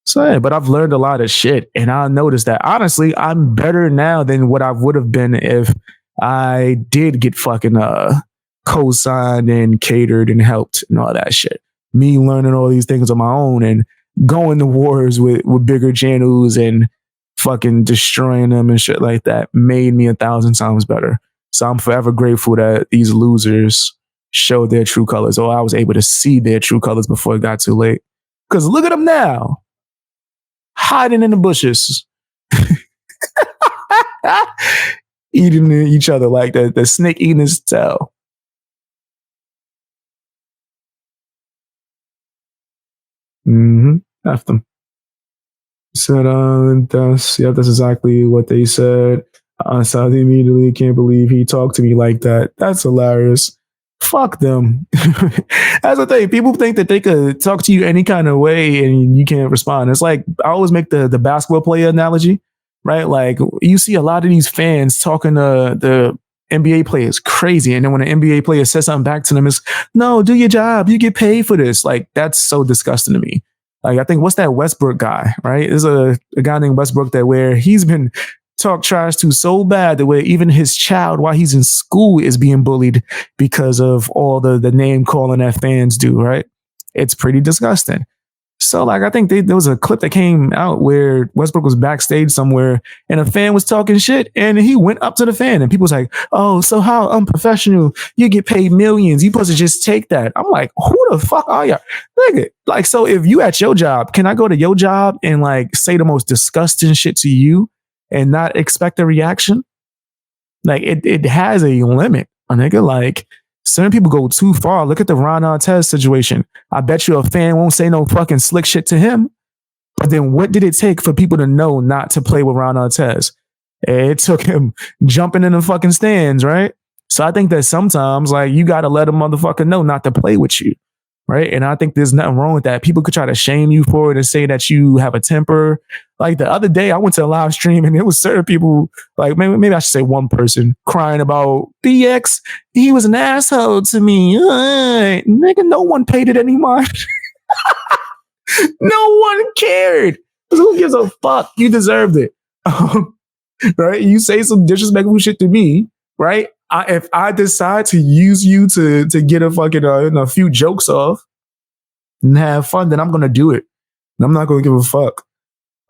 So yeah, but I've learned a lot of shit, and I noticed that honestly, I'm better now than what I would have been if I did get fucking co-signed and catered and helped and all that shit. Me learning all these things on my own and going to wars with bigger channels and fucking destroying them and shit like that made me 1,000 times better. So I'm forever grateful that these losers showed their true colors, or I was able to see their true colors before it got too late. Because look at them now. Hiding in the bushes, eating each other like the snake eating his tail. F them. Said, that's exactly what they said. So I immediately can't believe he talked to me like that. That's hilarious. Fuck them. That's the thing. People think that they could talk to you any kind of way and you can't respond. It's like, I always make the basketball player analogy, right? Like you see a lot of these fans talking to the NBA players crazy. And then when an NBA player says something back to them, it's, no, do your job. You get paid for this. Like, that's so disgusting to me. Like, I think, what's that Westbrook guy, right? There's a guy named Westbrook that where he's been talk trash to so bad that where even his child while he's in school is being bullied because of all the name calling that fans do, right? It's pretty disgusting. So like I think there was a clip that came out where Westbrook was backstage somewhere and a fan was talking shit and he went up to the fan and people was like, oh, so how unprofessional, you get paid millions, you supposed to just take that. I'm like, who the fuck are you? Nigga, like, so if you at your job, can I go to your job and like say the most disgusting shit to you and not expect a reaction? Like it has a limit, a nigga. Like certain people go too far. Look at the Ron Artest situation. I bet you a fan won't say no fucking slick shit to him. But then what did it take for people to know not to play with Ron Artest? It took him jumping in the fucking stands, right? So I think that sometimes like you got to let a motherfucker know not to play with you. Right. And I think there's nothing wrong with that. People could try to shame you for it and say that you have a temper. Like the other day, I went to a live stream and there was certain people, like maybe I should say one person, crying about BX. He was an asshole to me. Nigga, no one paid it any mind. No one cared. Who gives a fuck? You deserved it. Right? You say some disrespectful shit to me, right? If I decide to use you to get a fucking a few jokes off and have fun, then I'm gonna do it. And I'm not gonna give a fuck,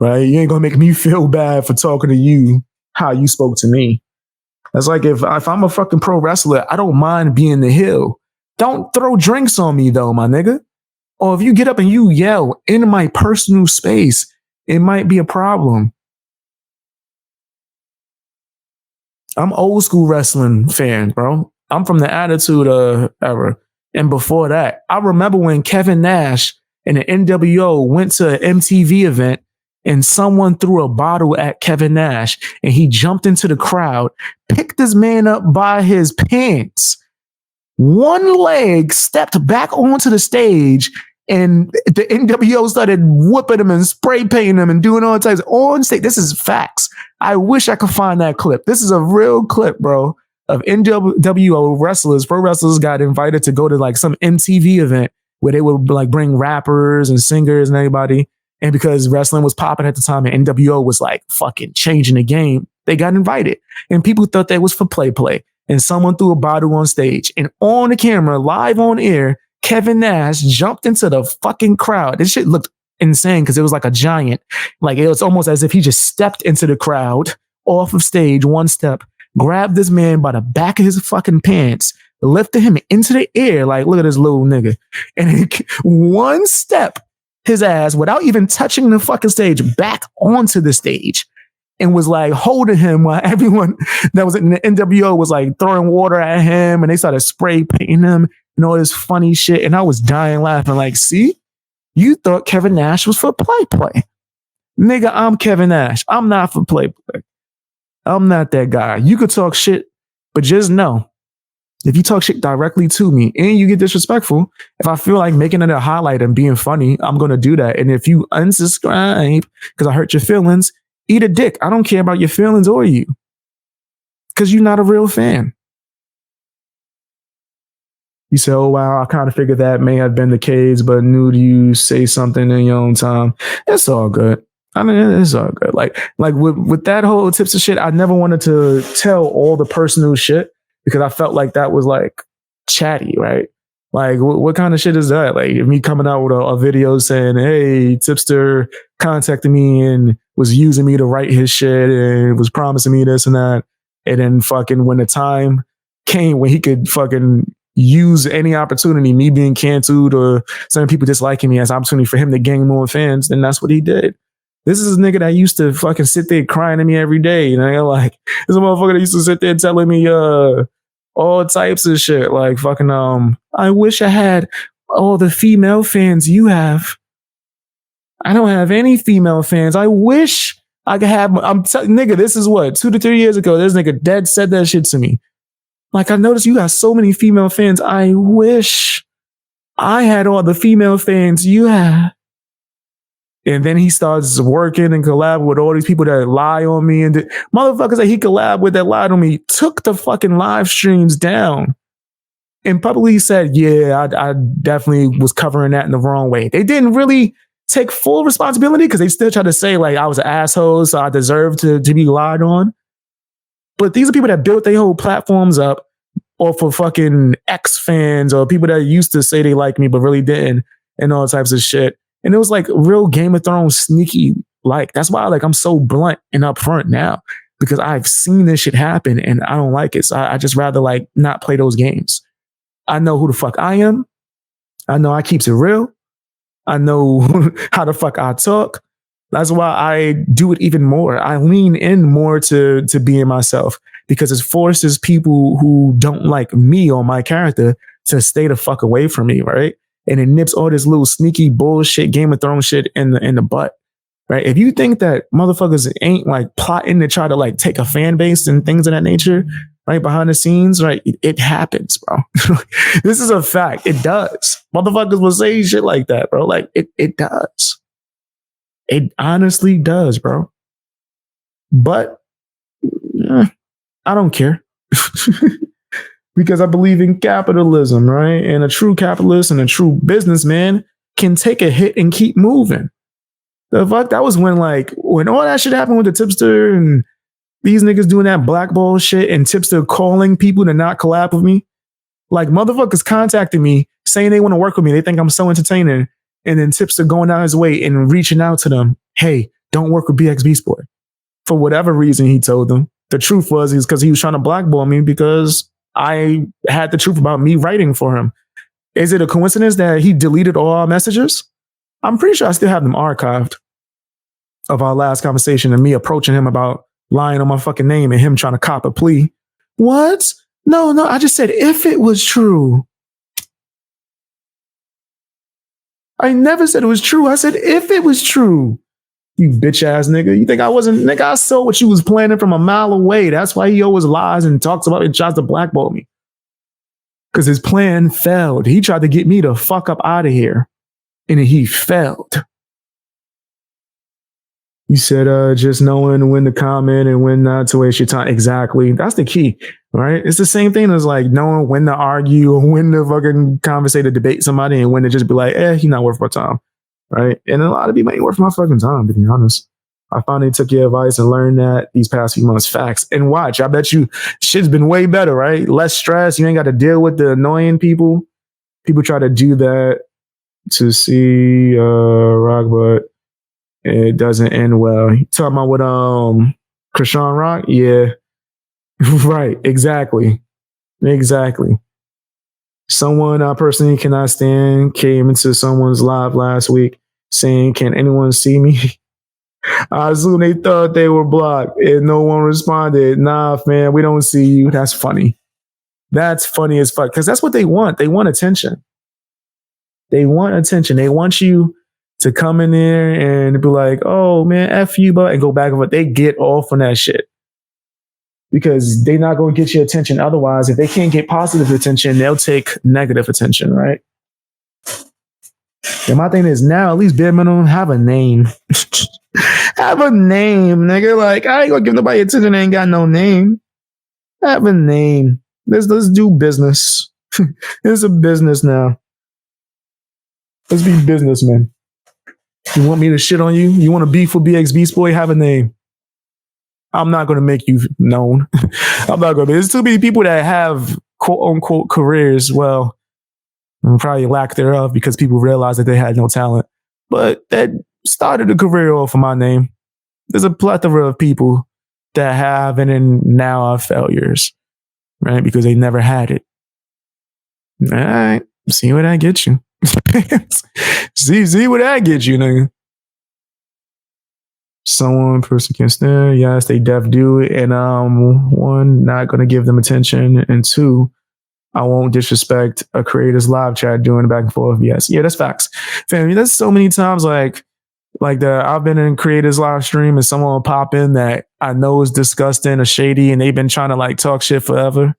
right? You ain't gonna make me feel bad for talking to you how you spoke to me. That's like if I'm a fucking pro wrestler, I don't mind being the heel. Don't throw drinks on me though, my nigga. Or if you get up and you yell in my personal space, it might be a problem. I'm old school wrestling fan, bro. I'm from the Attitude era. And before that, I remember when Kevin Nash and the NWO went to an MTV event and someone threw a bottle at Kevin Nash and he jumped into the crowd, picked this man up by his pants, one leg, stepped back onto the stage, and the NWO started whooping him and spray painting him and doing all types on stage. This is facts. I wish I could find that clip. This is a real clip, bro, of NWO wrestlers, pro wrestlers got invited to go to like some MTV event where they would like bring rappers and singers and everybody. And because wrestling was popping at the time and NWO was like fucking changing the game, they got invited. And people thought that was for play. And someone threw a bottle on stage. And on the camera, live on air, Kevin Nash jumped into the fucking crowd. This shit looked insane because it was like a giant. Like it was almost as if he just stepped into the crowd off of stage, one step, grabbed this man by the back of his fucking pants, lifted him into the air. Like, look at this little nigga. And one step, his ass, without even touching the fucking stage, back onto the stage, and was like holding him while everyone that was in the NWO was like throwing water at him and they started spray painting him and all this funny shit. And I was dying laughing like, see, you thought Kevin Nash was for play. Nigga, I'm Kevin Nash. I'm not for play. I'm not that guy. You could talk shit, but just know, if you talk shit directly to me and you get disrespectful, if I feel like making it a highlight and being funny, I'm going to do that. And if you unsubscribe because I hurt your feelings, eat a dick. I don't care about your feelings or you because you're not a real fan. You say, oh, wow, I kind of figured that may have been the case, but knew you say something in your own time. It's all good. I mean, it's all good. Like with that whole tips of shit, I never wanted to tell all the personal shit because I felt like that was like chatty, right? Like, what kind of shit is that? Like, me coming out with a video saying, hey, Tipster contacted me and was using me to write his shit and was promising me this and that. And then fucking when the time came when he could fucking use any opportunity, me being canceled or some people disliking me as an opportunity for him to gain more fans, then that's what he did. This is a nigga that used to fucking sit there crying to me every day. You know, like, this is a motherfucker that used to sit there telling me, all types of shit. Like fucking, I wish I had all the female fans you have. I don't have any female fans. I wish I could have, nigga, this is what, 2 to 3 years ago, this nigga dead said that shit to me. Like, I noticed you got so many female fans. I wish I had all the female fans you have. And then he starts working and collab with all these people that lie on me. And motherfuckers that he collabed with that lied on me took the fucking live streams down and publicly said, yeah, I definitely was covering that in the wrong way. They didn't really take full responsibility because they still tried to say like I was an asshole, so I deserved to be lied on. But these are people that built their whole platforms up or for fucking ex fans or people that used to say they like me but really didn't and all types of shit. And it was like real Game of Thrones sneaky. Like, that's why like I'm so blunt and upfront now because I've seen this shit happen and I don't like it. So I just rather like not play those games. I know who the fuck I am. I know I keeps it real. I know how the fuck I talk. That's why I do it even more. I lean in more to being myself because it forces people who don't like me or my character to stay the fuck away from me, right? And it nips all this little sneaky bullshit Game of Thrones shit in the butt, right? If you think that motherfuckers ain't like plotting to try to like take a fan base and things of that nature, right, behind the scenes, right, it happens, bro. This is a fact. It does. Motherfuckers will say shit like that, bro. Like it does. It honestly does, bro. But I don't care. Because I believe in capitalism, right? And a true capitalist and a true businessman can take a hit and keep moving. The fuck? That was when all that shit happened with the Tipster and these niggas doing that blackball shit and Tipster calling people to not collab with me. Like, motherfuckers contacting me saying they want to work with me. They think I'm so entertaining. And then Tipster going out his way and reaching out to them. Hey, don't work with BX Beast Boy. For whatever reason he told them. The truth was because he was trying to blackball me because I had the truth about me writing for him. Is it a coincidence that he deleted all our messages? I'm pretty sure I still have them archived of our last conversation and me approaching him about lying on my fucking name and him trying to cop a plea. What? No, I just said if it was true. I never said it was true. I said if it was true. You bitch ass nigga. You think I wasn't, nigga, I saw what you was planning from a mile away. That's why he always lies and talks about it, tries to blackball me. Because his plan failed. He tried to get me to fuck up out of here. And he failed. You said just knowing when to comment and when not to waste your time. Exactly. That's the key, right? It's the same thing as like knowing when to argue or when to fucking conversate or debate somebody and when to just be like, he's not worth my time, right? And a lot of people ain't worth my fucking time, to be honest. I finally took your advice and learned that these past few months. Facts. And watch, I bet you shit's been way better, right? Less stress. You ain't got to deal with the annoying people. People try to do that to see Rock, but it doesn't end well. You talking about with Krishan Rock? Yeah. Right. Exactly. Someone I personally cannot stand came into someone's live last week saying, "Can anyone see me?" I assume they thought they were blocked and no one responded. Nah, fam, we don't see you. That's funny. That's funny as fuck because that's what they want. They want attention. They want you to come in there and be like, "Oh man, F you," but and go back and forth. They get off on that shit because they're not going to get your attention. Otherwise, if they can't get positive attention, they'll take negative attention, right? And my thing is now, at least bare minimum, have a name. Have a name, nigga. Like, I ain't gonna give nobody attention. They ain't got no name. Have a name. Let's do business. It's a business now. Let's be businessmen. You want me to shit on you? You want to beef with BX Beast Boy? Have a name. I'm not going to make you known. I'm not going to. There's too many people that have quote unquote careers. Well, probably lack thereof because people realized that they had no talent. But that started a career off of my name. There's a plethora of people that have and then now are failures, right? Because they never had it. All right. See where that gets you. see where that gets you, nigga. Someone person can stand. Yes, they def do it. And one, not gonna give them attention. And two, I won't disrespect a creator's live chat doing back and forth. Yes. Yeah, that's facts. Family, that's so many times like I've been in creators live stream and someone will pop in that I know is disgusting or shady and they've been trying to like talk shit forever.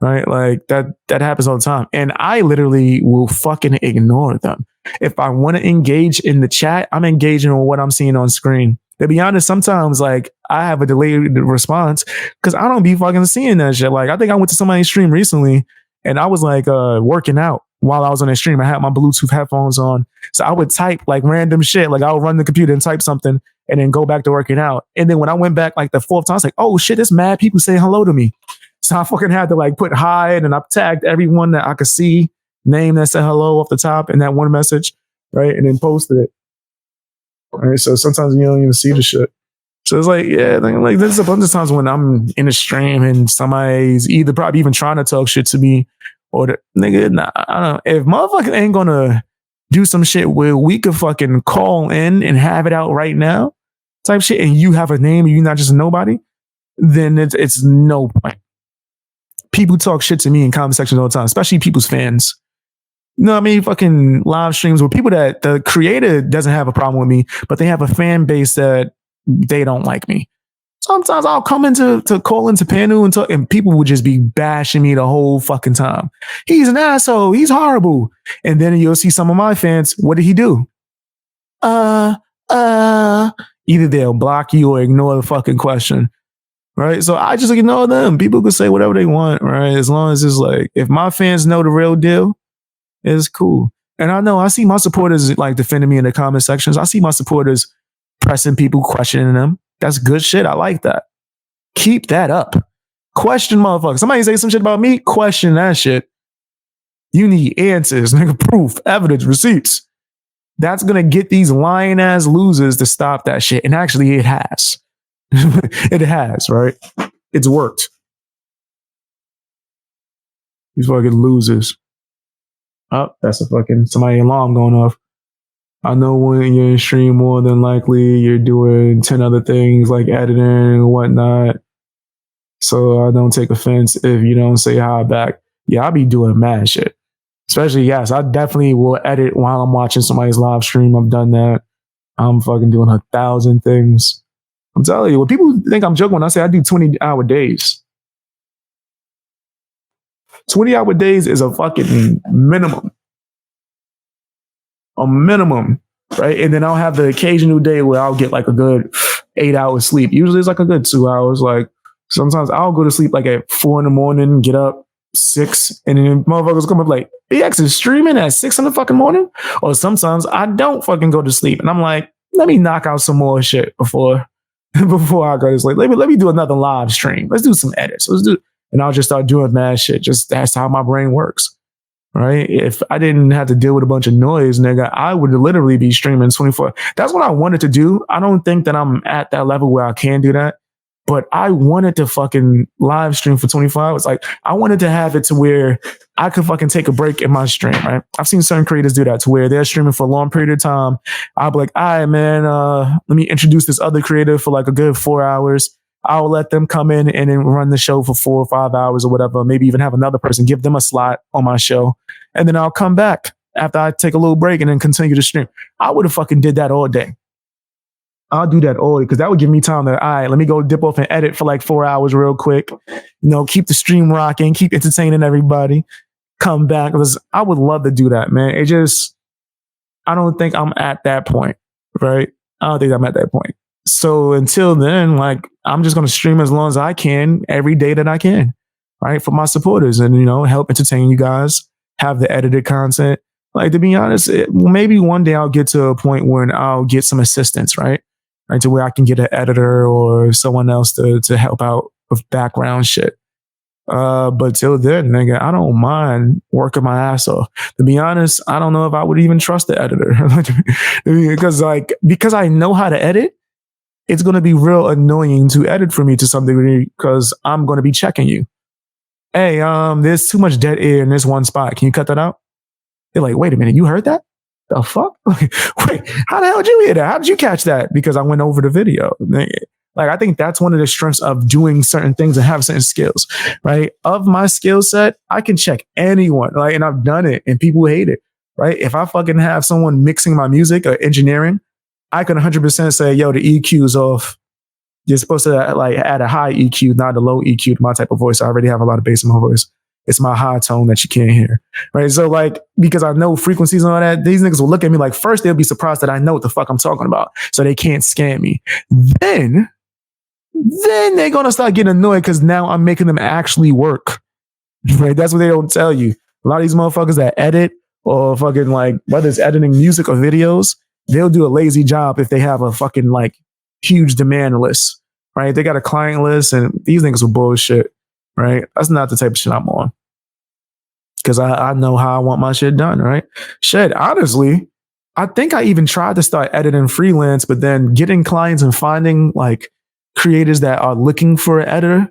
Right? Like that happens all the time. And I literally will fucking ignore them. If I want to engage in the chat, I'm engaging on what I'm seeing on screen. To be honest, sometimes like I have a delayed response because I don't be fucking seeing that shit. Like I think I went to somebody's stream recently and I was like working out while I was on their stream. I had my Bluetooth headphones on. So I would type like random shit. Like I would run the computer and type something and then go back to working out. And then when I went back like the fourth time, I was like, oh shit, there's mad people saying hello to me. So I fucking had to like put hi and I tagged everyone that I could see, name that said hello off the top in that one message, right? And then posted it. All right. So sometimes you don't even see the shit. So it's like, yeah, like there's a bunch of times when I'm in a stream and somebody's either probably even trying to talk shit to me or nigga, nah, I don't know. If motherfucker ain't gonna do some shit where we could fucking call in and have it out right now type shit and you have a name and you're not just a nobody, then it's no point. People talk shit to me in comment sections all the time, especially people's fans. You know what I mean? Fucking live streams where people that the creator doesn't have a problem with me, but they have a fan base that they don't like me. Sometimes I'll come into call into panel and talk, and people would just be bashing me the whole fucking time. He's an asshole. He's horrible. And then you'll see some of my fans. What did he do? Either they'll block you or ignore the fucking question. Right. So I just ignore them. People can say whatever they want. Right. As long as it's like, if my fans know the real deal, it's cool. And I see my supporters like defending me in the comment sections. I see my supporters pressing people, questioning them. That's good shit. I like that. Keep that up. Question motherfuckers. Somebody say some shit about me, question that shit. You need answers, nigga, proof, evidence, receipts. That's going to get these lying ass losers to stop that shit. And actually it has. It has, right? It's worked. These fucking losers. Oh, that's a fucking somebody alarm going off. I know when you're in stream, more than likely you're doing 10 other things like editing and whatnot. So I don't take offense if you don't say hi back. Yeah, I'll be doing mad shit. Especially, yes, I definitely will edit while I'm watching somebody's live stream. I've done that. I'm fucking doing 1,000 things. I'm telling you, when people think I'm joking when I say I do 20-hour days. 20-hour days is a fucking minimum. A minimum, right? And then I'll have the occasional day where I'll get like a good 8 hours sleep. Usually it's like a good 2 hours. Like sometimes I'll go to sleep like at 4 in the morning, get up 6, and then motherfuckers come up like, EX is streaming at 6 in the fucking morning? Or sometimes I don't fucking go to sleep. And I'm like, let me knock out some more shit before I go to sleep. Let me do another live stream. Let's do some edits. And I'll just start doing mad shit. Just that's how my brain works. Right? If I didn't have to deal with a bunch of noise, nigga, I would literally be streaming 24. That's what I wanted to do. I don't think that I'm at that level where I can do that. But I wanted to fucking live stream for 24 hours. Like, I wanted to have it to where I could fucking take a break in my stream, right? I've seen certain creators do that to where they're streaming for a long period of time. I'll be like, all right, man, let me introduce this other creator for like a good 4 hours. I'll let them come in and then run the show for 4 or 5 hours or whatever. Maybe even have another person give them a slot on my show. And then I'll come back after I take a little break and then continue to stream. I would have fucking did that all day. I'll do that all day because that would give me time to, all right, let me go dip off and edit for like 4 hours real quick. Keep the stream rocking, keep entertaining everybody, come back. Because I would love to do that, man. I don't think I'm at that point, right? I don't think I'm at that point. So until then, like, I'm just going to stream as long as I can every day that I can, right? For my supporters and, help entertain you guys, have the edited content. Like, to be honest, maybe one day I'll get to a point where I'll get some assistance, right? To where I can get an editor or someone else to help out with background shit. But till then, nigga, I don't mind working my ass off. To be honest, I don't know if I would even trust the editor because I know how to edit. It's going to be real annoying to edit for me to some degree because I'm going to be checking you. Hey, there's too much dead air in this one spot. Can you cut that out? They're like, wait a minute, you heard that? The fuck? Wait, how the hell did you hear that? How did you catch that? Because I went over the video. Like, I think that's one of the strengths of doing certain things and have certain skills, right? Of my skill set, I can check anyone, like, and I've done it and people hate it, right? If I fucking have someone mixing my music or engineering, I can 100% say, yo, the EQ is off. You're supposed to like add a high EQ, not a low EQ to my type of voice. I already have a lot of bass in my voice. It's my high tone that you can't hear, right? So like, because I know frequencies and all that, these niggas will look at me like, first they'll be surprised that I know what the fuck I'm talking about. So they can't scam me. Then they're going to start getting annoyed because now I'm making them actually work, right? That's what they don't tell you. A lot of these motherfuckers that edit or fucking like, whether it's editing music or videos, they'll do a lazy job if they have a fucking like huge demand list, right? They got a client list and these niggas are bullshit. Right? That's not the type of shit I'm on. Because I know how I want my shit done, right? Shit, honestly, I think I even tried to start editing freelance, but then getting clients and finding like creators that are looking for an editor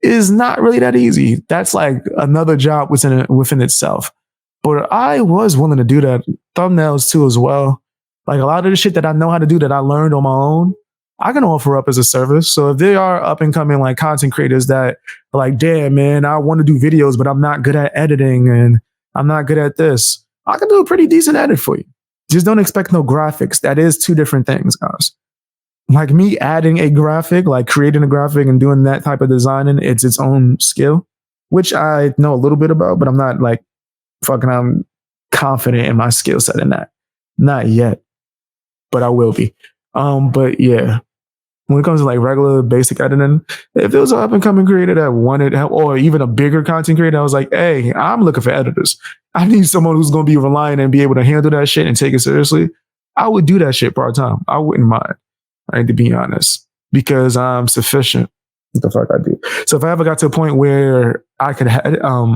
is not really that easy. That's like another job within itself. But I was willing to do that. Thumbnails too as well. Like a lot of the shit that I know how to do that I learned on my own, I can offer up as a service. So if they are up and coming like content creators that are like, damn, man, I want to do videos, but I'm not good at editing and I'm not good at this, I can do a pretty decent edit for you. Just don't expect no graphics. That is two different things, guys. Like me adding a graphic, like creating a graphic and doing that type of designing, it's its own skill, which I know a little bit about, but I'm not like I'm confident in my skill set in that. Not yet, but I will be. But yeah. When it comes to like regular basic editing, if there was an up and coming creator that wanted help or even a bigger content creator, I was like, hey, I'm looking for editors. I need someone who's going to be reliant and be able to handle that shit and take it seriously. I would do that shit part time. I wouldn't mind, right? To be honest, because I'm sufficient. What the fuck I do. So if I ever got to a point where I could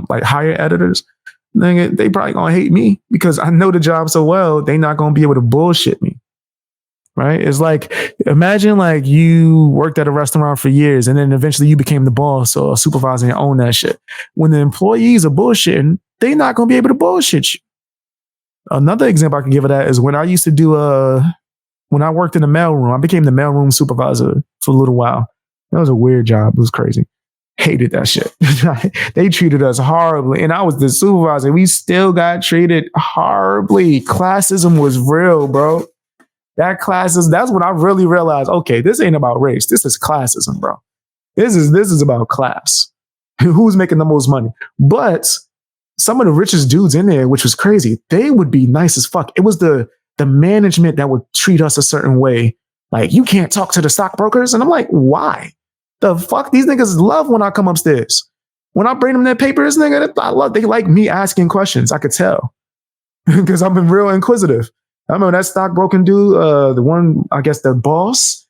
like hire editors, then they probably going to hate me because I know the job so well. They not going to be able to bullshit me. Right? It's like, imagine like you worked at a restaurant for years and then eventually you became the boss or a supervisor and own that shit. When the employees are bullshitting, they're not going to be able to bullshit you. Another example I can give of that is when I used to do, when I worked in the mailroom, I became the mailroom supervisor for a little while. That was a weird job. It was crazy. Hated that shit. They treated us horribly. And I was the supervisor. We still got treated horribly. Classism was real, bro. That's when I really realized, okay, this ain't about race. This is classism, bro. This is about class. Who's making the most money? But some of the richest dudes in there, which was crazy, they would be nice as fuck. It was the management that would treat us a certain way. Like, you can't talk to the stockbrokers. And I'm like, why? The fuck? These niggas love when I come upstairs. When I bring them their papers, nigga, they like me asking questions. I could tell. Because I've been real inquisitive. I remember that stockbroking dude, the one, I guess the boss,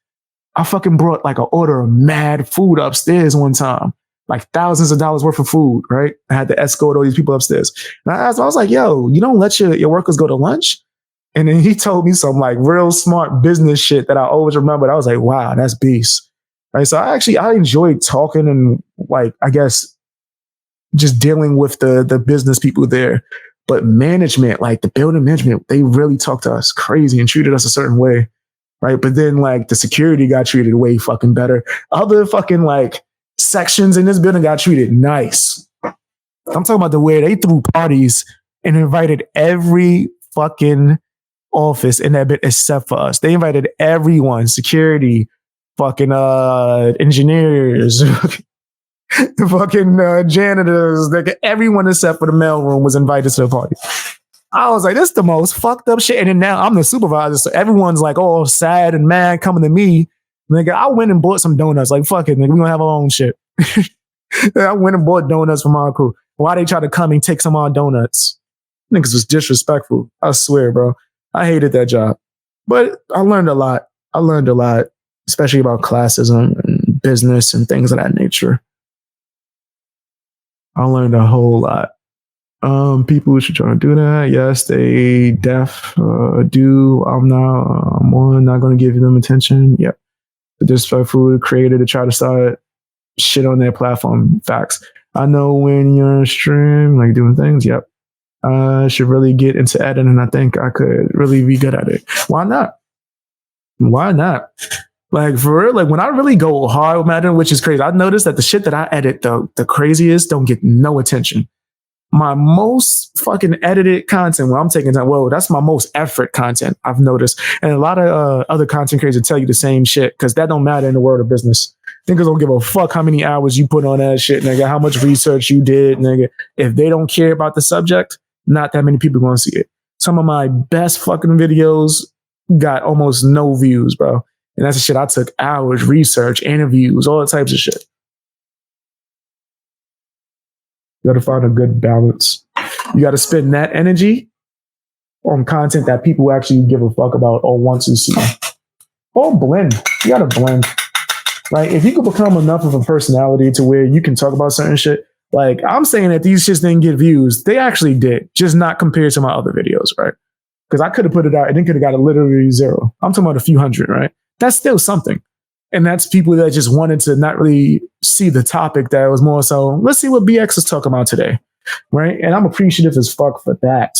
I fucking brought like an order of mad food upstairs one time. Like thousands of dollars worth of food, right? I had to escort all these people upstairs. And I was like, yo, you don't let your workers go to lunch? And then he told me some like real smart business shit that I always remembered. I was like, wow, that's beast. Right. So I enjoyed talking and like, I guess, just dealing with the business people there. But management, like the building management, they really talked to us crazy and treated us a certain way. Right. But then like the security got treated way fucking better. Other fucking like sections in this building got treated nice. I'm talking about the way they threw parties and invited every fucking office in that bit except for us. They invited everyone, security, fucking engineers, fucking janitors, like everyone except for the mailroom was invited to the party. I was like, this is the most fucked up shit. And then now I'm the supervisor, so everyone's like all sad and mad coming to me. Nigga, I went and bought some donuts. Like, fuck it, nigga, we gonna have our own shit. I went and bought donuts from our crew. Why they try to come and take some of our donuts? Niggas was disrespectful. I swear, bro. I hated that job. But I learned a lot. Especially about classism and business and things of that nature. I learned a whole lot. People should try to do that. Yes, they do. I'm not going to give them attention. Yep. The disrespectful creator to try to start shit on their platform. Facts. I know when you're on stream, like doing things. Yep. I should really get into editing. I think I could really be good at it. Why not? Like, for real, like when I really go hard with editing, which is crazy, I've noticed that the shit that I edit, the craziest, don't get no attention. My most fucking edited content, when I'm taking time, whoa, that's my most effort content, I've noticed. And a lot of other content creators tell you the same shit, because that don't matter in the world of business. Niggas don't give a fuck how many hours you put on that shit, nigga, how much research you did, nigga. If they don't care about the subject, not that many people gonna see it. Some of my best fucking videos got almost no views, bro. And that's the shit I took hours, research, interviews, all types of shit. You got to find a good balance. You got to spend that energy on content that people actually give a fuck about or want to see. Or blend. You got to blend. Like, if you could become enough of a personality to where you can talk about certain shit, like, I'm saying that these shits didn't get views. They actually did, just not compared to my other videos, right? Because I could have put it out and then could have got a literally zero. I'm talking about a few hundred, right? That's still something. And that's people that just wanted to not really see the topic, that was more so, let's see what BX is talking about today, right? And I'm appreciative as fuck for that.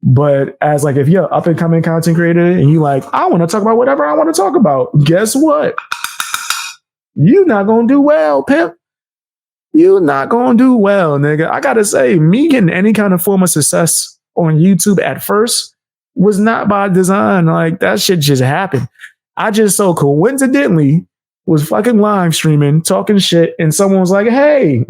But as like, if you're an up and coming content creator and you like, I want to talk about whatever I want to talk about, guess what? You're not going to do well, pimp. You're not going to do well, nigga. I got to say, me getting any kind of form of success on YouTube at first was not by design. Like, that shit just happened. I just so coincidentally was fucking live streaming, talking shit, and someone was like, hey,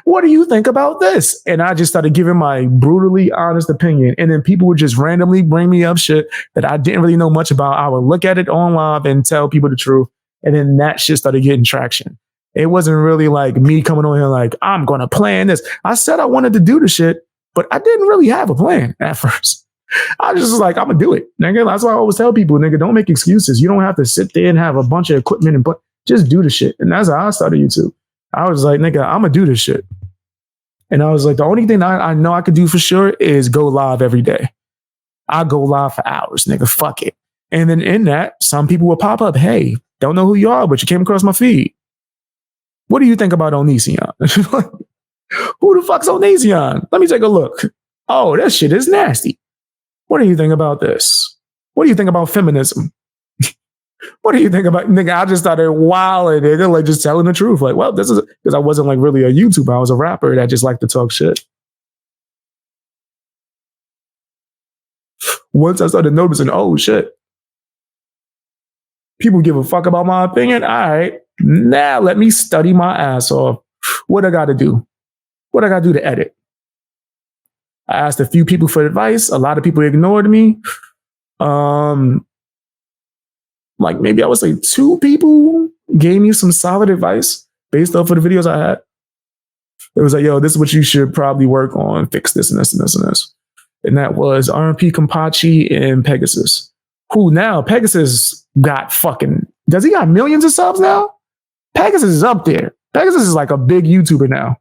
what do you think about this? And I just started giving my brutally honest opinion. And then people would just randomly bring me up shit that I didn't really know much about. I would look at it on live and tell people the truth. And then that shit started getting traction. It wasn't really like me coming on here like, I'm going to plan this. I said I wanted to do the shit, but I didn't really have a plan at first. I just was like, I'm going to do it. Nigga, that's why I always tell people, nigga, don't make excuses. You don't have to sit there and have a bunch of equipment and just do the shit. And that's how I started YouTube. I was like, nigga, I'm going to do this shit. And I was like, the only thing I know I could do for sure is go live every day. I go live for hours, nigga, fuck it. And then in that, some people will pop up, hey, don't know who you are, but you came across my feed. What do you think about Onision? Who the fuck's Onision? Let me take a look. Oh, that shit is nasty. What do you think about this? What do you think about feminism? What do you think about, nigga? I just started wilding, nigga, like just telling the truth. Like, well, this is because I wasn't like really a YouTuber. I was a rapper that just liked to talk shit. Once I started noticing, oh shit, People give a fuck about my opinion. All right, now let me study my ass off. What I got to do? What I got to do to edit? I asked a few people for advice. A lot of people ignored me. Like maybe I would say 2 people gave me some solid advice based off of the videos I had. It was like, yo, this is what you should probably work on. Fix this and this and this and this. And that was RMP Kampachi and Pegasus. Who now? Pegasus got does he got millions of subs now? Pegasus is up there. Pegasus is like a big YouTuber now.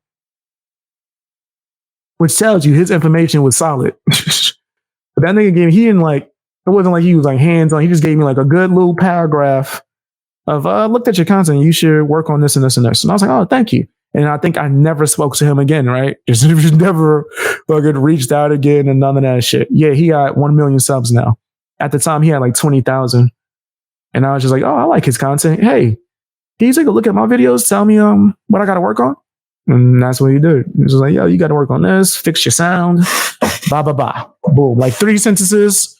Which tells you his information was solid. But that nigga he didn't like, it wasn't like he was like hands on. He just gave me like a good little paragraph of, looked at your content. You should work on this and this and this. And I was like, oh, thank you. And I think I never spoke to him again, right? Just never fucking reached out again and none of that shit. Yeah, he got 1 million subs now. At the time, he had like 20,000. And I was just like, oh, I like his content. Hey, can you take a look at my videos? Tell me what I got to work on? And that's what he did. He was like, yo, you got to work on this. Fix your sound. Blah, blah, blah. Boom. Like 3 sentences.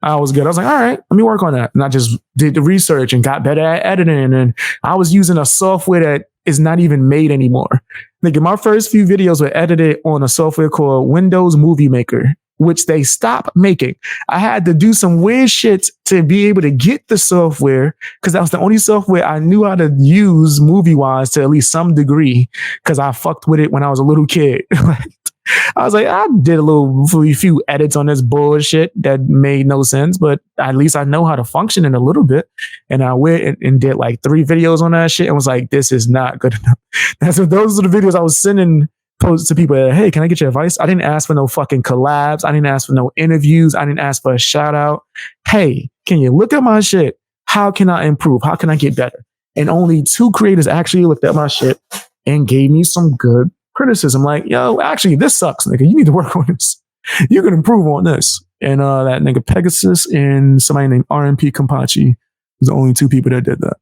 I was good. I was like, all right, let me work on that. And I just did the research and got better at editing. And I was using a software that is not even made anymore. Like my first few videos were edited on a software called Windows Movie Maker, which they stopped making. I had to do some weird shit to be able to get the software because that was the only software I knew how to use movie-wise to at least some degree because I fucked with it when I was a little kid. I was like, I did a few edits on this bullshit that made no sense, but at least I know how to function in a little bit. And I went and did like 3 videos on that shit and was like, this is not good enough. So those are the videos I was sending posts to people. Hey, can I get your advice? I didn't ask for no fucking collabs. I didn't ask for no interviews. I didn't ask for a shout out. Hey, can you look at my shit? How can I improve? How can I get better? And only 2 creators actually looked at my shit and gave me some good criticism. Like, yo, actually, this sucks, nigga. You need to work on this. You can improve on this. And that nigga Pegasus and somebody named RMP Kampachi was the only 2 people that did that.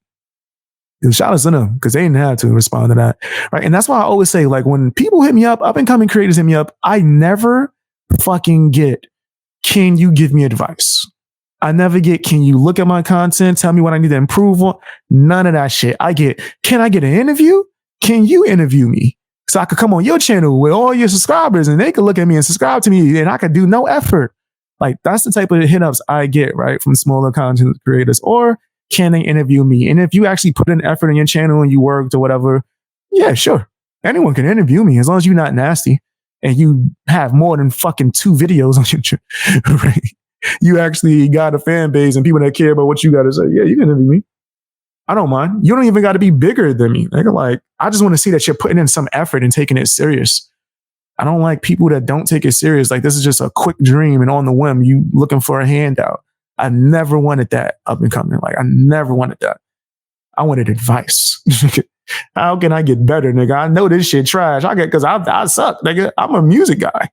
Shout out to them because they didn't have to respond to that. Right. And that's why I always say, like, when people hit me up, up and coming creators hit me up, I never fucking get, can you give me advice? I never get, can you look at my content? Tell me what I need to improve on? None of that shit. I get, can I get an interview? Can you interview me? So I could come on your channel with all your subscribers and they could look at me and subscribe to me and I could do no effort. Like that's the type of hit-ups I get, right, from smaller content creators. Or can they interview me? And if you actually put in effort in your channel and you worked or whatever, yeah, sure. Anyone can interview me as long as you're not nasty and you have more than fucking 2 videos on your channel, right? You actually got a fan base and people that care about what you got to say. Yeah, you can interview me. I don't mind. You don't even got to be bigger than me. Like, I just want to see that you're putting in some effort and taking it serious. I don't like people that don't take it serious. Like, this is just a quick dream and on the whim, you looking for a handout. I never wanted that up and coming. Like, I never wanted that. I wanted advice. How can I get better, nigga? I know this shit trash. Because I suck, nigga. I'm a music guy,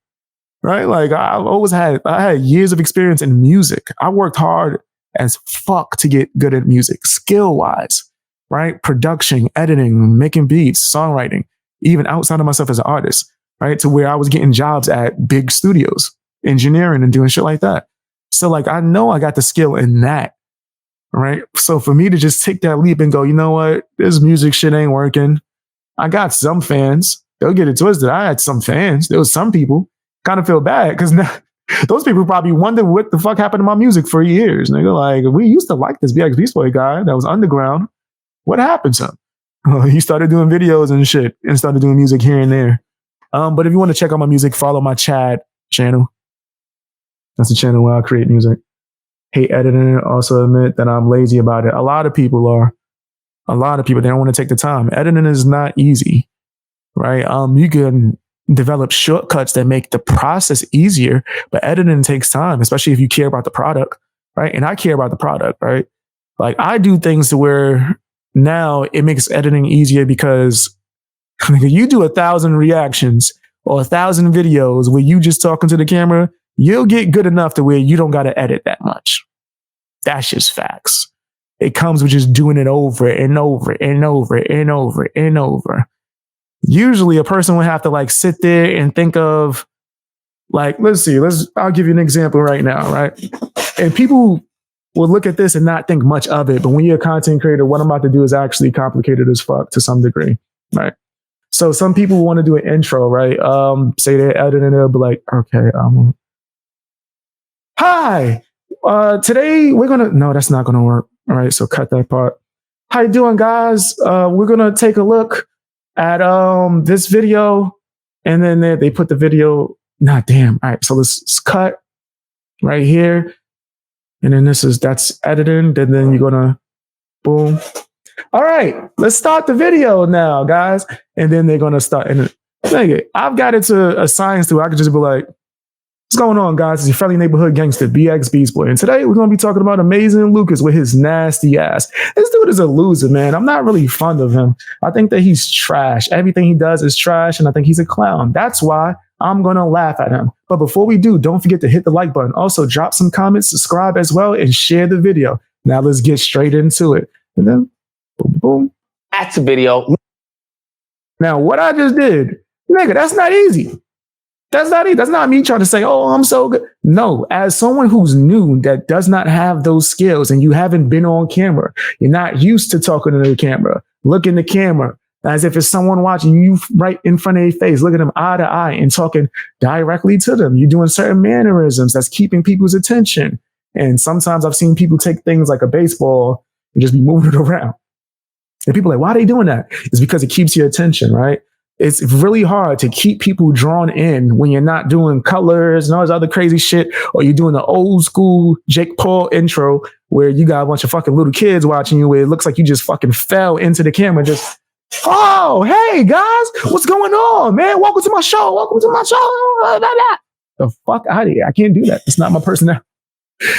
right? Like, I had years of experience in music. I worked hard as fuck to get good at music, skill wise, right? Production, editing, making beats, songwriting, even outside of myself as an artist, right? To where I was getting jobs at big studios, engineering and doing shit like that. So like, I know I got the skill in that, right? So for me to just take that leap and go, you know what? This music shit ain't working. I got some fans. They'll get it twisted. I had some fans. There was some people kind of feel bad because now those people probably wonder what the fuck happened to my music for years. Nigga, like, we used to like this BX Beast Boy guy that was underground. What happened to him? He started doing videos and shit and started doing music here and there. But if you want to check out my music, follow my Chad channel. That's the channel where I create music. Hate editing. Also admit that I'm lazy about it. A lot of people are. A lot of people, they don't want to take the time. Editing is not easy, right? You can develop shortcuts that make the process easier, but editing takes time, especially if you care about the product, right? And I care about the product, right? Like I do things to where now it makes editing easier because you do 1,000 reactions or 1,000 videos where you just talking to the camera, you'll get good enough to where you don't got to edit that much. That's just facts. It comes with just doing it over and over and over and over and over. Usually a person would have to like sit there and think of like, I'll give you an example right now, right? And people will look at this and not think much of it. But when you're a content creator, what I'm about to do is actually complicated as fuck to some degree, right? So some people want to do an intro, right? Say they're editing it, but like, okay, hi, today we're gonna. No, that's not gonna work. All right, so cut that part. How you doing, guys? We're gonna take a look at this video, and then they put the video. Nah, damn. All right, so let's cut right here, and then that's editing. And then you're gonna boom. All right, let's start the video now, guys. And then they're gonna start. And I've got it to a science to. I could just be like, what's going on, guys? It's your friendly neighborhood gangster, BX Beast Boy. And today we're going to be talking about Amazing Lucas with his nasty ass. This dude is a loser, man. I'm not really fond of him. I think that he's trash. Everything he does is trash, and I think he's a clown. That's why I'm going to laugh at him. But before we do, don't forget to hit the like button. Also, drop some comments, subscribe as well, and share the video. Now let's get straight into it. And then, boom, boom. That's a video. Now, what I just did, nigga, that's not easy. That's not it. That's not me trying to say, oh, I'm so good. No, as someone who's new that does not have those skills and you haven't been on camera, you're not used to talking to the camera, look in the camera as if it's someone watching you right in front of their face, look at them eye to eye and talking directly to them. You're doing certain mannerisms that's keeping people's attention. And sometimes I've seen people take things like a baseball and just be moving it around. And people are like, why are they doing that? It's because it keeps your attention, right? It's really hard to keep people drawn in when you're not doing colors and all this other crazy shit, or you're doing the old school Jake Paul intro where you got a bunch of fucking little kids watching you where it looks like you just fucking fell into the camera. Just, oh, hey guys, what's going on, man? Welcome to my show. Welcome to my show. Blah, blah, blah. The fuck out of here. I can't do that. It's not my personality.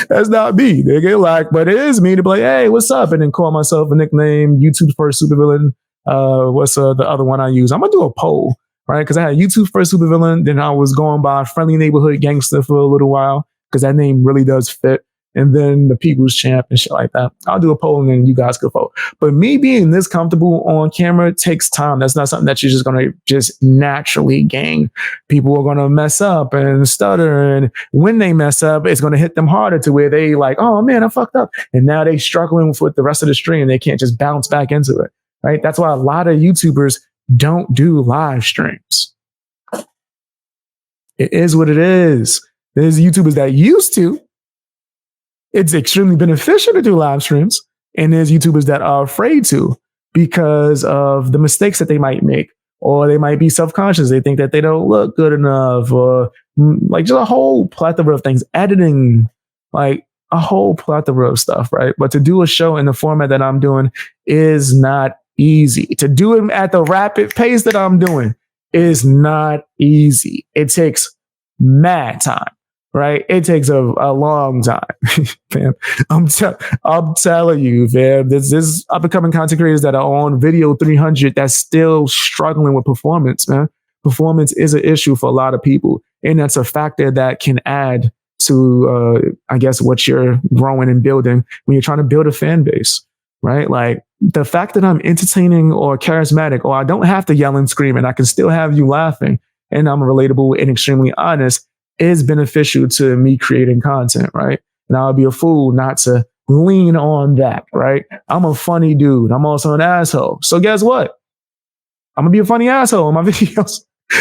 That's not me. They get like, but it is me to be like, hey, what's up? And then call myself a nickname, YouTube's first supervillain. What's the other one I use? I'm gonna do a poll, right? Because I had YouTube first supervillain, then I was going by friendly neighborhood gangster for a little while because that name really does fit, and then the people's champ and shit like that. I'll do a poll and then you guys can vote. But me being this comfortable on camera takes time. That's not something that you're just gonna just naturally gain. People are gonna mess up and stutter, and when they mess up, it's gonna hit them harder to where they like, oh man, I fucked up, and now they struggling with the rest of the stream. They can't just bounce back into it. Right? That's why a lot of YouTubers don't do live streams. It is what it is. There's YouTubers that used to. It's extremely beneficial to do live streams. And there's YouTubers that are afraid to because of the mistakes that they might make. Or they might be self-conscious. They think that they don't look good enough. Or like just a whole plethora of things. Editing, like a whole plethora of stuff, right? But to do a show in the format that I'm doing is not easy. To do it at the rapid pace that I'm doing is not easy. It takes mad time, right? It takes a long time, fam. I'm telling you, fam. There's up and coming content creators that are on video 300 that's still struggling with performance, man. Performance is an issue for a lot of people, and that's a factor that can add to, I guess, what you're growing and building when you're trying to build a fan base. Right? Like the fact that I'm entertaining or charismatic, or I don't have to yell and scream and I can still have you laughing and I'm relatable and extremely honest is beneficial to me creating content, right? And I'll be a fool not to lean on that, right? I'm a funny dude. I'm also an asshole. So guess what? I'm gonna be a funny asshole in my videos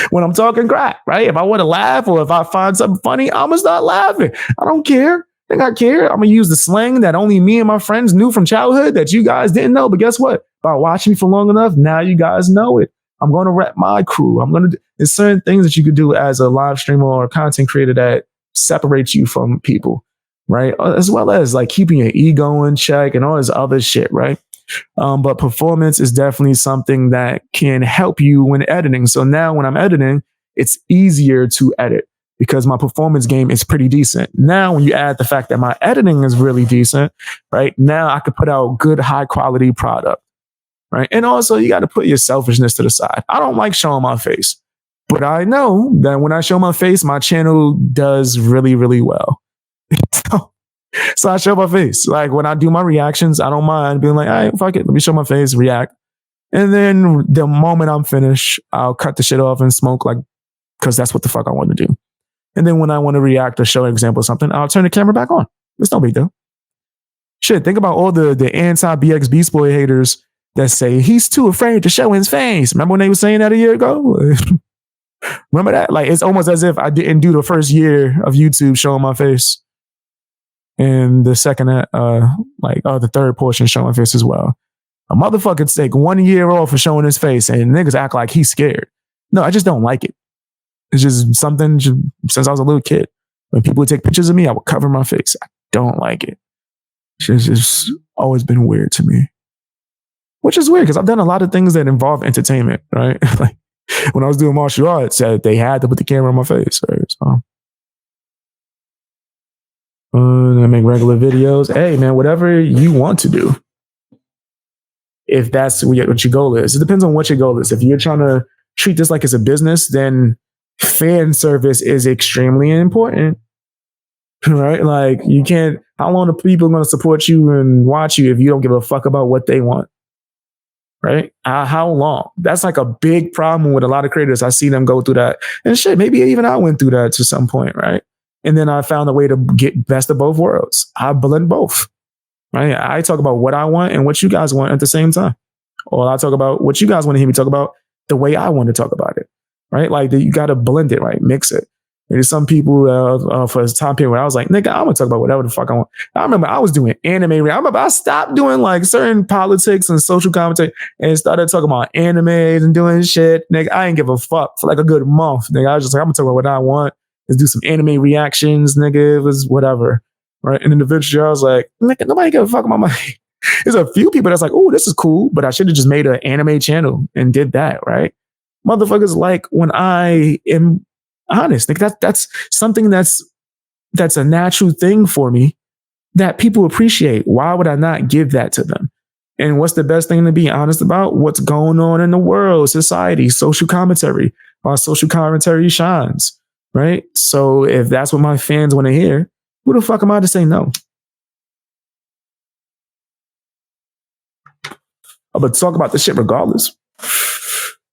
when I'm talking crap, right? If I want to laugh or if I find something funny, I'm gonna start laughing. I don't care. I think I care. I'm going to use the slang that only me and my friends knew from childhood that you guys didn't know. But guess what? By watching me for long enough, now you guys know it. I'm going to rep my crew. There's certain things that you could do as a live streamer or a content creator that separates you from people, right? As well as like keeping your ego in check and all this other shit, right? But performance is definitely something that can help you when editing. So now when I'm editing, it's easier to edit, because my performance game is pretty decent. Now, when you add the fact that my editing is really decent, right? Now I could put out good, high quality product, right? And also you got to put your selfishness to the side. I don't like showing my face, but I know that when I show my face, my channel does really, really well. So I show my face. Like when I do my reactions, I don't mind being like, all right, fuck it. Let me show my face, react. And then the moment I'm finished, I'll cut the shit off and smoke, like, because that's what the fuck I want to do. And then when I want to react or show an example of something, I'll turn the camera back on. It's no big deal. Shit, think about all the anti-BX Beast Boy haters that say he's too afraid to show his face. Remember when they were saying that a year ago? Remember that? Like, it's almost as if I didn't do the first year of YouTube showing my face. And the second, the third portion showing my face as well. A motherfucker take 1 year off for showing his face and niggas act like he's scared. No, I just don't like it. It's just something since I was a little kid. When people would take pictures of me, I would cover my face. I don't like it. It's just always been weird to me. Which is weird because I've done a lot of things that involve entertainment, right? Like when I was doing martial arts, they had to put the camera on my face, right? So I make regular videos. Hey, man, whatever you want to do. If that's what your goal is. It depends on what your goal is. If you're trying to treat this like it's a business, then fan service is extremely important, right? Like you can't, how long are people going to support you and watch you if you don't give a fuck about what they want, right? How long? That's like a big problem with a lot of creators. I see them go through that and shit. Maybe even I went through that to some point, right? And then I found a way to get best of both worlds. I blend both. Right? I talk about what I want and what you guys want at the same time. Or I talk about what you guys want to hear me talk about the way I want to talk about it. Right? Like you got to blend it, right? Mix it. There's some people for a time period where I was like, nigga, I'm going to talk about whatever the fuck I want. I remember I was doing anime. I remember I stopped doing like certain politics and social commentary and started talking about animes and doing shit. Nigga, I ain't give a fuck for like a good month. Nigga, I was just like, I'm going to talk about what I want. Let's do some anime reactions, nigga. It was whatever. Right. And then eventually I was like, nobody give a fuck about my. There's a few people that's like, oh, this is cool, but I should have just made an anime channel and did that. Right. Motherfuckers like when I am honest. Like that's something that's a natural thing for me that people appreciate. Why would I not give that to them? And what's the best thing to be honest about? What's going on in the world, society, social commentary. Our social commentary shines. Right. So if that's what my fans want to hear, who the fuck am I to say no? I'm going to talk about this shit regardless.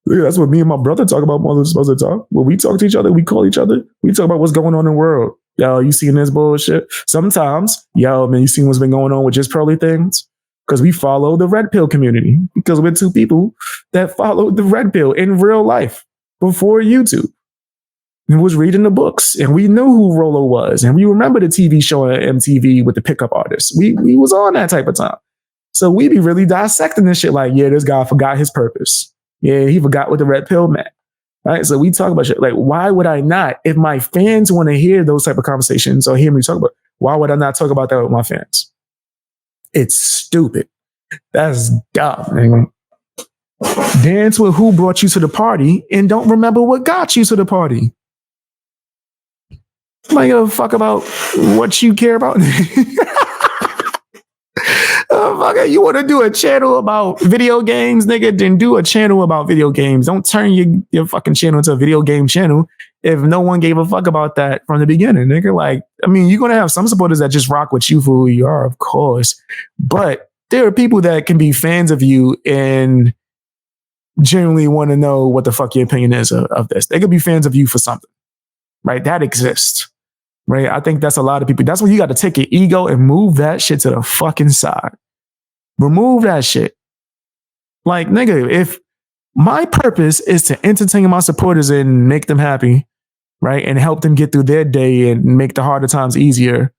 That's what me and my brother talk about more than supposed to talk. When we talk to each other, we call each other. We talk about what's going on in the world. Yo, you seen this bullshit? Sometimes, yo, man, you seen what's been going on with just pearly things? Because we follow the red pill community. Because we're two people that followed the red pill in real life before YouTube. And was reading the books, and we knew who Rolo was, and we remember the TV show on MTV with the pickup artists. We was on that type of time. So we be really dissecting this shit like, yeah, this guy forgot his purpose. Yeah, he forgot what the red pill meant. Right? So we talk about shit. Like, why would I not? If my fans want to hear those type of conversations or hear me talk about, why would I not talk about that with my fans? It's stupid. That's dumb. Anyway. Dance with who brought you to the party and don't remember what got you to the party. Like, give a fuck about what you care about. You want to do a channel about video games, nigga? Then do a channel about video games. Don't turn your fucking channel into a video game channel if no one gave a fuck about that from the beginning, nigga. Like, I mean, you're going to have some supporters that just rock with you for who you are, of course. But there are people that can be fans of you and genuinely want to know what the fuck your opinion is of this. They could be fans of you for something, right? That exists. Right? I think that's a lot of people. That's when you got to take your ego and move that shit to the fucking side. Remove that shit. Like, nigga, if my purpose is to entertain my supporters and make them happy, right? And help them get through their day and make the harder times easier,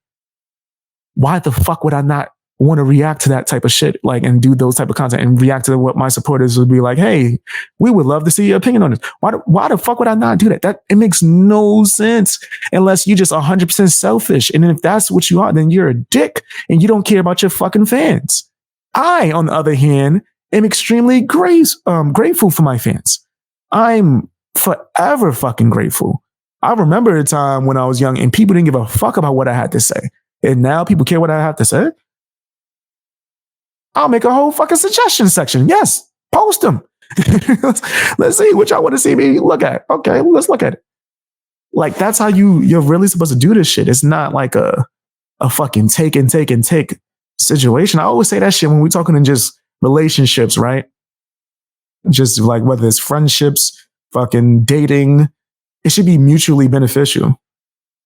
why the fuck would I not want to react to that type of shit, like, and do those type of content and react to what my supporters would be like, hey, we would love to see your opinion on this. Why the fuck would I not do that? It makes no sense unless you just 100% selfish. And if that's what you are, then you're a dick and you don't care about your fucking fans. I, on the other hand, am extremely grateful for my fans. I'm forever fucking grateful. I remember a time when I was young and people didn't give a fuck about what I had to say. And now people care what I have to say. I'll make a whole fucking suggestion section. Yes, post them. Let's see what y'all want to see me look at. Okay, let's look at it. Like, that's how you're really supposed to do this shit. It's not like a fucking take situation. I always say that shit when we're talking in just relationships, right? Just like whether it's friendships, fucking dating, it should be mutually beneficial.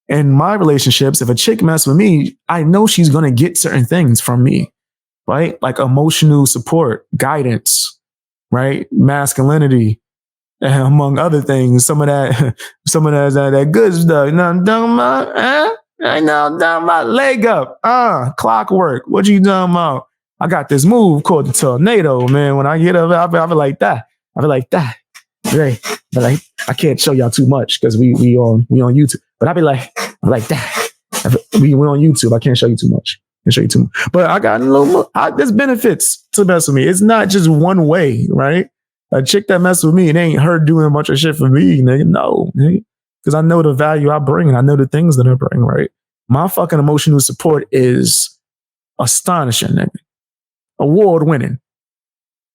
in my relationships, if a chick mess with me, I know she's going to get certain things from me, right? Like emotional support, guidance, right? Masculinity, among other things. Some of that, that good stuff. You know what I'm talking about? I know I'm talking about leg up. Clockwork. What you talking about? I got this move called the tornado, man. When I get up, I'll be like that. I'll be like that. Right. But like, I can't show y'all too much because we on YouTube. But I'll be like that. We on YouTube. I can't show you too much. But I got a little. There's benefits to mess with me. It's not just one way, right? A chick that mess with me, it ain't her doing a bunch of shit for me, nigga. No, nigga. Because I know the value I bring and I know the things that I bring, right? My fucking emotional support is astonishing, nigga. Award winning.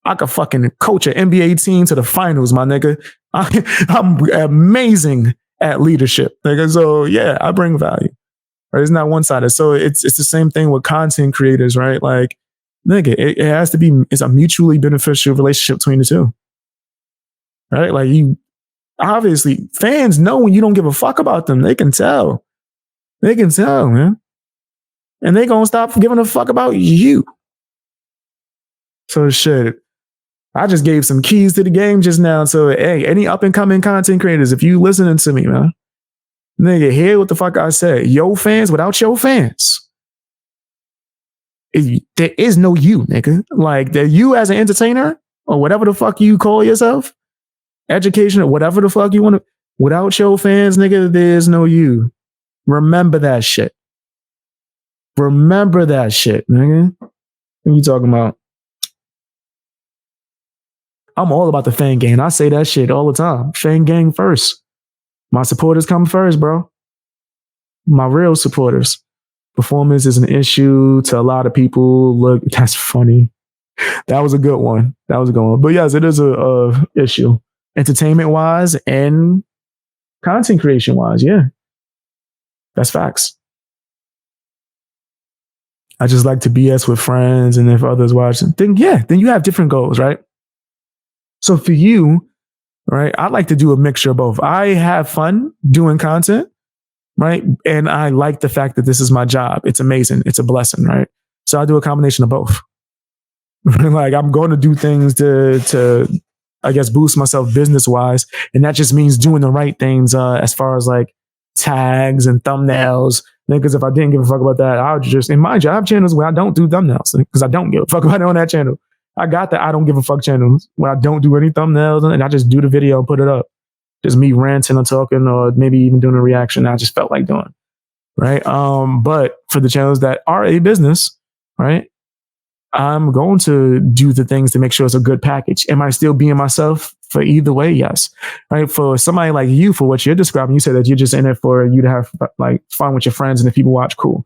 I could fucking coach an NBA team to the finals, my nigga. I'm amazing at leadership, nigga. So yeah, I bring value. Right? It's not one-sided. So it's the same thing with content creators, right? Like, nigga, it has to be, it's a mutually beneficial relationship between the two. Right? Like, you obviously, fans know when you don't give a fuck about them. They can tell. They can tell, man. And they gonna stop giving a fuck about you. So shit. I just gave some keys to the game just now. So hey, any up and coming content creators, if you listening to me, man, nigga, hear what the fuck I said. Yo fans without your fans. There is no you, nigga. Like, the you as an entertainer or whatever the fuck you call yourself, education or whatever the fuck you want to, without your fans, nigga, there's no you. Remember that shit. Remember that shit, nigga. What you talking about? I'm all about the fan gang. I say that shit all the time. Fan gang first. My supporters come first, bro. My real supporters. Performance is an issue to a lot of people. Look, that's funny. That was a good one. But yes, it is a issue. Entertainment wise and content creation wise. Yeah. That's facts. I just like to BS with friends, and if others watch, then you have different goals, right? So for you, right, I like to do a mixture of both. I have fun doing content, right? And I like the fact that this is my job. It's amazing. It's a blessing, right? So I do a combination of both. Like, I'm going to do things to I guess boost myself business wise, and that just means doing the right things as far as like tags and thumbnails. Because if I didn't give a fuck about that, I would just, in my job channels where I don't do thumbnails, because I don't give a fuck about it on that channel. I got the I don't give a fuck channels where I don't do any thumbnails and I just do the video and put it up. Just me ranting or talking or maybe even doing a reaction I just felt like doing. Right. But for the channels that are a business, right, I'm going to do the things to make sure it's a good package. Am I still being myself for either way? Yes. Right. For somebody like you, for what you're describing, you said that you're just in it for you to have like fun with your friends and if people watch, cool.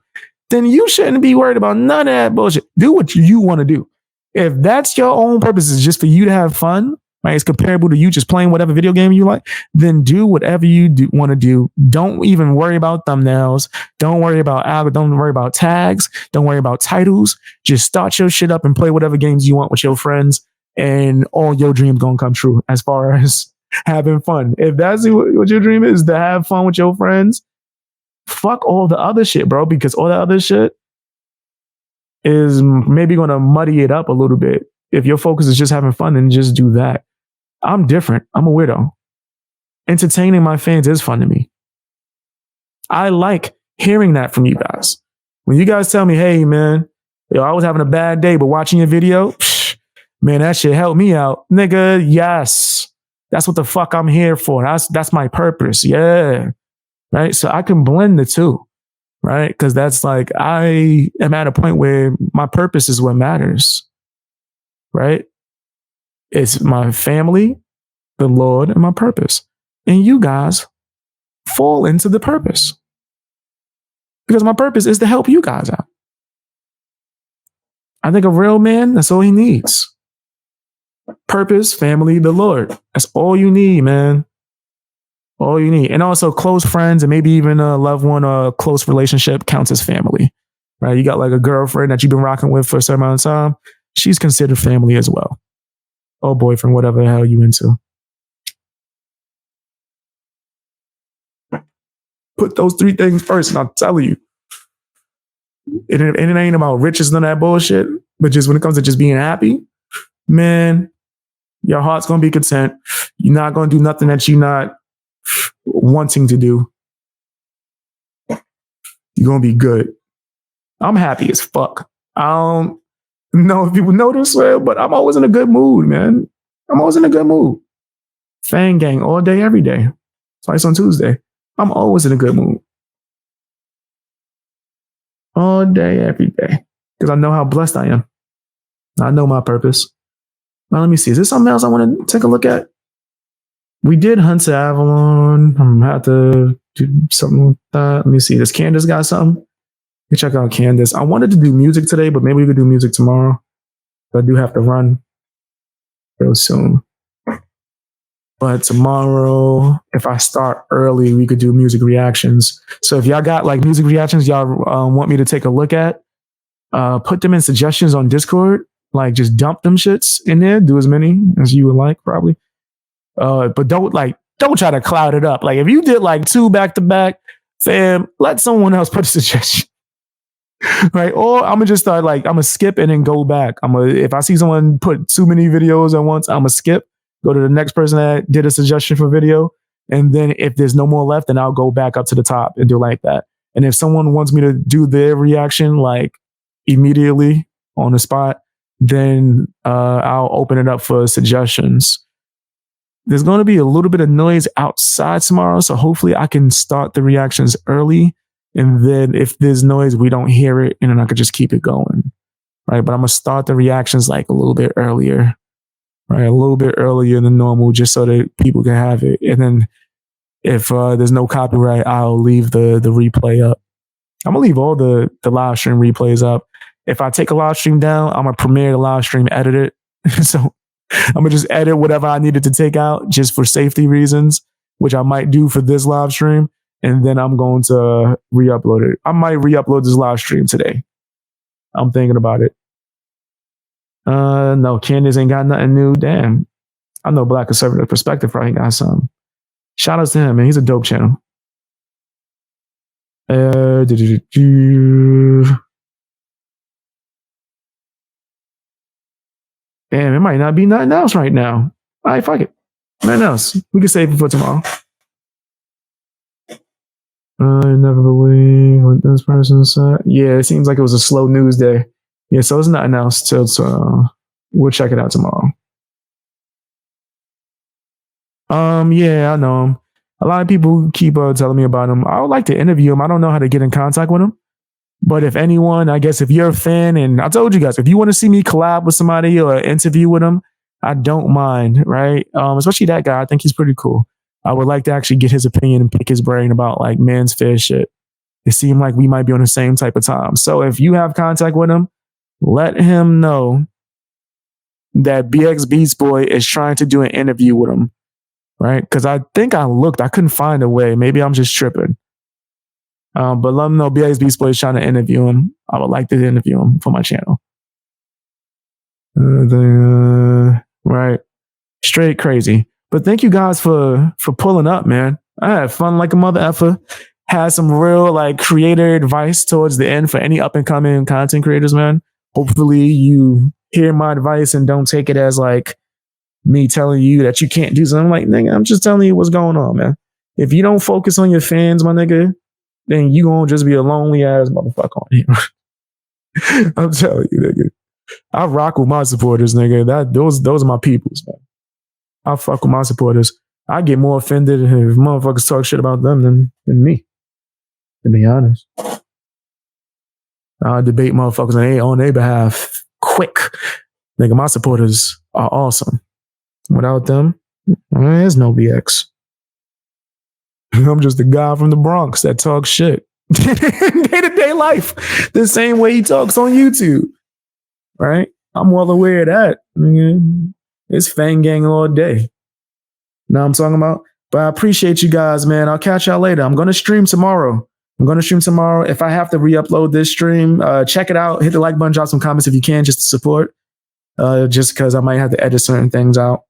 Then you shouldn't be worried about none of that bullshit. Do what you want to do. If that's your own purpose, is just for you to have fun, right? It's comparable to you just playing whatever video game you like, then do whatever you want to do. Don't even worry about thumbnails. Don't worry about don't worry about tags. Don't worry about titles. Just start your shit up and play whatever games you want with your friends, and all your dreams gonna come true as far as having fun. If that's what your dream is, to have fun with your friends, fuck all the other shit, bro, because all the other shit is maybe going to muddy it up a little bit. If your focus is just having fun, then just do that. I'm different. I'm a weirdo. Entertaining my fans is fun to me. I like hearing that from you guys. When you guys tell me, hey, man, I was having a bad day, but watching your video, man, that shit helped me out. Nigga, yes. That's what the fuck I'm here for. That's my purpose. Yeah. Right? So I can blend the two. Right? Because that's like, I am at a point where my purpose is what matters. Right? It's my family, the Lord, and my purpose. And you guys fall into the purpose. Because my purpose is to help you guys out. I think a real man, that's all he needs. Purpose, family, the Lord. That's all you need, man. All you need. And also close friends and maybe even a loved one or a close relationship counts as family, right? You got like a girlfriend that you've been rocking with for a certain amount of time. She's considered family as well. Or boyfriend, whatever the hell you into. put those 3 things first, and I'll tell you. And it ain't about riches and that bullshit, but just when it comes to just being happy, man, your heart's gonna be content. You're not gonna do nothing that you're not wanting to do. You're gonna be good. I'm happy as fuck. I don't know if people notice, but I'm always in a good mood, man. I'm always in a good mood. Fang gang all day, every day. Twice on Tuesday. I'm always in a good mood. All day, every day. Because I know how blessed I am. I know my purpose. Now, let me see. Is there something else I want to take a look at? We did Hunt to Avallone. I'm going to have to do something with that. Let me see. Does Candace got something? You check out Candace. I wanted to do music today, but maybe we could do music tomorrow. I do have to run real soon. But tomorrow, if I start early, we could do music reactions. So if y'all got like music reactions y'all want me to take a look at, put them in suggestions on Discord. Like just dump them shits in there. Do as many as you would like, probably. But don't try to cloud it up. Like if you did like 2 back to back, fam, let someone else put a suggestion. Right? Or I'm gonna just start like I'm gonna skip and then go back. If I see someone put too many videos at once, I'm gonna skip. Go to the next person that did a suggestion for video. And then if there's no more left, then I'll go back up to the top and do like that. And if someone wants me to do their reaction like immediately on the spot, then I'll open it up for suggestions. There's going to be a little bit of noise outside tomorrow. So hopefully I can start the reactions early. And then if there's noise, we don't hear it. And then I could just keep it going. Right. But I'm going to start the reactions like a little bit earlier. Right, a little bit earlier than normal, just so that people can have it. And then if there's no copyright, I'll leave the replay up. I'm gonna leave all the live stream replays up. If I take a live stream down, I'm gonna premiere the live stream, edit it. So I'm gonna just edit whatever I needed to take out just for safety reasons, which I might do for this live stream. And then I'm going to re-upload it. I might re-upload this live stream today. I'm thinking about it. No, Candace ain't got nothing new. Damn. I know Black Conservative Perspective probably got something. Shout out to him, man. He's a dope channel. Damn, it might not be nothing else right now. All right, fuck it. Nothing else. We can save it for tomorrow. I never believe what this person said. Yeah, it seems like it was a slow news day. Yeah, so it's nothing else till we'll check it out tomorrow. Yeah, I know him. A lot of people keep telling me about him. I would like to interview him. I don't know how to get in contact with him. But if anyone, I guess if you're a fan, and I told you guys, if you want to see me collab with somebody or interview with him, I don't mind, right? Especially that guy. I think he's pretty cool. I would like to actually get his opinion and pick his brain about like Man's Fair shit. It seemed like we might be on the same type of time. So if you have contact with him, let him know that BX Beats Boy is trying to do an interview with him, right? Because I think I couldn't find a way. Maybe I'm just tripping. But let him know BX Beats Boy is trying to interview him. I would like to interview him for my channel. Right. Straight crazy. But thank you guys for pulling up, man. I had fun like a mother effer. Had some real like creator advice towards the end for any up and coming content creators, man. Hopefully you hear my advice and don't take it as like me telling you that you can't do something. Like, nigga, I'm just telling you what's going on, man. If you don't focus on your fans, my nigga, then you gonna just be a lonely ass motherfucker on here. I'm telling you, nigga. I rock with my supporters, nigga. Those are my peoples, man. I fuck with my supporters. I get more offended if motherfuckers talk shit about them than me, to be honest. I debate motherfuckers on their behalf quick. Nigga, my supporters are awesome. Without them, there's no BX. I'm just a guy from the Bronx that talks shit. Day-to-day life. The same way he talks on YouTube. Right? I'm well aware of that. It's Fang Gang all day. Know what I'm talking about? But I appreciate you guys, man. I'll catch y'all later. I'm going to stream tomorrow. If I have to re-upload this stream, check it out. Hit the like button, drop some comments if you can, just to support. Just because I might have to edit certain things out.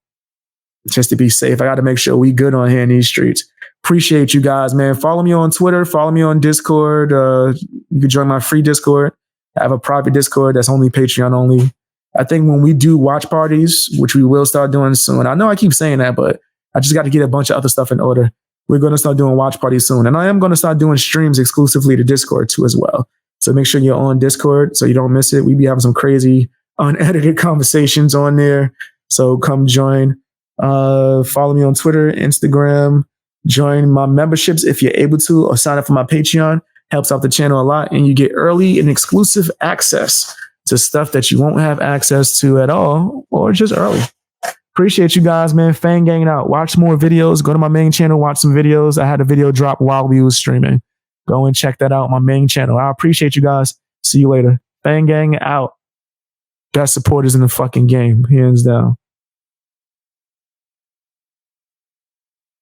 Just to be safe. I got to make sure we good on here in these streets. Appreciate you guys, man. Follow me on Twitter. Follow me on Discord. You can join my free Discord. I have a private Discord that's only Patreon only. I think when we do watch parties, which we will start doing soon, I know I keep saying that, but I just got to get a bunch of other stuff in order. We're going to start doing watch parties soon. And I am going to start doing streams exclusively to Discord too as well. So make sure you're on Discord so you don't miss it. We be having some crazy unedited conversations on there. So come join. Follow me on Twitter, Instagram. Join my memberships if you're able to, or sign up for my Patreon. Helps out the channel a lot. And you get early and exclusive access to stuff that you won't have access to at all, or just early. Appreciate you guys, man. Fang Gang out. Watch more videos. Go to my main channel, watch some videos. I had a video drop while we was streaming. Go and check that out on my main channel. I appreciate you guys. See you later. Fang Gang out. Best supporters in the fucking game, hands down.